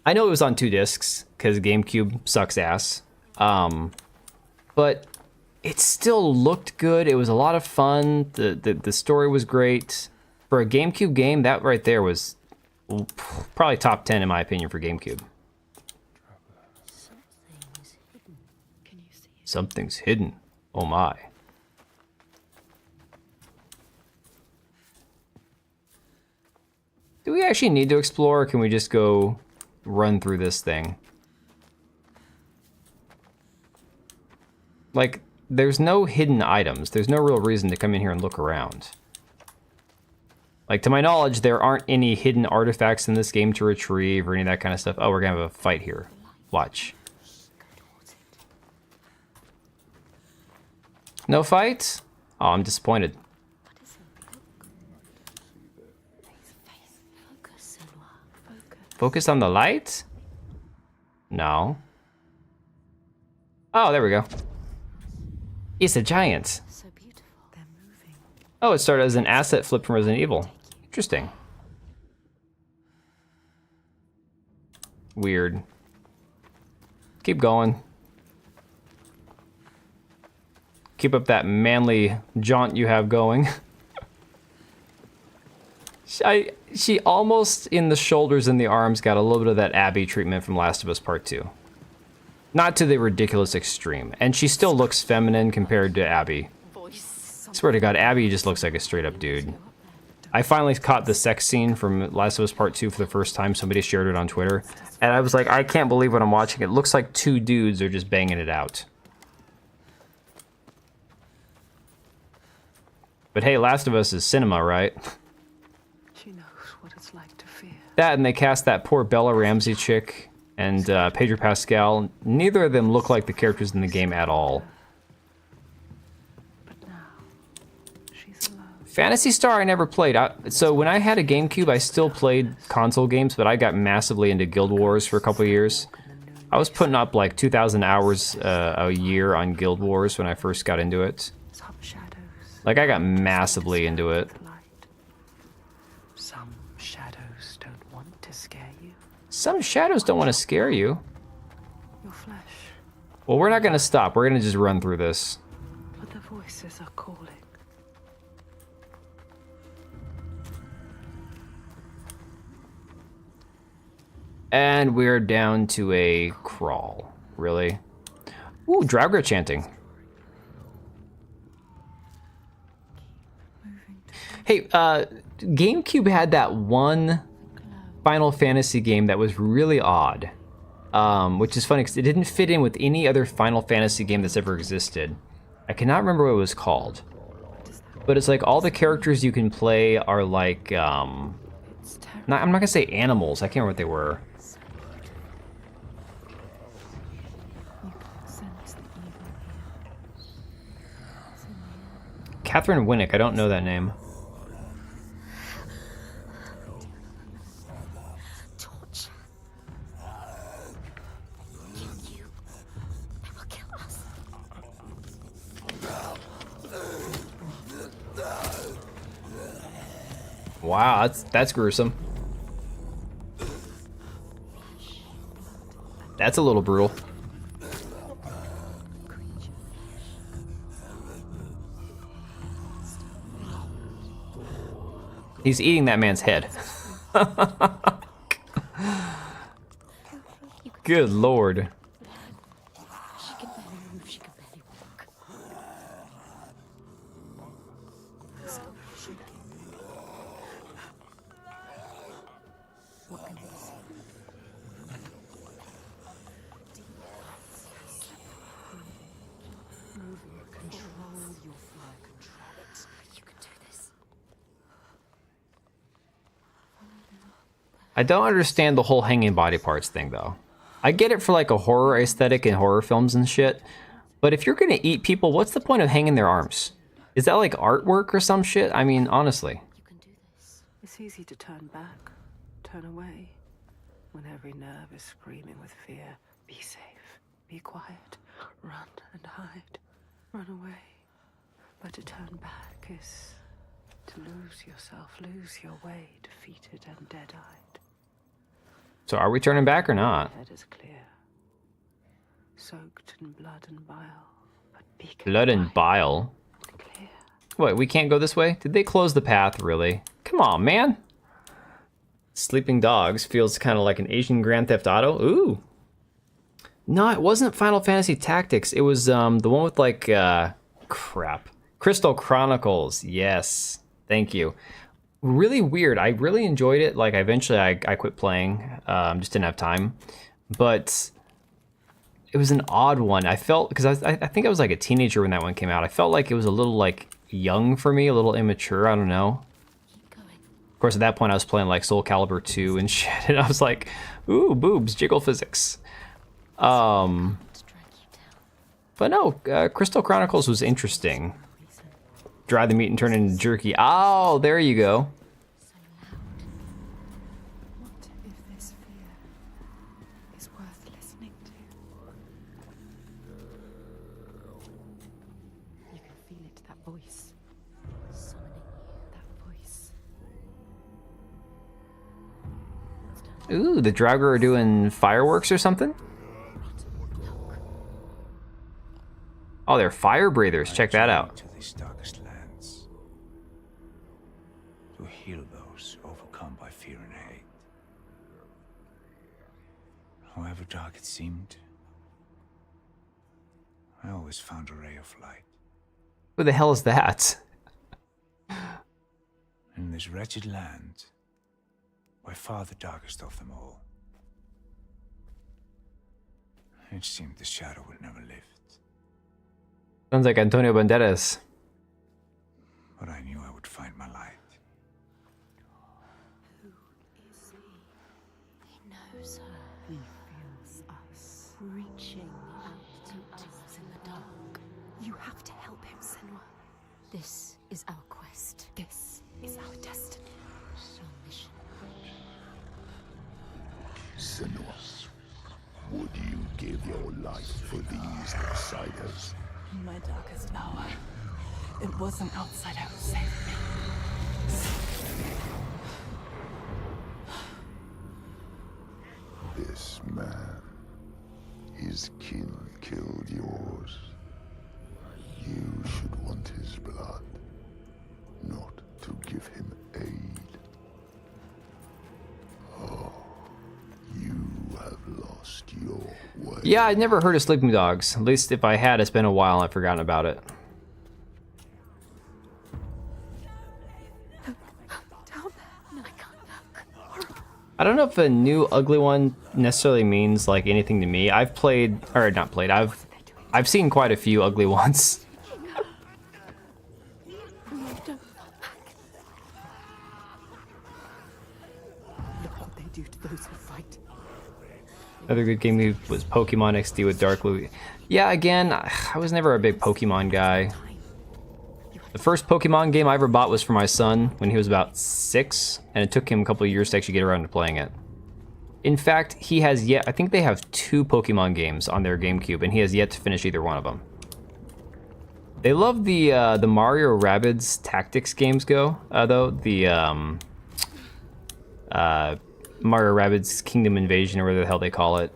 Speaker 1: I know it was on 2 discs, because GameCube sucks ass. But it still looked good. It was a lot of fun. The story was great. For a GameCube game, that right there was probably top 10 in my opinion for GameCube. Something's hidden. Oh my. Do we actually need to explore, or can we just go run through this thing? Like, there's no hidden items. There's no real reason to come in here and look around. Like, to my knowledge, there aren't any hidden artifacts in this game to retrieve or any of that kind of stuff. Oh, we're gonna have a fight here. Watch. No fight? Oh, I'm disappointed. Focus on the light? No. Oh, there we go. It's a giant.
Speaker 3: So beautiful. They're moving.
Speaker 1: Oh, it started as an asset flip from Resident Evil. Interesting. Weird. Keep going. Keep up that manly jaunt you have going. She almost, in the shoulders and the arms, got a little bit of that Abby treatment from Last of Us Part 2. Not to the ridiculous extreme. And she still looks feminine compared to Abby. I swear to God, Abby just looks like a straight up dude. I finally caught the sex scene from Last of Us Part 2 for the first time. Somebody shared it on Twitter. And I was like, I can't believe what I'm watching. It looks like two dudes are just banging it out. But hey, Last of Us is cinema, right?
Speaker 3: She knows what it's like to fear.
Speaker 1: That, and they cast that poor Bella Ramsey chick and Pedro Pascal. Neither of them look like the characters in the game at all.
Speaker 3: But now, she's alone.
Speaker 1: Phantasy Star I never played. So when I had a GameCube, I still played console games, but I got massively into Guild Wars for a couple of years. I was putting up like 2,000 hours a year on Guild Wars when I first got into it.
Speaker 3: Some shadows.
Speaker 1: Like, I got massively into it.
Speaker 3: Some shadows don't want to scare you.
Speaker 1: Some shadows don't want to scare you.
Speaker 3: Your flesh.
Speaker 1: Well, we're not going to stop. We're going to just run through this.
Speaker 3: But the voices are calling.
Speaker 1: And we're down to a crawl. Really? Ooh, Draugr chanting. Hey, GameCube had that one Final Fantasy game that was really odd. Which is funny because it didn't fit in with any other Final Fantasy game that's ever existed. I cannot remember what it was called. But it's like all the characters you can play are like, I'm not gonna say animals, I can't remember what they were. Catherine Winnick, I don't know that name.
Speaker 9: Torture. You. They will kill us.
Speaker 1: Wow, that's gruesome. That's a little brutal. He's eating that man's head. Good lord.
Speaker 9: She can barely move, she can barely walk.
Speaker 4: Control your fire, control it.
Speaker 9: You can do this.
Speaker 1: I don't understand the whole hanging body parts thing, though. I get it for like a horror aesthetic in horror films and shit, but if you're gonna eat people, what's the point of hanging their arms? Is that like artwork or some shit? I mean, honestly.
Speaker 9: You can do this.
Speaker 3: It's easy to turn back, turn away, when every nerve is screaming with fear. Be safe, be quiet, run and hide, run away. But to turn back is to lose yourself, lose your way, defeated and dead-eyed.
Speaker 1: So are we turning back or not?
Speaker 3: Head is clear, soaked in blood and bile,
Speaker 1: Blood and bile. What, we can't go this way? Did they close the path, really? Come on, man. Sleeping Dogs feels kind of like an Asian Grand Theft Auto. Ooh. No, it wasn't Final Fantasy Tactics. It was the one with like, crap. Crystal Chronicles. Yes. Thank you. Really weird. I really enjoyed it. Like, eventually I quit playing. Just didn't have time. But it was an odd one. I felt, because I think I was like a teenager when that one came out. I felt like it was a little like young for me, a little immature. I don't know. Of course, at that point, I was playing like Soul Calibur 2 and shit, and I was like, ooh, boobs, jiggle physics. But no, Crystal Chronicles was interesting. Dry the meat and turn it into jerky. Oh, there you go.
Speaker 3: What if this fear is worth listening to? You can feel it, that voice. Summoning you, that voice.
Speaker 1: Ooh, the Draugr are doing fireworks or something? Oh, they're fire breathers. Check that out.
Speaker 7: To these darkest lands, to heal those overcome by fear and hate. However dark it seemed, I always found a ray of light.
Speaker 1: Who the hell is that?
Speaker 7: In this wretched land, by far the darkest of them all, it seemed the shadow would never lift.
Speaker 1: Sounds like Antonio Banderas.
Speaker 7: But I knew I would find my light.
Speaker 9: Who is he? He knows her.
Speaker 3: He feels us.
Speaker 9: Reaching out to us in the dark.
Speaker 3: You have to help him, Senua.
Speaker 9: This is our quest.
Speaker 3: This is our destiny.
Speaker 9: Our mission.
Speaker 6: Senua, would you give your life for these outsiders?
Speaker 8: In my darkest hour, it was an outsider who saved me.
Speaker 6: This man, his kin killed yours. You should want his blood, not to give him aid. Oh, you have lost your way.
Speaker 1: Yeah, I'd never heard of Sleeping Dogs. At least if I had, it's been a while and I've forgotten about it.
Speaker 3: Down there.
Speaker 9: No, I can't look.
Speaker 1: I don't know if a new ugly one necessarily means like anything to me. I've played, or not played, I've seen quite a few ugly ones.
Speaker 3: Look what they do to those who fight.
Speaker 1: Another good game was Pokemon XD with Dark Louie. Yeah, again, I was never a big Pokemon guy. The first Pokemon game I ever bought was for my son when he was about 6, and it took him a couple of years to actually get around to playing it. In fact, he has yet, I think they have 2 Pokemon games on their GameCube, and he has yet to finish either one of them. They love the Mario Rabbids Tactics games though. The Mario Rabbids Kingdom Invasion, or whatever the hell they call it.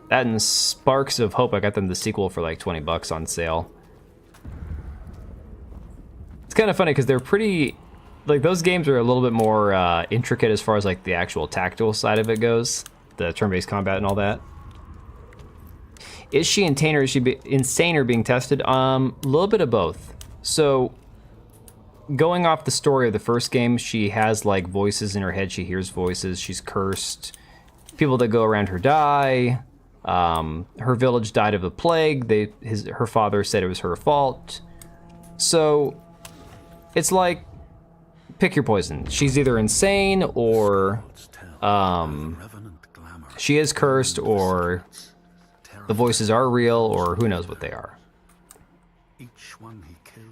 Speaker 1: That and Sparks of Hope, I got them the sequel for like 20 bucks on sale. It's kind of funny because they're pretty, like those games are a little bit more intricate as far as like the actual tactical side of it goes, the turn-based combat and all that. Is she insane or is she insane or being tested? A little bit of both. So, going off the story of the first game, she has like voices in her head. She hears voices. She's cursed. People that go around her die. Her village died of a plague. Her father said it was her fault. So, it's like, pick your poison. She's either insane or she is cursed, or the voices are real, or who knows what they are.
Speaker 2: Each one he killed,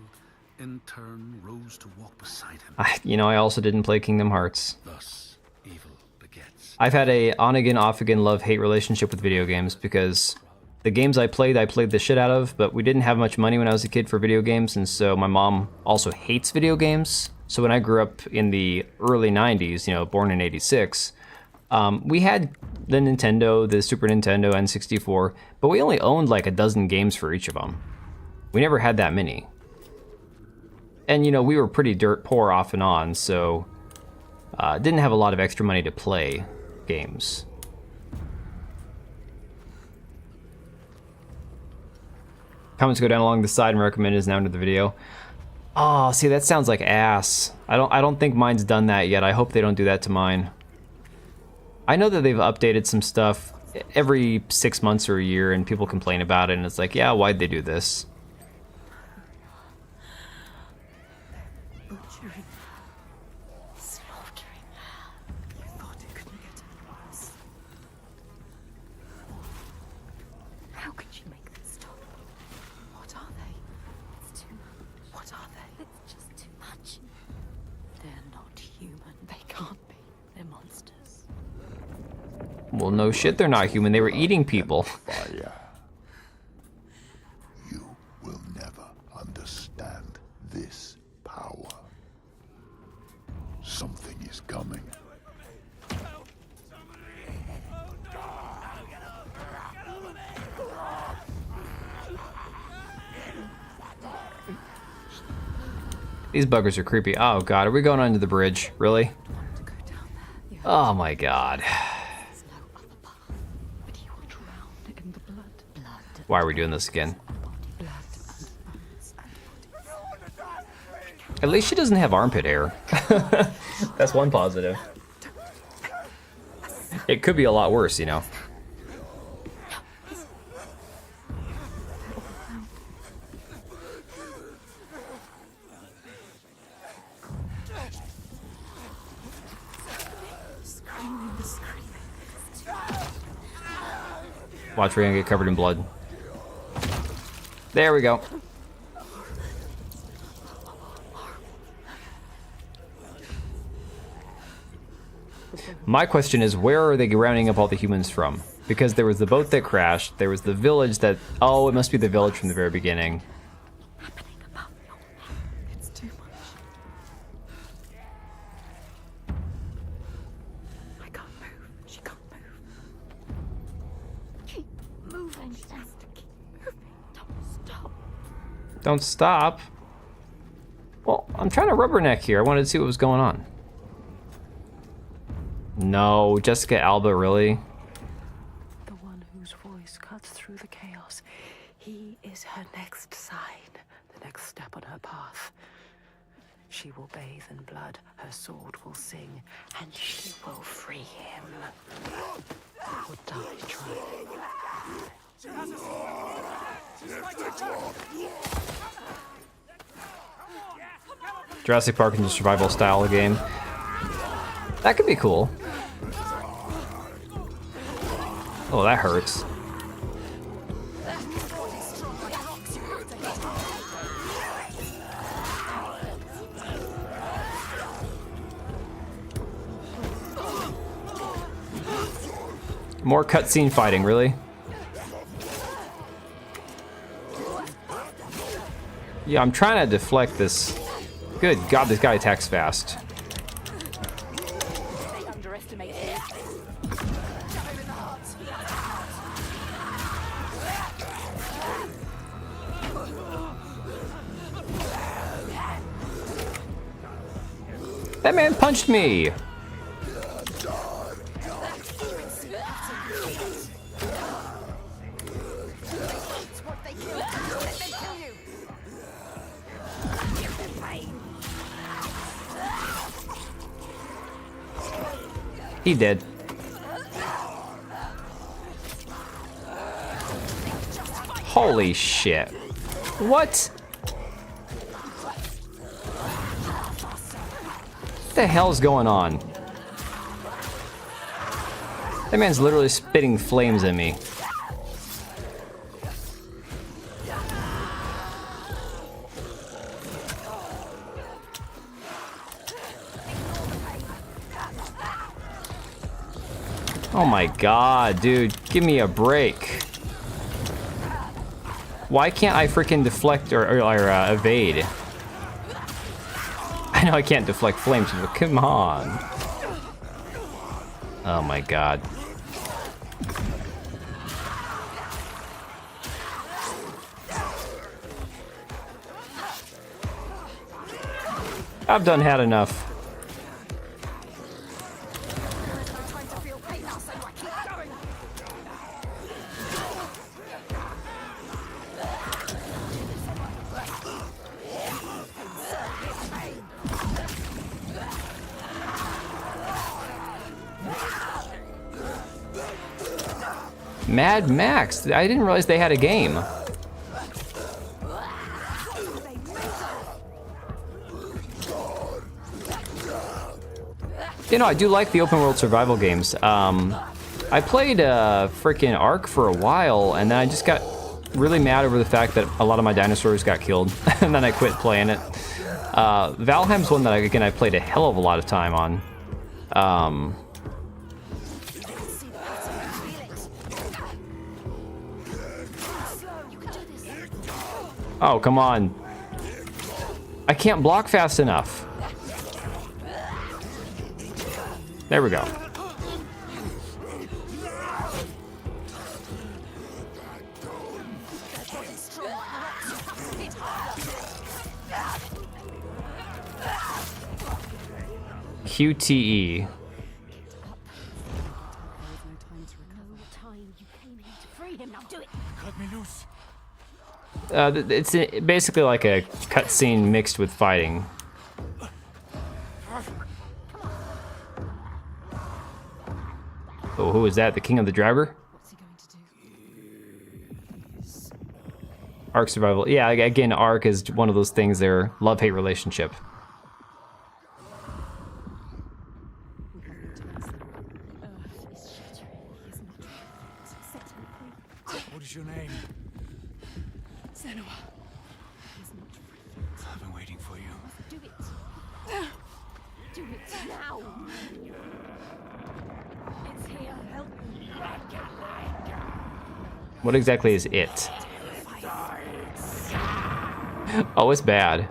Speaker 2: in turn, rose to walk beside him.
Speaker 1: I also didn't play Kingdom Hearts.
Speaker 2: Thus, evil begets.
Speaker 1: I've had a on-again, off-again love-hate relationship with video games because the games I played the shit out of, but we didn't have much money when I was a kid for video games, and so my mom also hates video games. So when I grew up in the early 90s, born in 86, we had the Nintendo, the Super Nintendo, N64, but we only owned like a dozen games for each of them. We never had that many. And, you know, we were pretty dirt poor off and on, so didn't have a lot of extra money to play games. Comments go down along the side and recommend is now into the video. Oh, see, that sounds like ass. I don't think mine's done that yet. I hope they don't do that to mine. I know that they've updated some stuff every 6 months or a year, and people complain about it, and it's like, yeah, why'd they do this?
Speaker 3: Butchering. Slaughtering. You thought it couldn't get any worse. How could you make them stop? What are they?
Speaker 9: It's too much.
Speaker 3: What are they?
Speaker 9: It's just too much.
Speaker 3: They're not human. They can't be. They're monsters.
Speaker 1: Well, no shit, they're not human. They were eating people.
Speaker 6: Fire. You will never understand this power. Something is coming.
Speaker 1: These buggers are creepy. Oh god, are we going under the bridge? Really?
Speaker 3: To go down there.
Speaker 1: Oh my god.
Speaker 3: There's no other path. But you will drown in the blood. Blood.
Speaker 1: Why are we doing this again?
Speaker 3: Blood and bones and bodies.
Speaker 1: At least she doesn't have armpit hair. That's one positive. It could be a lot worse, you know. Watch, we're gonna get covered in blood. There we go. My question is, where are they rounding up all the humans from? Because there was the boat that crashed, there was the village that... Oh, it must be the village from the very beginning.
Speaker 3: It's too much. I can't move. She can't move.
Speaker 9: Keep moving. Just keep moving. Don't stop.
Speaker 1: Don't stop. Well, I'm trying to rubberneck here. I wanted to see what was going on. No, Jessica Alba, really?
Speaker 3: The one whose voice cuts through the chaos. He is her next sign, the next step on her path. She will bathe in blood, her sword will sing, and she will free him. Or die trying.
Speaker 1: Jurassic Park in the survival style game. That could be cool. Oh, that hurts. More cutscene fighting, really? Yeah, I'm trying to deflect this. Good God, this guy attacks fast.
Speaker 4: They underestimate it.
Speaker 1: That man punched me! He did. Holy shit. What? What the hell's going on? That man's literally spitting flames at me. Oh my god, dude, give me a break. Why can't I freaking deflect or evade? I know I can't deflect flames, but come on. Oh my god. I've done had enough. Mad Max. I didn't realize they had a game. You know, I do like the open world survival games. I played freaking Ark for a while, and then I just got really mad over the fact that a lot of my dinosaurs got killed, and then I quit playing it. Valheim's one that, I played a hell of a lot of time on. Oh, come on. I can't block fast enough. There we go. QTE.
Speaker 5: Cut me loose.
Speaker 1: It's basically like a cutscene mixed with fighting. Oh, who is that? The king of the driver?
Speaker 3: What's he going to do?
Speaker 1: Ark survival. Yeah, again, Ark is one of those things, their love-hate relationship.
Speaker 5: What is your name?
Speaker 8: Senua.
Speaker 5: I've been waiting for you.
Speaker 9: Do it. Do it now. It's here. Help me.
Speaker 1: What exactly is it? Oh, it's bad.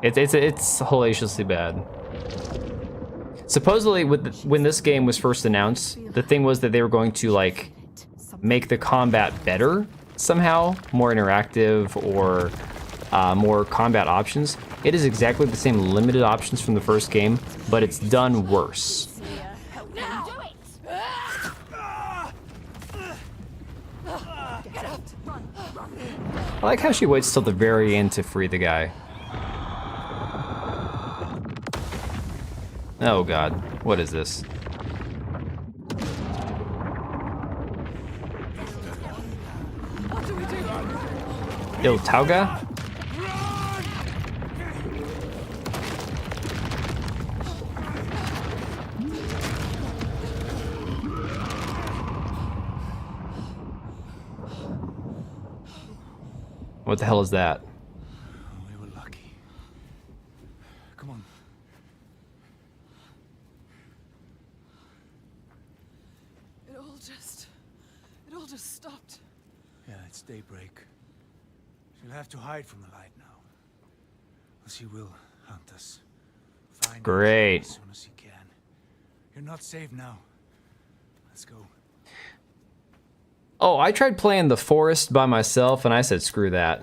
Speaker 1: It's hellaciously bad. Supposedly, when this game was first announced, the thing was that they were going to like make the combat better somehow, more interactive, or more combat options. It is exactly the same limited options from the first game, but it's done worse.
Speaker 9: Now. Do it.
Speaker 1: I like how she waits till the very end to free the guy. Oh god, what is this? Il Tauga? What the hell is that?
Speaker 5: We were lucky. Come on.
Speaker 8: It all just stopped.
Speaker 5: Yeah, it's daybreak. She'll have to hide from the light now. Or she will hunt us. Find
Speaker 1: Great.
Speaker 5: us as soon as she can. You're not safe now. Let's go.
Speaker 1: Oh, I tried playing The Forest by myself, and I said, screw that.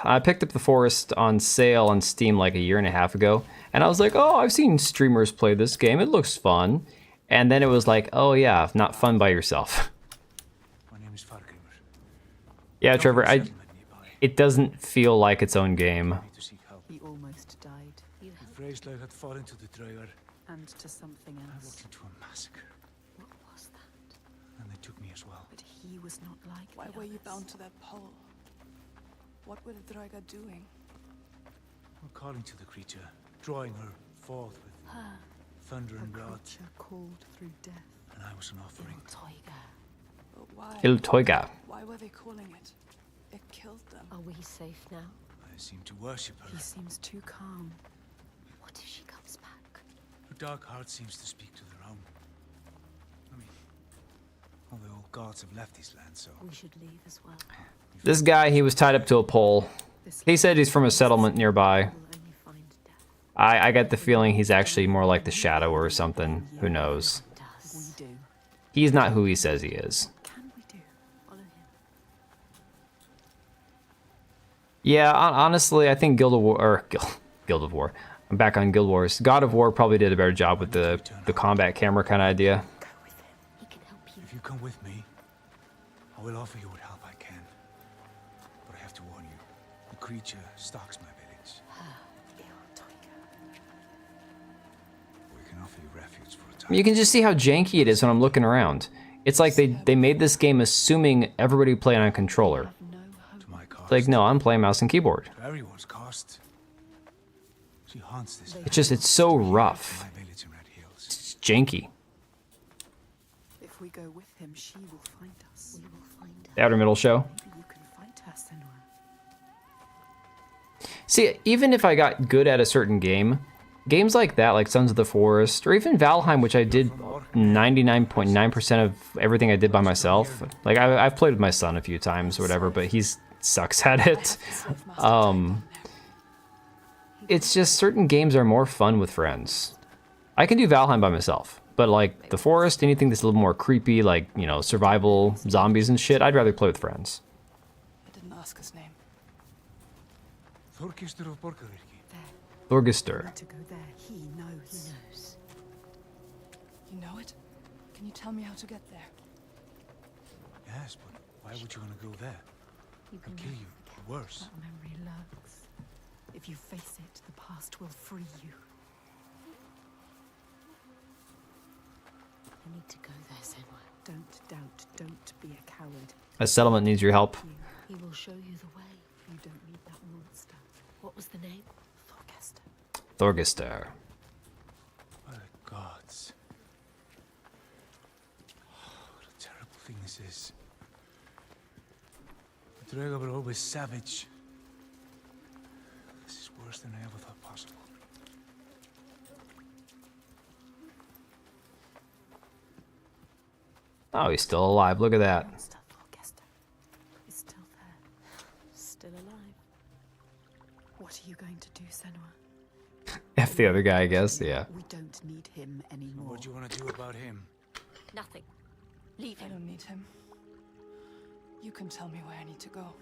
Speaker 1: I picked up The Forest on sale on Steam like a year and a half ago, and I was like, oh, I've seen streamers play this game. It looks fun. And then it was like, oh yeah, not fun by yourself.
Speaker 5: My name is Fargrimur.
Speaker 1: Yeah, Trevor, it doesn't feel like its own game.
Speaker 5: I need to seek help.
Speaker 3: He almost died.
Speaker 5: The Freyslade had fallen to the Draugar.
Speaker 3: And to something
Speaker 5: I
Speaker 3: else.
Speaker 5: walked into a massacre,
Speaker 3: What was that?
Speaker 5: and they took me as well.
Speaker 3: But he was not like
Speaker 8: Why
Speaker 3: the
Speaker 8: were you
Speaker 3: others.
Speaker 8: bound to that pole? What were the Draugar doing?
Speaker 5: We're calling to the creature, drawing her forth with
Speaker 3: Her,
Speaker 5: thunder
Speaker 3: a
Speaker 5: and blood,
Speaker 3: creature called through death.
Speaker 5: and I was an offering.
Speaker 3: Toiga.
Speaker 8: But why?
Speaker 1: Il Toiga.
Speaker 8: Why were they calling it? It killed them.
Speaker 9: Are we safe now?
Speaker 5: I seem to worship her.
Speaker 3: He seems too calm.
Speaker 9: What if she comes back?
Speaker 5: Her dark heart seems to speak to their own. I mean, all the old gods have left these lands, so
Speaker 9: We should leave as well.
Speaker 1: This guy, he was tied up to a pole. He said he's from a settlement nearby.
Speaker 9: We'll only find death.
Speaker 1: I got the feeling he's actually more like the Shadow or something. Who knows?
Speaker 3: We
Speaker 9: Does.
Speaker 3: do.
Speaker 1: He's not who he says he is.
Speaker 3: What can we do?
Speaker 9: Follow him.
Speaker 1: Yeah, honestly, I think Guild of War, I'm back on Guild Wars. God of War probably did a better job with the combat camera kind of idea.
Speaker 9: Go with him. He can help you.
Speaker 5: If you come with me, I will offer you what help I can. But I have to warn you, the creature stalks my village. We can offer you refuge for a time.
Speaker 1: You can just see how janky it is when I'm looking around. It's like they made this game assuming everybody playing on a controller.
Speaker 5: To my cost.
Speaker 1: It's like, no, I'm playing mouse and keyboard.
Speaker 5: To everyone's cost. She haunts this
Speaker 1: It's so rough.
Speaker 5: my village in Red Hills.
Speaker 1: It's janky.
Speaker 4: If we go with him, she will find us.
Speaker 9: We will find her.
Speaker 1: The Outer Middle Show.
Speaker 4: Maybe you can find her, Senua.
Speaker 1: See, even if I got good at a certain game, games like that, like Sons of the Forest, or even Valheim, which I did 99.9% of everything I did by myself. Like, I've played with my son a few times or whatever, but he sucks at it. It's just certain games are more fun with friends. I can do Valheim by myself, but like The Forest, anything that's a little more creepy, like, you know, survival, zombies and shit, I'd rather play with friends.
Speaker 8: I didn't ask his name.
Speaker 5: Þorgistur of Borgarvirki.
Speaker 1: Thorgister.
Speaker 4: To go there, he knows.
Speaker 8: You know it? Can you tell me how to get there?
Speaker 5: Yes, but why would you want to go there? I'll kill you. Worse.
Speaker 4: That memory lurks. If you face it, the past will free you.
Speaker 9: You need to go there, Senua.
Speaker 4: Don't doubt. Don't be a coward.
Speaker 1: A settlement needs your help.
Speaker 9: He will show you the way.
Speaker 4: You don't need that monster.
Speaker 9: What was the name?
Speaker 4: Thorgester.
Speaker 1: Thorgister.
Speaker 5: What the gods. Oh, what a terrible thing this is. The Draugr were always savage. This is worse than I ever thought possible.
Speaker 1: Oh, he's still alive. Look at that.
Speaker 4: Monster Thorgester is still there.
Speaker 9: Still alive.
Speaker 4: What are you going to do, Senua?
Speaker 1: F the other guy, I guess. Yeah.
Speaker 4: We don't need him anymore.
Speaker 5: What do you want to do about him?
Speaker 9: Nothing. Leave
Speaker 8: I
Speaker 9: him.
Speaker 8: don't need him. You can tell me where I need to go.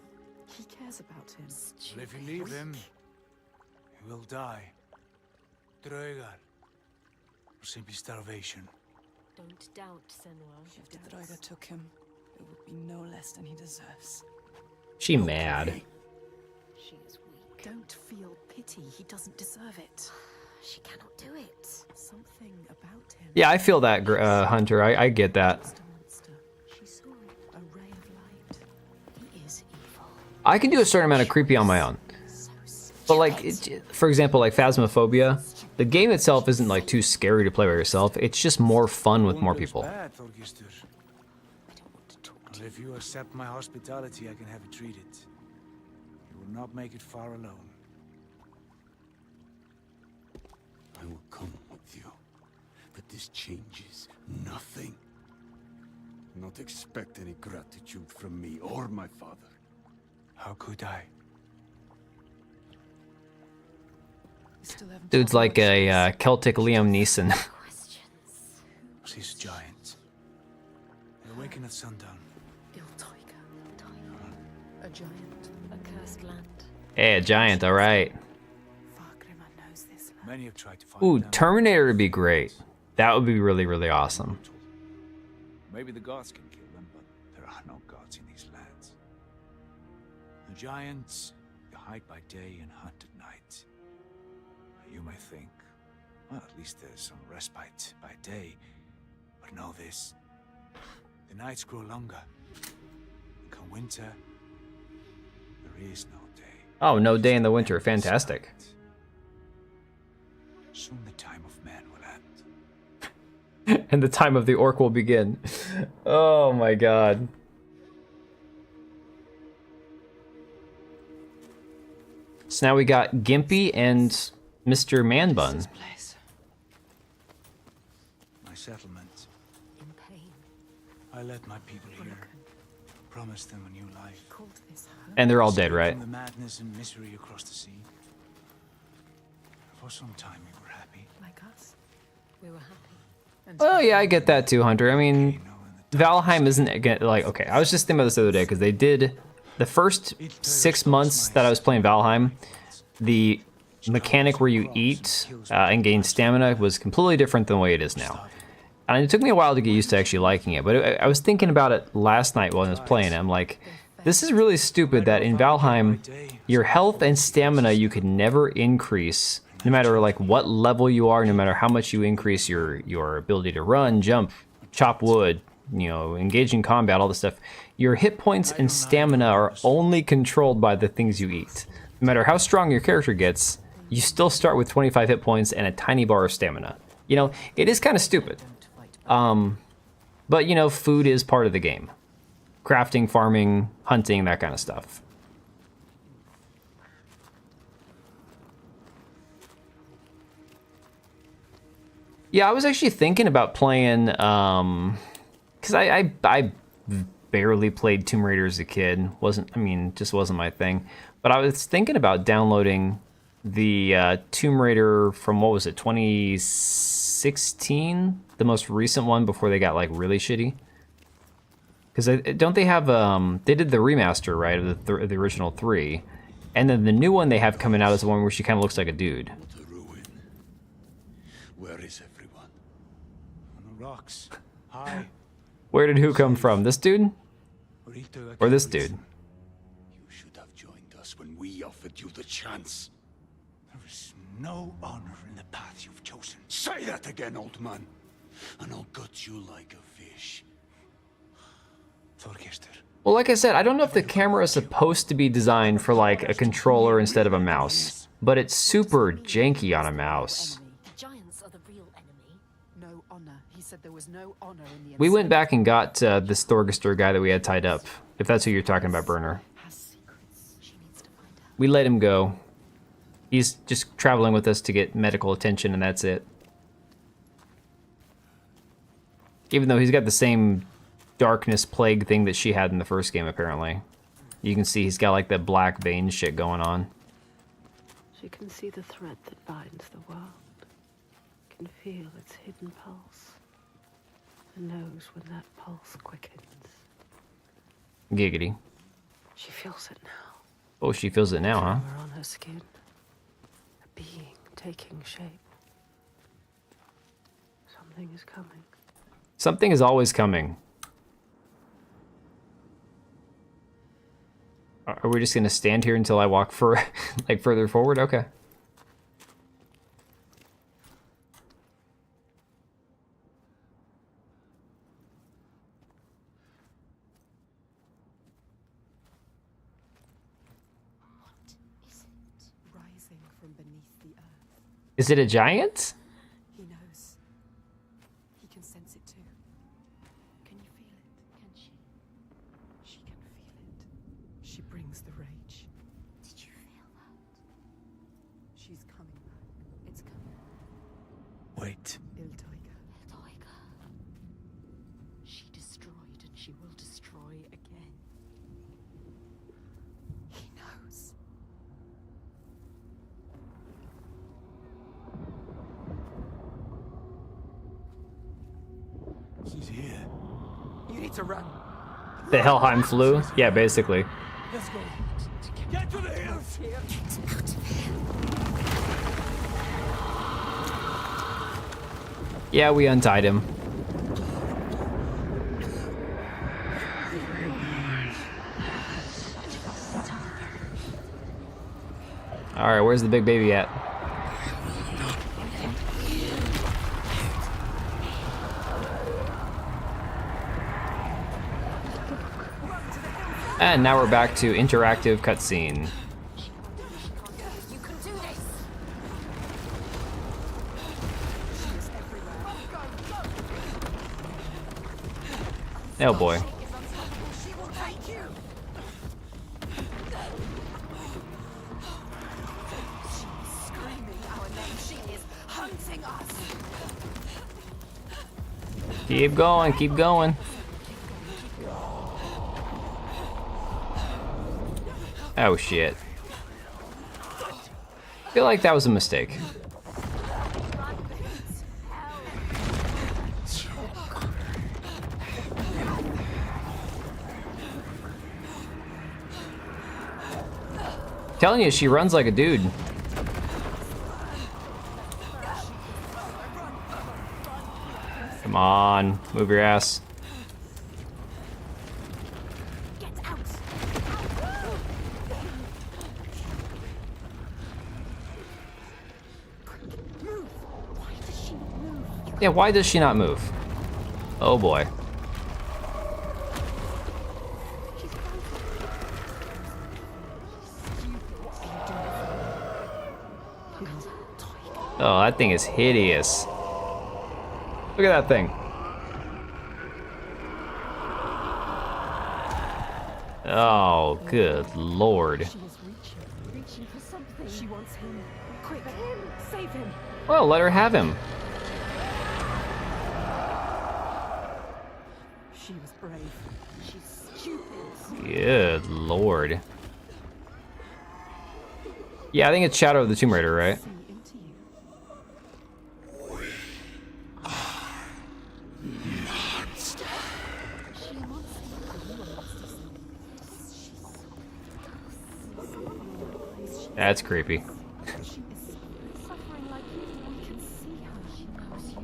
Speaker 4: He cares about him.
Speaker 5: Well, if you leave him, he will die. Draugr. Or simply starvation.
Speaker 9: Don't doubt, Senua.
Speaker 8: If the Draugr took him, it would be no less than he deserves.
Speaker 1: She mad.
Speaker 9: She is weak.
Speaker 4: Don't feel pity. He doesn't deserve it.
Speaker 9: She cannot do it.
Speaker 4: Something about him.
Speaker 1: Yeah, I feel that, Hunter. I get that.
Speaker 4: Just a monster.
Speaker 9: She saw it.
Speaker 4: A ray of light.
Speaker 9: He is evil.
Speaker 1: I can do a certain amount of creepy on my own. But like, for example, like Phasmophobia, the game itself isn't like too scary to play by yourself. It's just more fun with more people.
Speaker 5: Bad, Þorgistur.
Speaker 9: I don't want to talk to
Speaker 5: Well, if you accept my hospitality, I can have it treated. You will not make it far alone.
Speaker 2: I will come with you, but this changes nothing. Not expect any gratitude from me or my father.
Speaker 5: How could I?
Speaker 8: You still haven't
Speaker 1: Dude's
Speaker 8: told me
Speaker 1: like
Speaker 8: what she
Speaker 1: a
Speaker 8: is.
Speaker 1: Celtic Liam Neeson.
Speaker 9: questions.
Speaker 5: She's a giant. They awaken at sundown.
Speaker 4: Iltoiga.
Speaker 9: Tiger.
Speaker 4: A giant.
Speaker 9: A cursed land.
Speaker 1: Hey, a giant, alright.
Speaker 4: Fargrimr knows this land.
Speaker 5: Many have tried to find
Speaker 1: Ooh,
Speaker 5: them.
Speaker 1: Terminator would be great. That would be really, really awesome.
Speaker 5: Maybe the gods can kill them, but there are no gods in these lands. The giants, they hide by day and hunt at night. You may think, well, at least there's some respite by day. But know this, the nights grow longer. And come winter, there is no day.
Speaker 1: Oh, no day in the winter. Fantastic.
Speaker 5: Soon the time of man will end.
Speaker 1: And the time of the orc will begin. Oh my god. So now we got Gimpy and Mr. Manbun.
Speaker 8: This place.
Speaker 5: My settlement.
Speaker 9: In pain.
Speaker 5: I led my people here. Promised them a new life.
Speaker 4: Called this home.
Speaker 1: And they're all dead,
Speaker 5: Escaped
Speaker 1: right?
Speaker 5: From the madness and misery across the sea. For some time we were happy.
Speaker 4: Like us.
Speaker 9: We were happy.
Speaker 1: Oh yeah, I get that too, Hunter. I mean,
Speaker 5: You know, and the
Speaker 1: Valheim isn't again like, okay, I was just thinking about this the other day because they did the first 6 months that I was playing Valheim, the mechanic where you eat and gain stamina was completely different than the way it is now. And it took me a while to get used to actually liking it, but I was thinking about it last night while I was playing it. I'm like, this is really stupid that in Valheim, your health and stamina you could never increase, no matter like what level you are, no matter how much you increase your ability to run, jump, chop wood, you know, engage in combat, all this stuff. Your hit points and stamina are only controlled by the things you eat. No matter how strong your character gets, you still start with 25 hit points and a tiny bar of stamina. You know, it is kind of stupid. But you know, food is part of the game. Crafting, farming, hunting, that kind of stuff. Yeah, I was actually thinking about playing, because I barely played Tomb Raider as a kid. Just wasn't my thing. But I was thinking about downloading the Tomb Raider from, what was it, 2016? The most recent one before they got like really shitty. Because don't they have, they did the remaster, right, of the original 3. And then the new one they have coming out is the one where she kind of looks like a dude.
Speaker 2: The ruin. Where is everyone?
Speaker 5: On the rocks. High.
Speaker 1: Where did who come from? This dude? Or this dude?
Speaker 2: You should have joined us when we offered you the chance.
Speaker 5: There is no honor in the path you've chosen.
Speaker 2: Say that again, old man, and I'll gut you like a fish.
Speaker 5: Thorgestur.
Speaker 1: Well, like I said, I don't know if the camera is supposed to be designed for like a controller instead of a mouse, but it's super janky on a mouse.
Speaker 9: The giants are the real enemy.
Speaker 3: No honor. He said there was no honor in the
Speaker 1: We went back and got this Thorgestur guy that we had tied up, if that's who you're talking about, Burner.
Speaker 9: Has secrets she needs to find out.
Speaker 1: We let him go. He's just traveling with us to get medical attention, and that's it. Even though he's got the same darkness plague thing that she had in the first game, apparently. You can see he's got like that black vein shit going on.
Speaker 3: She can see the thread that binds the world, can feel its hidden pulse, and knows when that pulse quickens.
Speaker 1: Giggity.
Speaker 3: She feels it now.
Speaker 1: Oh, she feels it now, huh?
Speaker 3: Tremor on her skin, a being taking shape. Something is coming.
Speaker 1: Something is always coming. Are we just gonna stand here until I walk for like further forward? Okay.
Speaker 4: Rising from beneath the earth.
Speaker 1: Is it a giant?
Speaker 4: He knows. He can sense it too. Can you feel it?
Speaker 9: Can she?
Speaker 4: She can feel it. She brings the rage.
Speaker 9: Did you feel that?
Speaker 4: She's coming back. It's coming.
Speaker 5: Wait.
Speaker 4: Il Tiger.
Speaker 9: Tiger. She destroyed and she will destroy again.
Speaker 4: He knows.
Speaker 5: She's here.
Speaker 4: You need to run.
Speaker 1: The Helheim flu? Yeah, basically.
Speaker 5: Let's go. Get to the hills.
Speaker 1: Yeah, we untied him. Alright, where's the big baby at? And now we're back to interactive cutscene.
Speaker 9: You can do this.
Speaker 1: Oh boy.
Speaker 4: She will take you. She's screaming our name. She is hunting us.
Speaker 1: Keep going, keep going. Oh shit. I feel like that was a mistake. Telling you, she runs like a dude. on, move your ass.
Speaker 9: Get out! Move! Why does she not move?
Speaker 1: Yeah, why does she not move? Oh boy. Oh, that thing is hideous. Look at that thing. Oh, good lord.
Speaker 3: She is reaching for something. She wants him. Quick, him! Save him!
Speaker 1: Well, let her have him.
Speaker 3: She was brave. She's stupid.
Speaker 1: Good lord. Yeah, I think it's Shadow of the Tomb Raider, right?
Speaker 3: See into you.
Speaker 9: She wants
Speaker 1: That's creepy.
Speaker 9: She is suffering like you. We can see her. She knows you.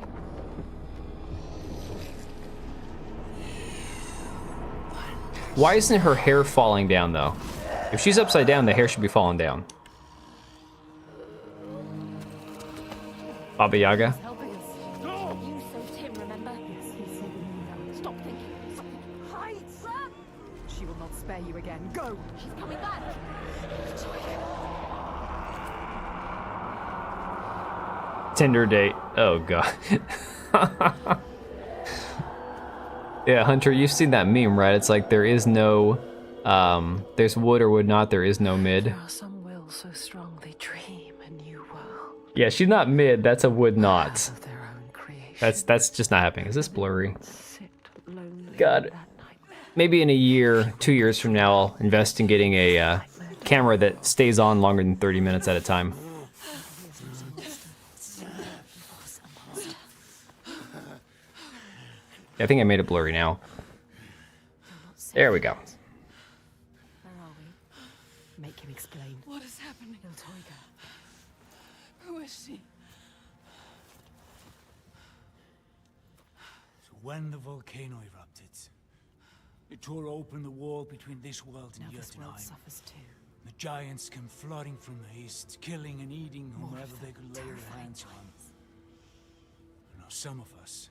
Speaker 1: Why isn't her hair falling down, though? If she's upside down, the hair should be falling down. Baba Yaga?
Speaker 9: Helping us. You saved him, remember?
Speaker 3: Yes, he's saving you now.
Speaker 9: Stop thinking. Stop thinking. Hide! Run!
Speaker 3: She will not spare you again. Go!
Speaker 9: She's coming back.
Speaker 1: Tinder date. Oh god. Yeah, Hunter, you've seen that meme, right? It's like there is no, there's would or would not, there is no mid.
Speaker 3: There are some wills so strong they dream a new world.
Speaker 1: Yeah, she's not mid, that's a would not.
Speaker 3: Of their own creation.
Speaker 1: That's just not happening. Is this blurry?
Speaker 3: Sit lonely
Speaker 1: God.
Speaker 3: in that nightmare.
Speaker 1: Maybe in a year, 2 years from now, I'll invest in getting a camera that stays on longer than 30 minutes at a time. I think I made it blurry now. There we go.
Speaker 3: Where are we? Make him explain.
Speaker 8: What is happening?
Speaker 3: Iltoiga.
Speaker 8: Who is she?
Speaker 5: So when the volcano erupted, it tore open the wall between this world
Speaker 3: Now
Speaker 5: and
Speaker 3: this world
Speaker 5: Jotunheim.
Speaker 3: suffers too.
Speaker 5: The giants came flooding from the east, killing and eating
Speaker 3: More
Speaker 5: whomever
Speaker 3: of
Speaker 5: they
Speaker 3: them
Speaker 5: could lay their
Speaker 3: terrifying
Speaker 5: hands on.
Speaker 3: giants.
Speaker 5: Now some of us,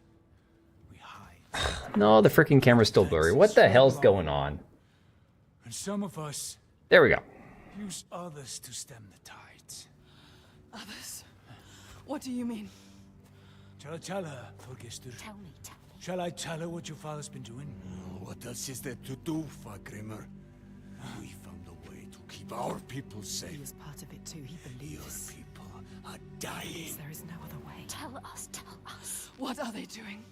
Speaker 5: we hide.
Speaker 1: No, the freaking camera's still blurry. What the hell's going on?
Speaker 5: And some of us
Speaker 1: There we go.
Speaker 5: use others to stem the tides.
Speaker 8: Others? What do you mean?
Speaker 5: Shall I tell her, Thorgestur?
Speaker 9: Tell me, tell me.
Speaker 5: Shall I tell her what your father's been doing?
Speaker 10: What else is there to do, Fagrimmer? We found a way to keep our people
Speaker 3: He
Speaker 10: safe.
Speaker 3: is part of it too. He
Speaker 10: Your
Speaker 3: believes.
Speaker 10: people are dying.
Speaker 3: There is no other way.
Speaker 9: Tell us.
Speaker 8: What are they doing?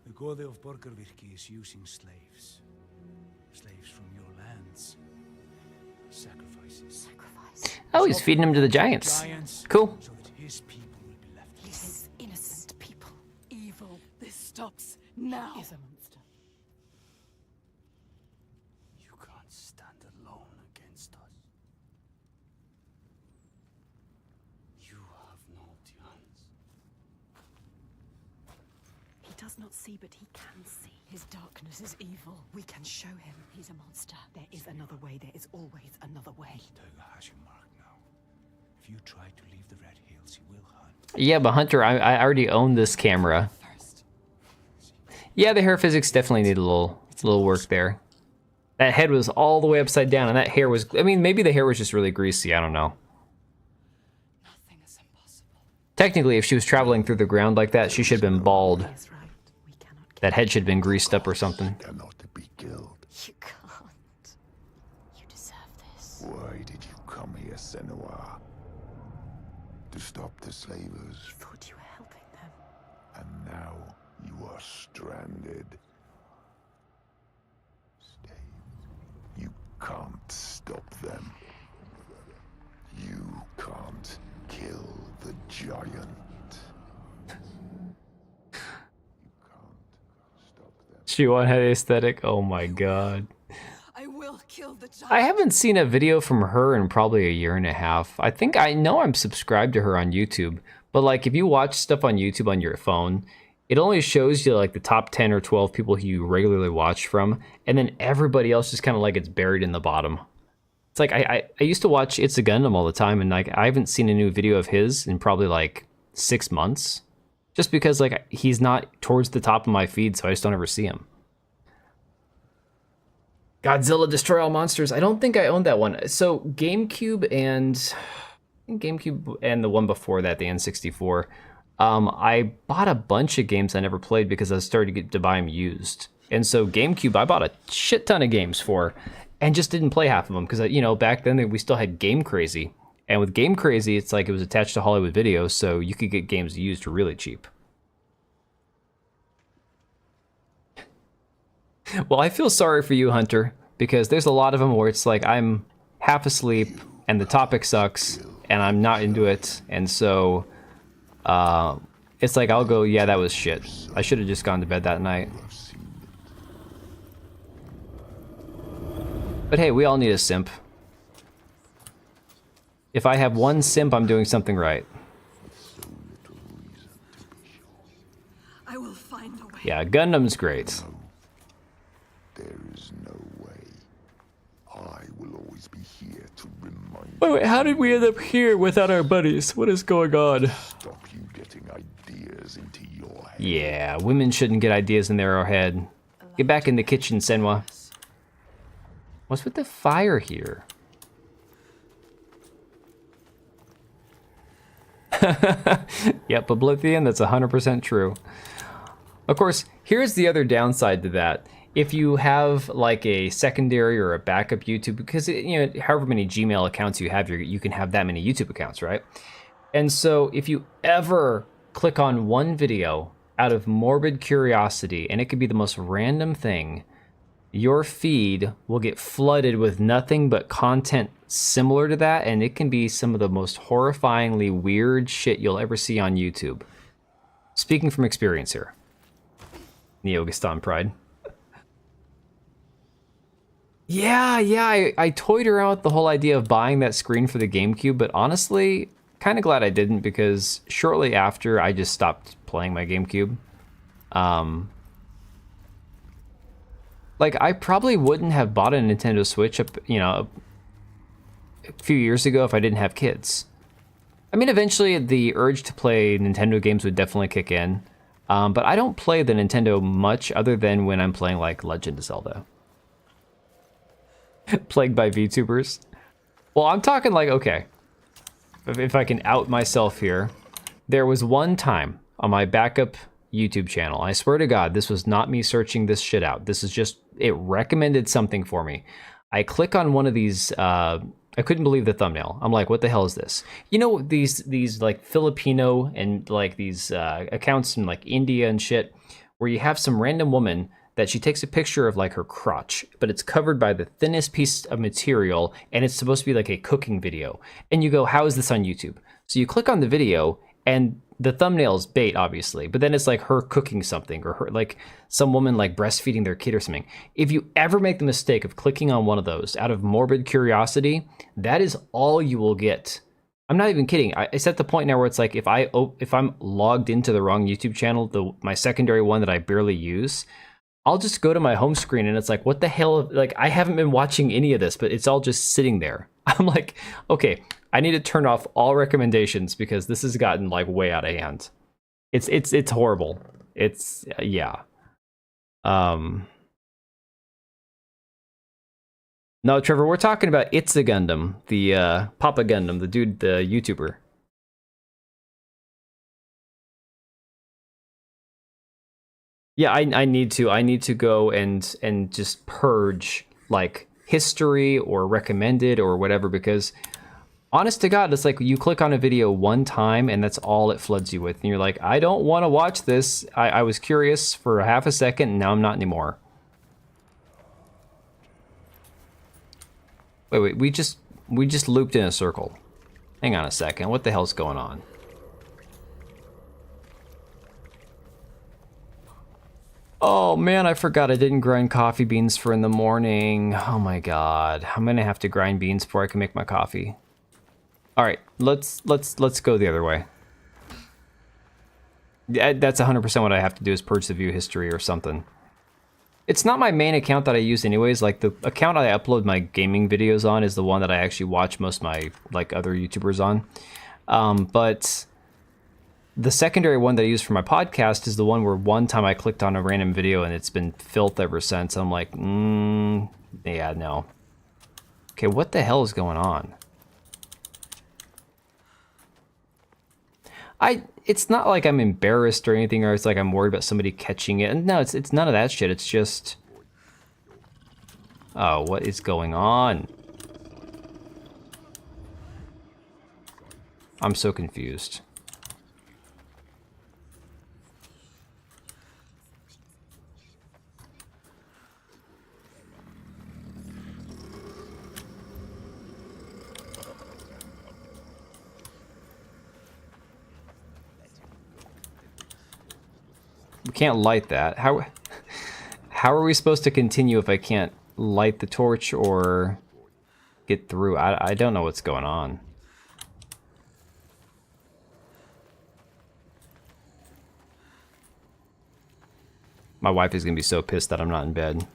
Speaker 5: The Gode of Borgarvirki is using slaves. Slaves from your lands. Sacrifices.
Speaker 9: Sacrifice.
Speaker 1: Oh, he's feeding him to the giants. Cool.
Speaker 5: So that his people will be left.
Speaker 3: His innocent people.
Speaker 8: Evil. This stops now.
Speaker 3: Is a monster.
Speaker 10: You can't stand alone against us. You have no chance.
Speaker 3: He does not see, but he can see. His darkness is evil. We can show him.
Speaker 9: He's a monster.
Speaker 3: There is another way. There is always another way.
Speaker 5: Toga has you marked now. If you try to leave the Red Hills, he will hunt.
Speaker 1: Yeah, but Hunter, I already own this camera.
Speaker 8: First.
Speaker 1: Yeah, the hair physics definitely need a little work there. That head was all the way upside down, and that hair was, I mean, maybe the hair was just really greasy, I don't know.
Speaker 8: Nothing is impossible.
Speaker 1: Technically, if she was traveling through the ground like that, she should have been bald.
Speaker 3: He is right. We cannot kill
Speaker 1: That head should have been greased up or something.
Speaker 6: Cannot be killed.
Speaker 9: You can't. You deserve this.
Speaker 6: Why did you come here, Senua? To stop the slavers,
Speaker 3: You thought you were helping them.
Speaker 6: and now you are stranded. Stay. You can't stop them. You can't kill the giant. You can't stop them.
Speaker 1: She head aesthetic. Oh my god.
Speaker 8: I will kill the giant.
Speaker 1: I haven't seen a video from her in probably a year and a half. I think I know I'm subscribed to her on YouTube, but like if you watch stuff on YouTube on your phone, it only shows you like the top 10 or 12 people who you regularly watch from, and then everybody else just kind of like gets buried in the bottom. It's like I used to watch It's a Gundam all the time, and like I haven't seen a new video of his in probably like 6 months, just because like he's not towards the top of my feed, so I just don't ever see him. Godzilla Destroy All Monsters. I don't think I owned that one. So GameCube and the one before that, the N64. I bought a bunch of games I never played because I started to buy them used. And so GameCube, I bought a shit ton of games for, and just didn't play half of them because, you know, back then we still had Game Crazy. And with Game Crazy, it's like it was attached to Hollywood Video, so you could get games used really cheap. Well, I feel sorry for you, Hunter, because there's a lot of them where it's like I'm half asleep and the topic sucks and I'm not into it, and so it's like I'll go, yeah, that was shit. I should have just gone to bed that night. But hey, we all need a simp. If I have one simp, I'm doing something right.
Speaker 8: I will find a way.
Speaker 1: Yeah, Gundam's great.
Speaker 6: There is no way. I will always be here to remind
Speaker 1: Wait, how did we end up here without our buddies? What is going on?
Speaker 6: Stop you getting ideas into your head.
Speaker 1: Yeah, women shouldn't get ideas in their head. Get back in the kitchen, Senwa. What's with the fire here? Yep, Oblivion, that's 100% true. Of course, here's the other downside to that. If you have like a secondary or a backup YouTube, because you know, however many Gmail accounts you have, you can have that many YouTube accounts, right? And so if you ever click on one video out of morbid curiosity, and it could be the most random thing, your feed will get flooded with nothing but content similar to that, and it can be some of the most horrifyingly weird shit you'll ever see on YouTube. Speaking from experience here. Neogaston Pride. Yeah, I toyed around with the whole idea of buying that screen for the GameCube, but honestly, kind of glad I didn't, because shortly after, I just stopped playing my GameCube. Like, I probably wouldn't have bought a Nintendo Switch, a few years ago if I didn't have kids. I mean, eventually the urge to play Nintendo games would definitely kick in, but I don't play the Nintendo much other than when I'm playing, like, Legend of Zelda. Plagued by VTubers. Well, I'm talking like, okay, if I can out myself here, there was one time on my backup YouTube channel, I swear to God, this was not me searching this shit out. This is just, it recommended something for me. I click on one of these, I couldn't believe the thumbnail. I'm like, what the hell is this? You know, these like Filipino and like these accounts in like India and shit, where you have some random woman that she takes a picture of like her crotch, but it's covered by the thinnest piece of material, and it's supposed to be like a cooking video. And you go, how is this on YouTube? So you click on the video, and the thumbnail is bait, obviously, but then it's like her cooking something, or her, like some woman like breastfeeding their kid or something. If you ever make the mistake of clicking on one of those out of morbid curiosity, that is all you will get. I'm not even kidding. It's at the point now where it's like if I'm logged into the wrong YouTube channel, my secondary one that I barely use, I'll just go to my home screen and it's like, what the hell? Like, I haven't been watching any of this, but it's all just sitting there. I'm like, okay, I need to turn off all recommendations because this has gotten like way out of hand. It's horrible. It's yeah. No, Trevor, we're talking about It's a Gundam, the Papa Gundam, the dude, the YouTuber. Yeah, I need to go and just purge like history or recommended or whatever, because honest to God, it's like you click on a video one time and that's all it floods you with, and you're like, I don't want to watch this. I was curious for half a second and now I'm not anymore. Wait, we just looped in a circle. Hang on a second, what the hell's going on? Oh man, I forgot I didn't grind coffee beans for in the morning. Oh my God, I'm gonna have to grind beans before I can make my coffee. All right, let's go the other way. That's 100% what I have to do is purge the view history or something. It's not my main account that I use anyways. Like the account I upload my gaming videos on is the one that I actually watch most of my like other YouTubers on. But the secondary one that I use for my podcast is the one where one time I clicked on a random video and it's been filth ever since. I'm like, yeah, no. Okay, what the hell is going on? It's not like I'm embarrassed or anything, or it's like I'm worried about somebody catching it. And no, it's none of that shit. It's just, oh, what is going on? I'm so confused. We can't light that. How are we supposed to continue if I can't light the torch or get through? I don't know what's going on. My wife is gonna be so pissed that I'm not in bed.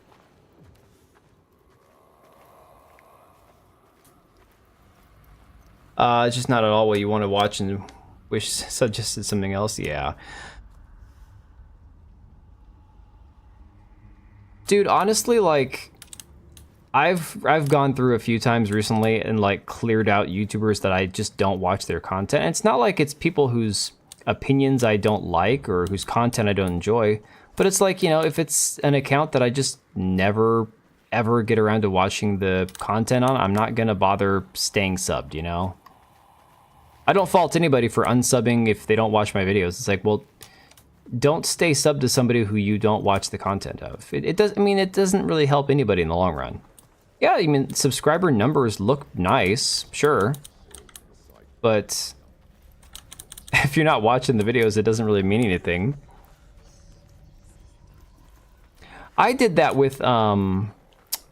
Speaker 1: It's just not at all what you want to watch and wish suggested something else. Yeah. Dude, honestly, like, I've gone through a few times recently and like cleared out YouTubers that I just don't watch their content. And it's not like it's people whose opinions I don't like or whose content I don't enjoy, but it's like, you know, if it's an account that I just never ever get around to watching the content on, I'm not gonna bother staying subbed, you know? I don't fault anybody for unsubbing if they don't watch my videos. It's like, well, don't stay subbed to somebody who you don't watch the content of. It does. I mean, it doesn't really help anybody in the long run. Yeah, I mean, subscriber numbers look nice, sure, but if you're not watching the videos, it doesn't really mean anything. I did that with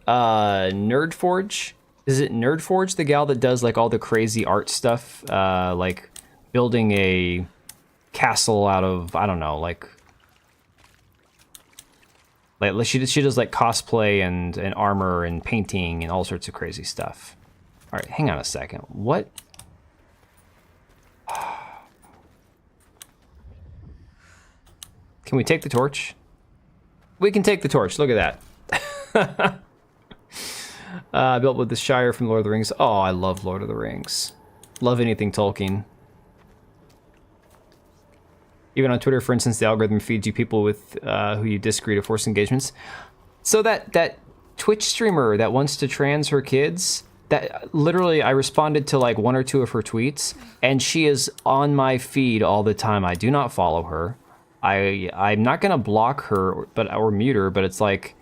Speaker 1: Nerdforge. Is it Nerdforge, the gal that does like all the crazy art stuff, like building a castle out of, I don't know, like she does like cosplay and armor and painting and all sorts of crazy stuff. All right, hang on a second. What? Can we take the torch? We can take the torch. Look at that. Built with the Shire from Lord of the Rings. Oh, I love Lord of the Rings. Love anything Tolkien. Even on Twitter, for instance, the algorithm feeds you people with who you disagree to force engagements. So that Twitch streamer that wants to trans her kids, that literally I responded to like 1 or 2 of her tweets, and she is on my feed all the time. I do not follow her. I'm not gonna block her or mute her, but it's like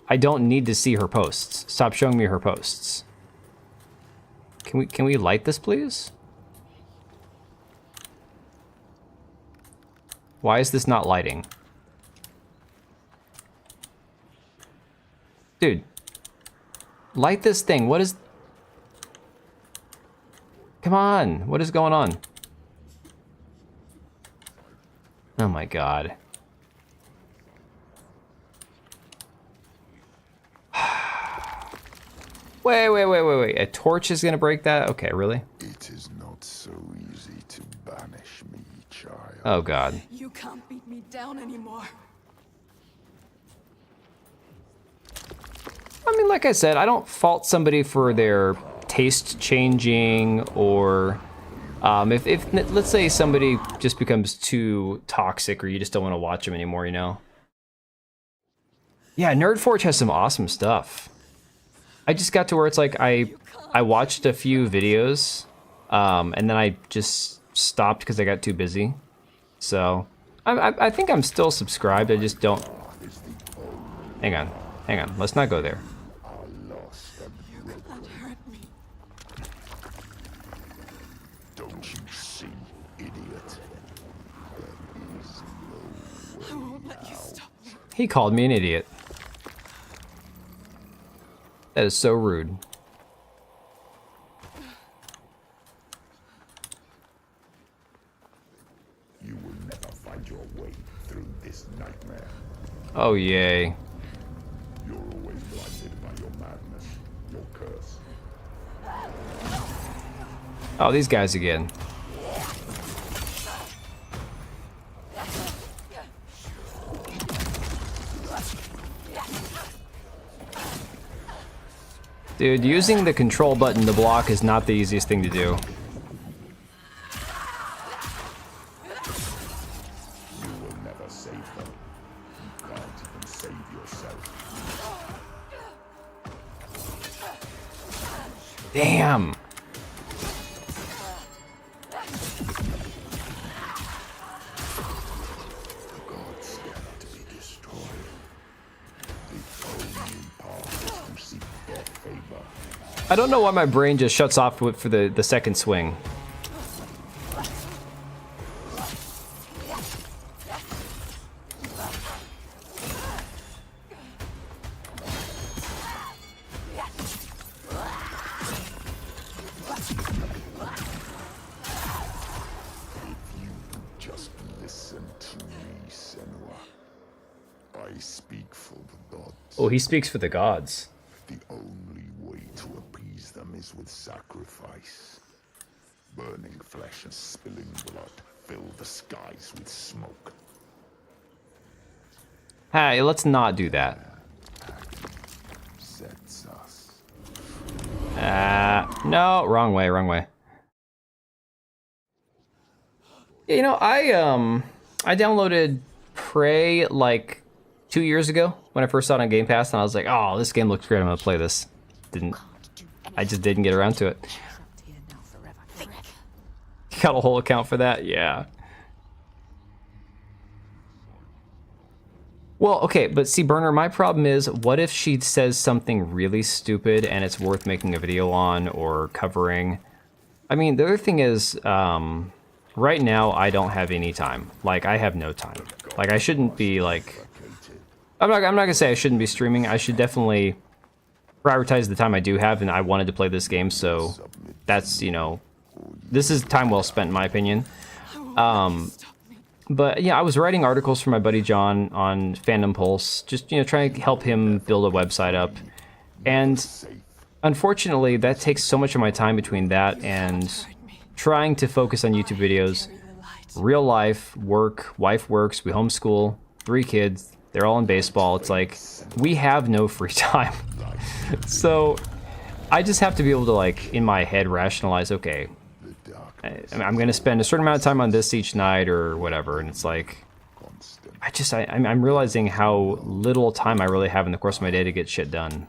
Speaker 1: I don't need to see her posts. Stop showing me her posts. Can we light this, please? Why is this not lighting? Dude, light this thing. What is... Come on, what is going on? Oh my god. Wait. A torch is gonna break that? Okay, really?
Speaker 6: It is not so easy to banish me, child.
Speaker 1: Oh god.
Speaker 8: You can't beat me down anymore.
Speaker 1: I mean, like I said, I don't fault somebody for their taste changing or if let's say somebody just becomes too toxic or you just don't want to watch them anymore, you know? Yeah, Nerdforge has some awesome stuff. I just got to where it's like I watched a few videos and then I just stopped because I got too busy. So I think I'm still subscribed. I just don't. Hang on. Let's not go there.
Speaker 8: You can't hurt me.
Speaker 6: Don't you see, idiot? There is no
Speaker 8: I won't let you stop me.
Speaker 1: He called me an idiot. That is so rude.
Speaker 6: You will never find
Speaker 1: Oh, yay.
Speaker 6: You're always blinded by your madness, your curse.
Speaker 1: Oh, these guys again. Dude, using the control button to block is not the easiest thing to do.
Speaker 6: You will never save them. You can't even save yourself.
Speaker 1: Damn.
Speaker 6: Gods cannot be destroyed. The only path is to seek their favor.
Speaker 1: I don't know why my brain just shuts off for the second swing.
Speaker 6: Just listen to me, Senua. I speak for the gods.
Speaker 1: Oh, he speaks for the gods.
Speaker 6: The only way to appease them is with sacrifice. Burning flesh and spilling blood fill the skies with smoke.
Speaker 1: Hey, let's not do that.
Speaker 6: Sets us.
Speaker 1: No, wrong way, wrong way. You know, I downloaded Prey like 2 years ago when I first saw it on Game Pass, and I was like, oh, this game looks great, I'm gonna play this. I just didn't get around to it. Got a whole account for that? Yeah. Well, okay, but see, Burner, my problem is, what if she says something really stupid and it's worth making a video on or covering? I mean, the other thing is, right now, I don't have any time. Like, I have no time. Like, I shouldn't be, like... I'm not gonna say I shouldn't be streaming. I should definitely prioritize the time I do have, and I wanted to play this game, so that's, you know... This is time well spent, in my opinion. But, yeah, I was writing articles for my buddy John on Fandom Pulse, just, you know, trying to help him build a website up. And, unfortunately, that takes so much of my time between that and trying to focus on YouTube videos. Real life, work, wife works, we homeschool, 3 kids, they're all in baseball. It's like, we have no free time. So, I just have to be able to, like, in my head, rationalize, okay, I'm going to spend a certain amount of time on this each night or whatever, and it's like, I'm realizing how little time I really have in the course of my day to get shit done.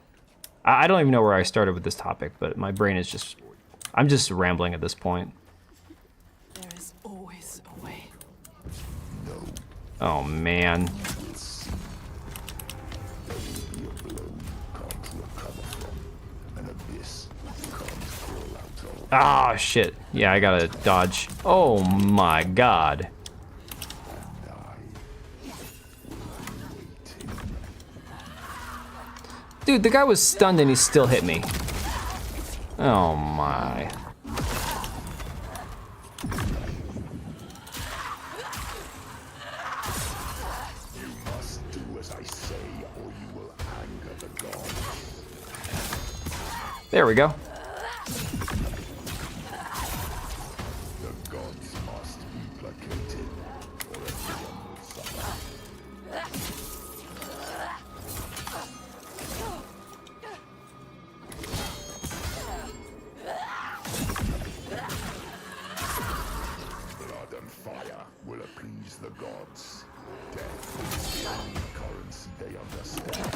Speaker 1: I don't even know where I started with this topic, but my brain is just, I'm just rambling at this point.
Speaker 8: There is always a way.
Speaker 1: Oh, man. Ah, shit. Yeah, I gotta dodge. Oh my god. Dude, the guy was stunned and he still hit me. Oh my.
Speaker 6: You must do as I say, or you will anger the gods.
Speaker 1: There we go.
Speaker 6: The gods must be placated, or everyone will suffer. Blood and fire will appease the gods. Death is the only currency they understand.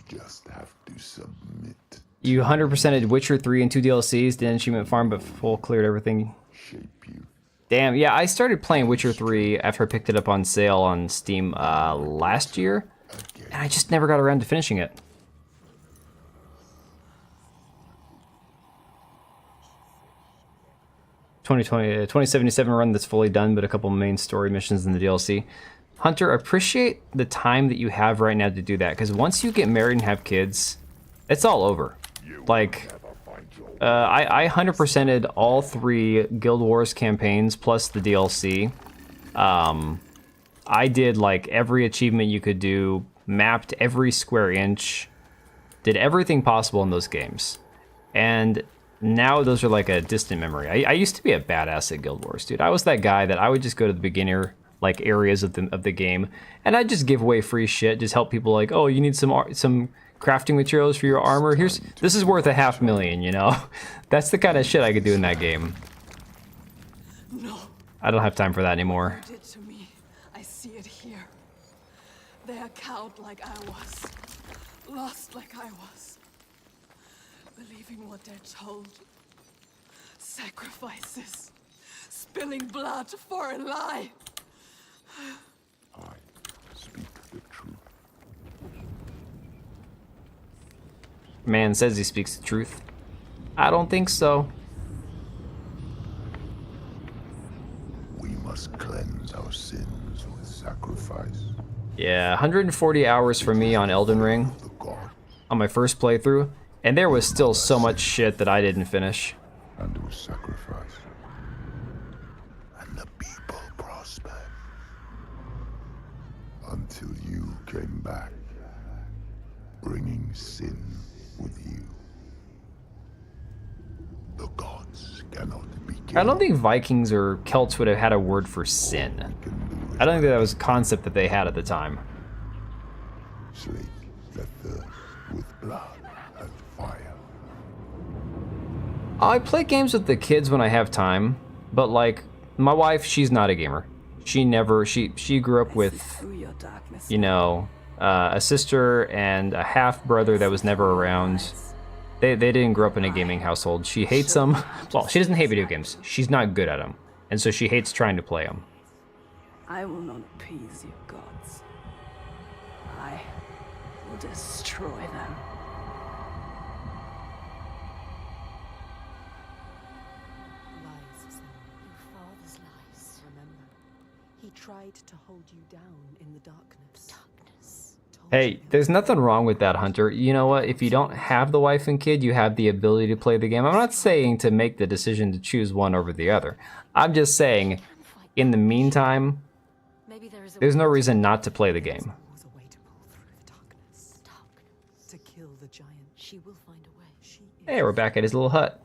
Speaker 6: Just have to submit.
Speaker 1: You 100%ed Witcher 3 and 2 DLCs, did Achievement Farm, but full cleared everything.
Speaker 6: Shape you.
Speaker 1: Damn, yeah, I started playing Witcher 3 after I picked it up on sale on Steam last year, and I just never got around to finishing it. $2077 run that's fully done, but a couple main story missions in the DLC. Hunter, appreciate the time that you have right now to do that, because once you get married and have kids, it's all over. Like, I 100%ed all 3 Guild Wars campaigns plus the DLC. I did like every achievement you could do, mapped every square inch, did everything possible in those games. And now those are like a distant memory. I used to be a badass at Guild Wars, dude. I was that guy that I would just go to the beginner like areas of the game, and I'd just give away free shit, just help people like, oh, you need some crafting materials for your armor. This is worth $500,000, you know? That's the kind of shit I could do in that game.
Speaker 8: No.
Speaker 3: I don't have time for that anymore.
Speaker 8: Did to me. I see it here. They are cowed like I was. Lost like I was. Believing what they're told. Sacrifices. Spilling blood for a lie.
Speaker 6: I speak the truth.
Speaker 1: Man says he speaks the truth. I don't think so.
Speaker 6: We must cleanse our sins with sacrifice.
Speaker 1: Yeah, 140 hours for me on Elden Ring
Speaker 6: The God
Speaker 1: on my first playthrough, and there was still so much shit that I didn't finish.
Speaker 6: and was sacrifice. And the people prospered. Until you came back, bringing sin with you. The gods cannot be killed.
Speaker 1: I don't think Vikings or Celts would have had a word for sin. I don't think that was a concept that they had at the time.
Speaker 6: Slake the thirst with blood and fire.
Speaker 1: I play games with the kids when I have time, but like my wife, she's not a gamer. She grew up with,
Speaker 8: Through your darkness.
Speaker 1: you know, a sister and a half brother that was never around. They didn't grow up in a gaming household. She hates them. Well, she doesn't hate video games. She's not good at them, and so she hates trying to play them.
Speaker 8: I will not appease your gods. I will destroy them.
Speaker 4: Lies, son. Your father's lies. Remember, he tried to hold you down in the darkness. Told
Speaker 1: Hey,
Speaker 4: you
Speaker 1: there's nothing wrong with that, Hunter. You know what? If you don't have the wife and kid, you have the ability to play the game. I'm not saying to make the decision to choose one over the other. I'm just saying, in the meantime,
Speaker 9: Maybe there is a
Speaker 1: there's no
Speaker 9: way
Speaker 1: reason not to play the game.
Speaker 4: was a way to pull through the darkness. To kill the giant. She will find a way. She is
Speaker 1: Hey, we're back at his little hut.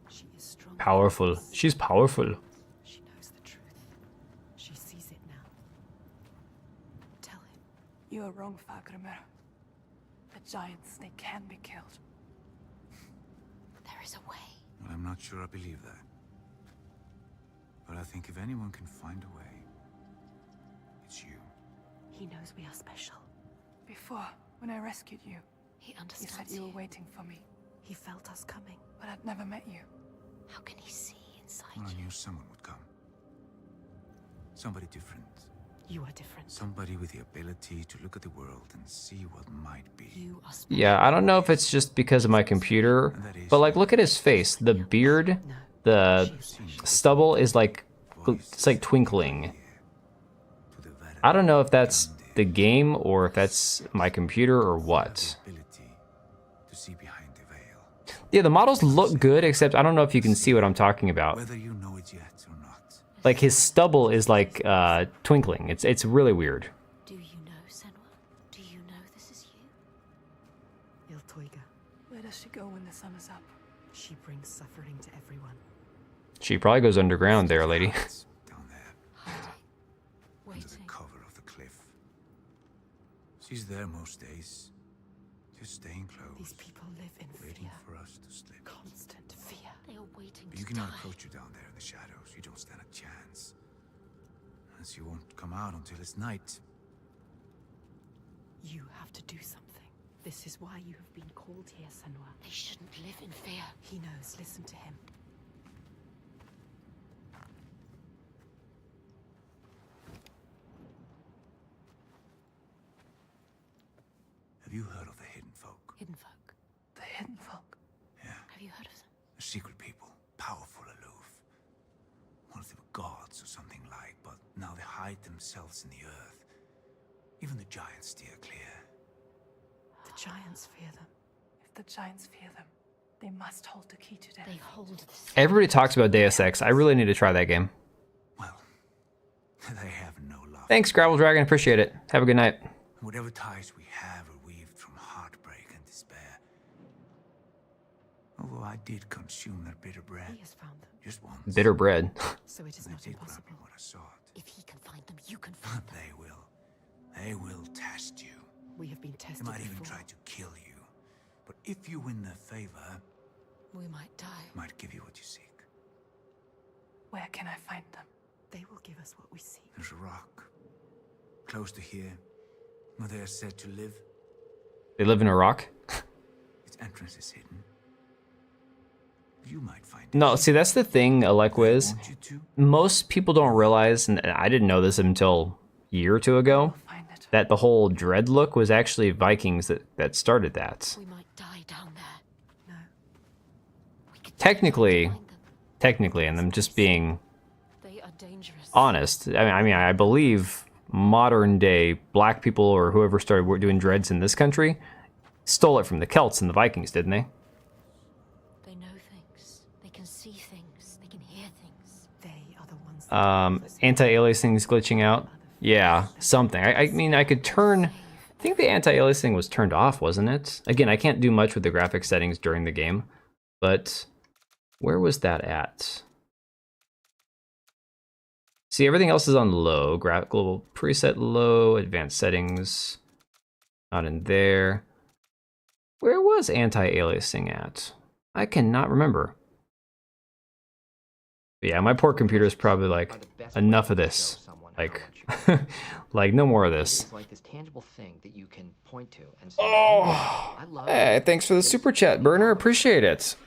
Speaker 4: She is strong.
Speaker 1: Powerful. She's powerful.
Speaker 4: She knows the truth. She sees it now. Tell him.
Speaker 8: You are wrong, Fagrimer. The giants, they can be killed.
Speaker 9: There is a way.
Speaker 5: Well, I'm not sure I believe that. But I think if anyone can find a way, it's you.
Speaker 4: He knows we are special.
Speaker 8: Before, when I rescued you,
Speaker 9: He
Speaker 8: you
Speaker 9: understands
Speaker 8: said you were waiting for me,
Speaker 4: He felt us coming.
Speaker 8: but I'd never met you.
Speaker 9: How can he see inside
Speaker 5: Well, I
Speaker 9: you?
Speaker 5: knew someone would come. Somebody different.
Speaker 4: You are different.
Speaker 5: Somebody with the ability to look at the world and see what might be.
Speaker 4: You are special.
Speaker 1: Yeah, I don't know if it's just because of my computer, but like, look at his face. The beard, the stubble is like, it's like twinkling.
Speaker 5: To the very
Speaker 1: I don't know if that's the game or if that's my computer or what.
Speaker 5: ability to see behind the veil.
Speaker 1: Yeah, the models look good, except I don't know if you can see what I'm talking about.
Speaker 5: Whether you know it yet or not.
Speaker 1: Like his stubble is like twinkling. It's really weird.
Speaker 9: Do you know, Senwa? Do you know this is you?
Speaker 4: Iltoiga.
Speaker 8: Where does she go when the sun is up?
Speaker 4: She brings suffering to everyone.
Speaker 1: She probably goes underground there, lady.
Speaker 5: It's down there, under the
Speaker 9: Waiting.
Speaker 5: cover of the cliff. She's there most days. Just staying close.
Speaker 4: These people live in
Speaker 5: Waiting
Speaker 4: fear.
Speaker 5: for us to slip.
Speaker 4: Constant fear.
Speaker 9: They are waiting
Speaker 5: But you
Speaker 9: to
Speaker 5: cannot
Speaker 9: die.
Speaker 5: approach her down there in the shadows. You don't stand a chance. And she won't come out until it's night.
Speaker 4: You have to do something. This is why you have been called here, Senwa.
Speaker 9: They shouldn't live in fear.
Speaker 4: He knows. Listen to him.
Speaker 5: Have you heard of the Hidden Folk?
Speaker 9: Hidden folk.
Speaker 8: The hidden folk.
Speaker 5: Yeah.
Speaker 9: Have you heard of them?
Speaker 5: They're secret people. Powerful, aloof. One of them gods
Speaker 7: gods or something like, but now they hide themselves in the earth. Even the giants steer clear.
Speaker 3: The giants fear them. If the giants fear them, they must hold the key to death.
Speaker 9: They hold the
Speaker 1: Everybody talks about Deus Ex. I really need to try that game.
Speaker 7: Well, they have no love.
Speaker 1: Thanks, Gravel Dragon. Appreciate it. Have a good night.
Speaker 7: Whatever ties we have are weaved from heartbreak and despair. Although I did consume their bitter bread.
Speaker 3: He has found them.
Speaker 7: Just once.
Speaker 1: Bitter bread.
Speaker 3: So it is
Speaker 7: And
Speaker 3: not
Speaker 7: they did grant
Speaker 3: impossible.
Speaker 7: me what I sought.
Speaker 9: If he can find them, you can find them.
Speaker 7: They will. They will test you.
Speaker 3: We have been
Speaker 7: They
Speaker 3: tested
Speaker 7: might even
Speaker 3: before.
Speaker 7: try to kill you. But if you win their favor,
Speaker 9: We might die.
Speaker 7: they might give you what you seek.
Speaker 3: Where can I find them? They will give us what we seek.
Speaker 7: There's a rock close to here where they are said to live.
Speaker 1: They live in a rock?
Speaker 7: Its entrance is hidden. You might find it.
Speaker 1: No, see, that's the thing, Alequiz.
Speaker 7: Want you to?
Speaker 1: Most people don't realize, and I didn't know this until a year or two ago,
Speaker 3: Find it.
Speaker 1: that the whole Dread look was actually Vikings that started that.
Speaker 9: We might die down there.
Speaker 3: No.
Speaker 9: We could
Speaker 1: Technically,
Speaker 9: find them.
Speaker 1: technically, and I'm just being
Speaker 9: They are dangerous.
Speaker 1: honest. I mean, I believe modern day black people or whoever started doing dreads in this country stole it from the Celts and the Vikings, didn't they?
Speaker 9: They know things. They can see things. They can hear things.
Speaker 3: They are the ones that
Speaker 1: Anti-aliasing is glitching out. Yeah, something. I mean, I could turn. I think the anti-aliasing was turned off, wasn't it? Again, I can't do much with the graphic settings during the game, but where was that at? See, everything else is on low. Global preset low, advanced settings, not in there. Where was anti-aliasing at? I cannot remember. But yeah, my poor computer is probably like, enough of this. Like, like no more of this.
Speaker 11: It's like this tangible thing that you can point to and say,
Speaker 1: Oh,
Speaker 11: I love
Speaker 1: hey,
Speaker 11: it.
Speaker 1: thanks for the super chat, Burner. Appreciate it.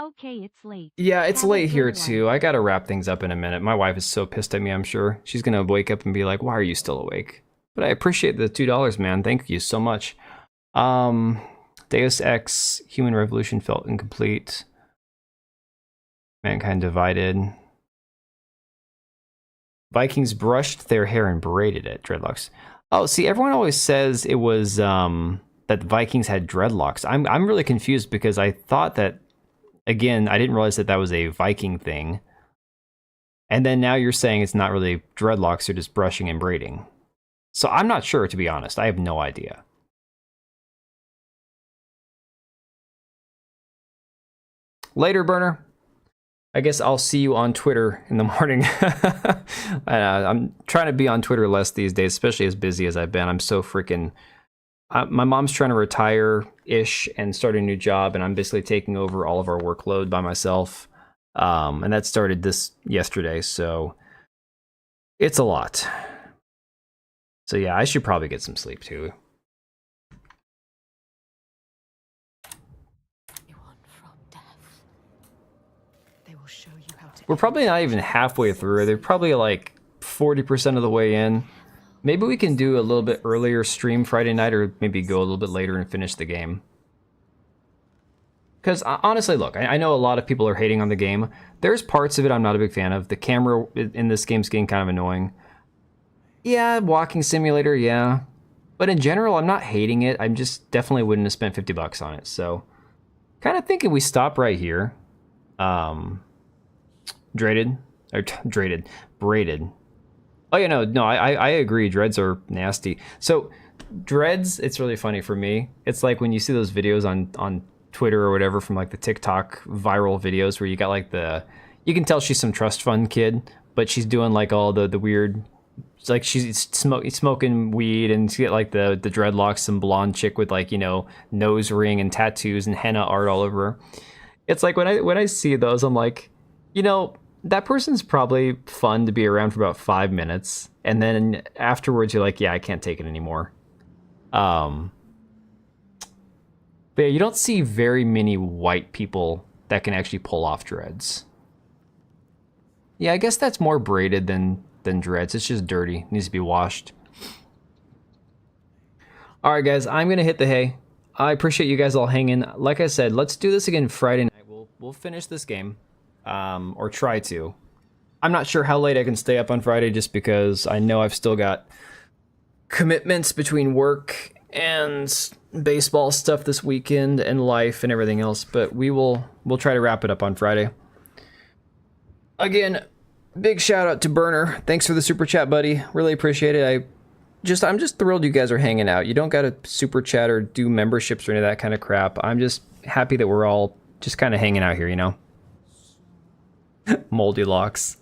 Speaker 12: Okay, it's late.
Speaker 1: Yeah, it's
Speaker 12: Have a
Speaker 1: late
Speaker 12: good
Speaker 1: here
Speaker 12: one.
Speaker 1: too. I gotta wrap things up in a minute. My wife is so pissed at me, I'm sure. She's gonna wake up and be like, why are you still awake? But I appreciate the $2, man. Thank you so much. Deus Ex, Human Revolution felt incomplete. Mankind divided. Vikings brushed their hair and braided it. Dreadlocks. Oh, see, everyone always says it was that the Vikings had dreadlocks. I'm really confused because I thought that, again, I didn't realize that that was a Viking thing. And then now you're saying it's not really dreadlocks, they're just brushing and braiding. So I'm not sure, to be honest. I have no idea. Later, Burner. I guess I'll see you on Twitter in the morning. I'm trying to be on Twitter less these days, especially as busy as I've been. I'm so freaking... my mom's trying to retire-ish and start a new job, and I'm basically taking over all of our workload by myself. And that started yesterday, so it's a lot. So yeah, I should probably get some sleep too.
Speaker 3: They will show you how to.
Speaker 1: We're probably not even halfway through. They're probably like 40% of the way in. Maybe we can do a little bit earlier stream Friday night, or maybe go a little bit later and finish the game. Because honestly, look, I know a lot of people are hating on the game. There's parts of it I'm not a big fan of. The camera in this game's getting kind of annoying. Yeah, walking simulator, yeah. But in general, I'm not hating it. I just definitely wouldn't have spent $50 on it. So, kind of thinking we stop right here. Braided. Oh yeah, no, I agree. Dreads are nasty. So, dreads, it's really funny for me. It's like when you see those videos on Twitter or whatever from like the TikTok viral videos where you got like you can tell she's some trust fund kid, but she's doing like all the weird, like she's smoking weed, and she get like the dreadlocks, some blonde chick with like, you know, nose ring and tattoos and henna art all over her. It's like when I see those, I'm like, you know, that person's probably fun to be around for about 5 minutes, and then afterwards you're like, yeah, I can't take it anymore. But yeah, you don't see very many white people that can actually pull off dreads. Yeah, I guess that's more braided than dreads. It's just dirty. It needs to be washed. All right, guys, I'm gonna hit the hay. I appreciate you guys all hanging. Like I said, let's do this again Friday night. We'll finish this game, or try to. I'm not sure how late I can stay up on Friday just because I know I've still got commitments between work and baseball stuff this weekend and life and everything else, but we'll try to wrap it up on Friday. Again, big shout out to Burner. Thanks for the super chat, buddy. Really appreciate it. I'm just thrilled you guys are hanging out. You don't got to super chat or do memberships or any of that kind of crap. I'm just happy that we're all just kind of hanging out here, you know? Moldy locks.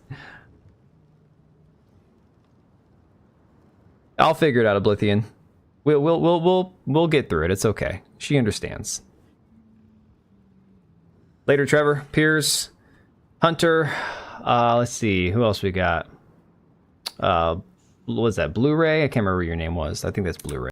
Speaker 1: I'll figure it out, Oblivion. We'll get through it. It's okay. She understands. Later, Trevor, Piers, Hunter. Let's see who else we got. What was that? Blu-ray? I can't remember what your name was. I think that's Blu-ray.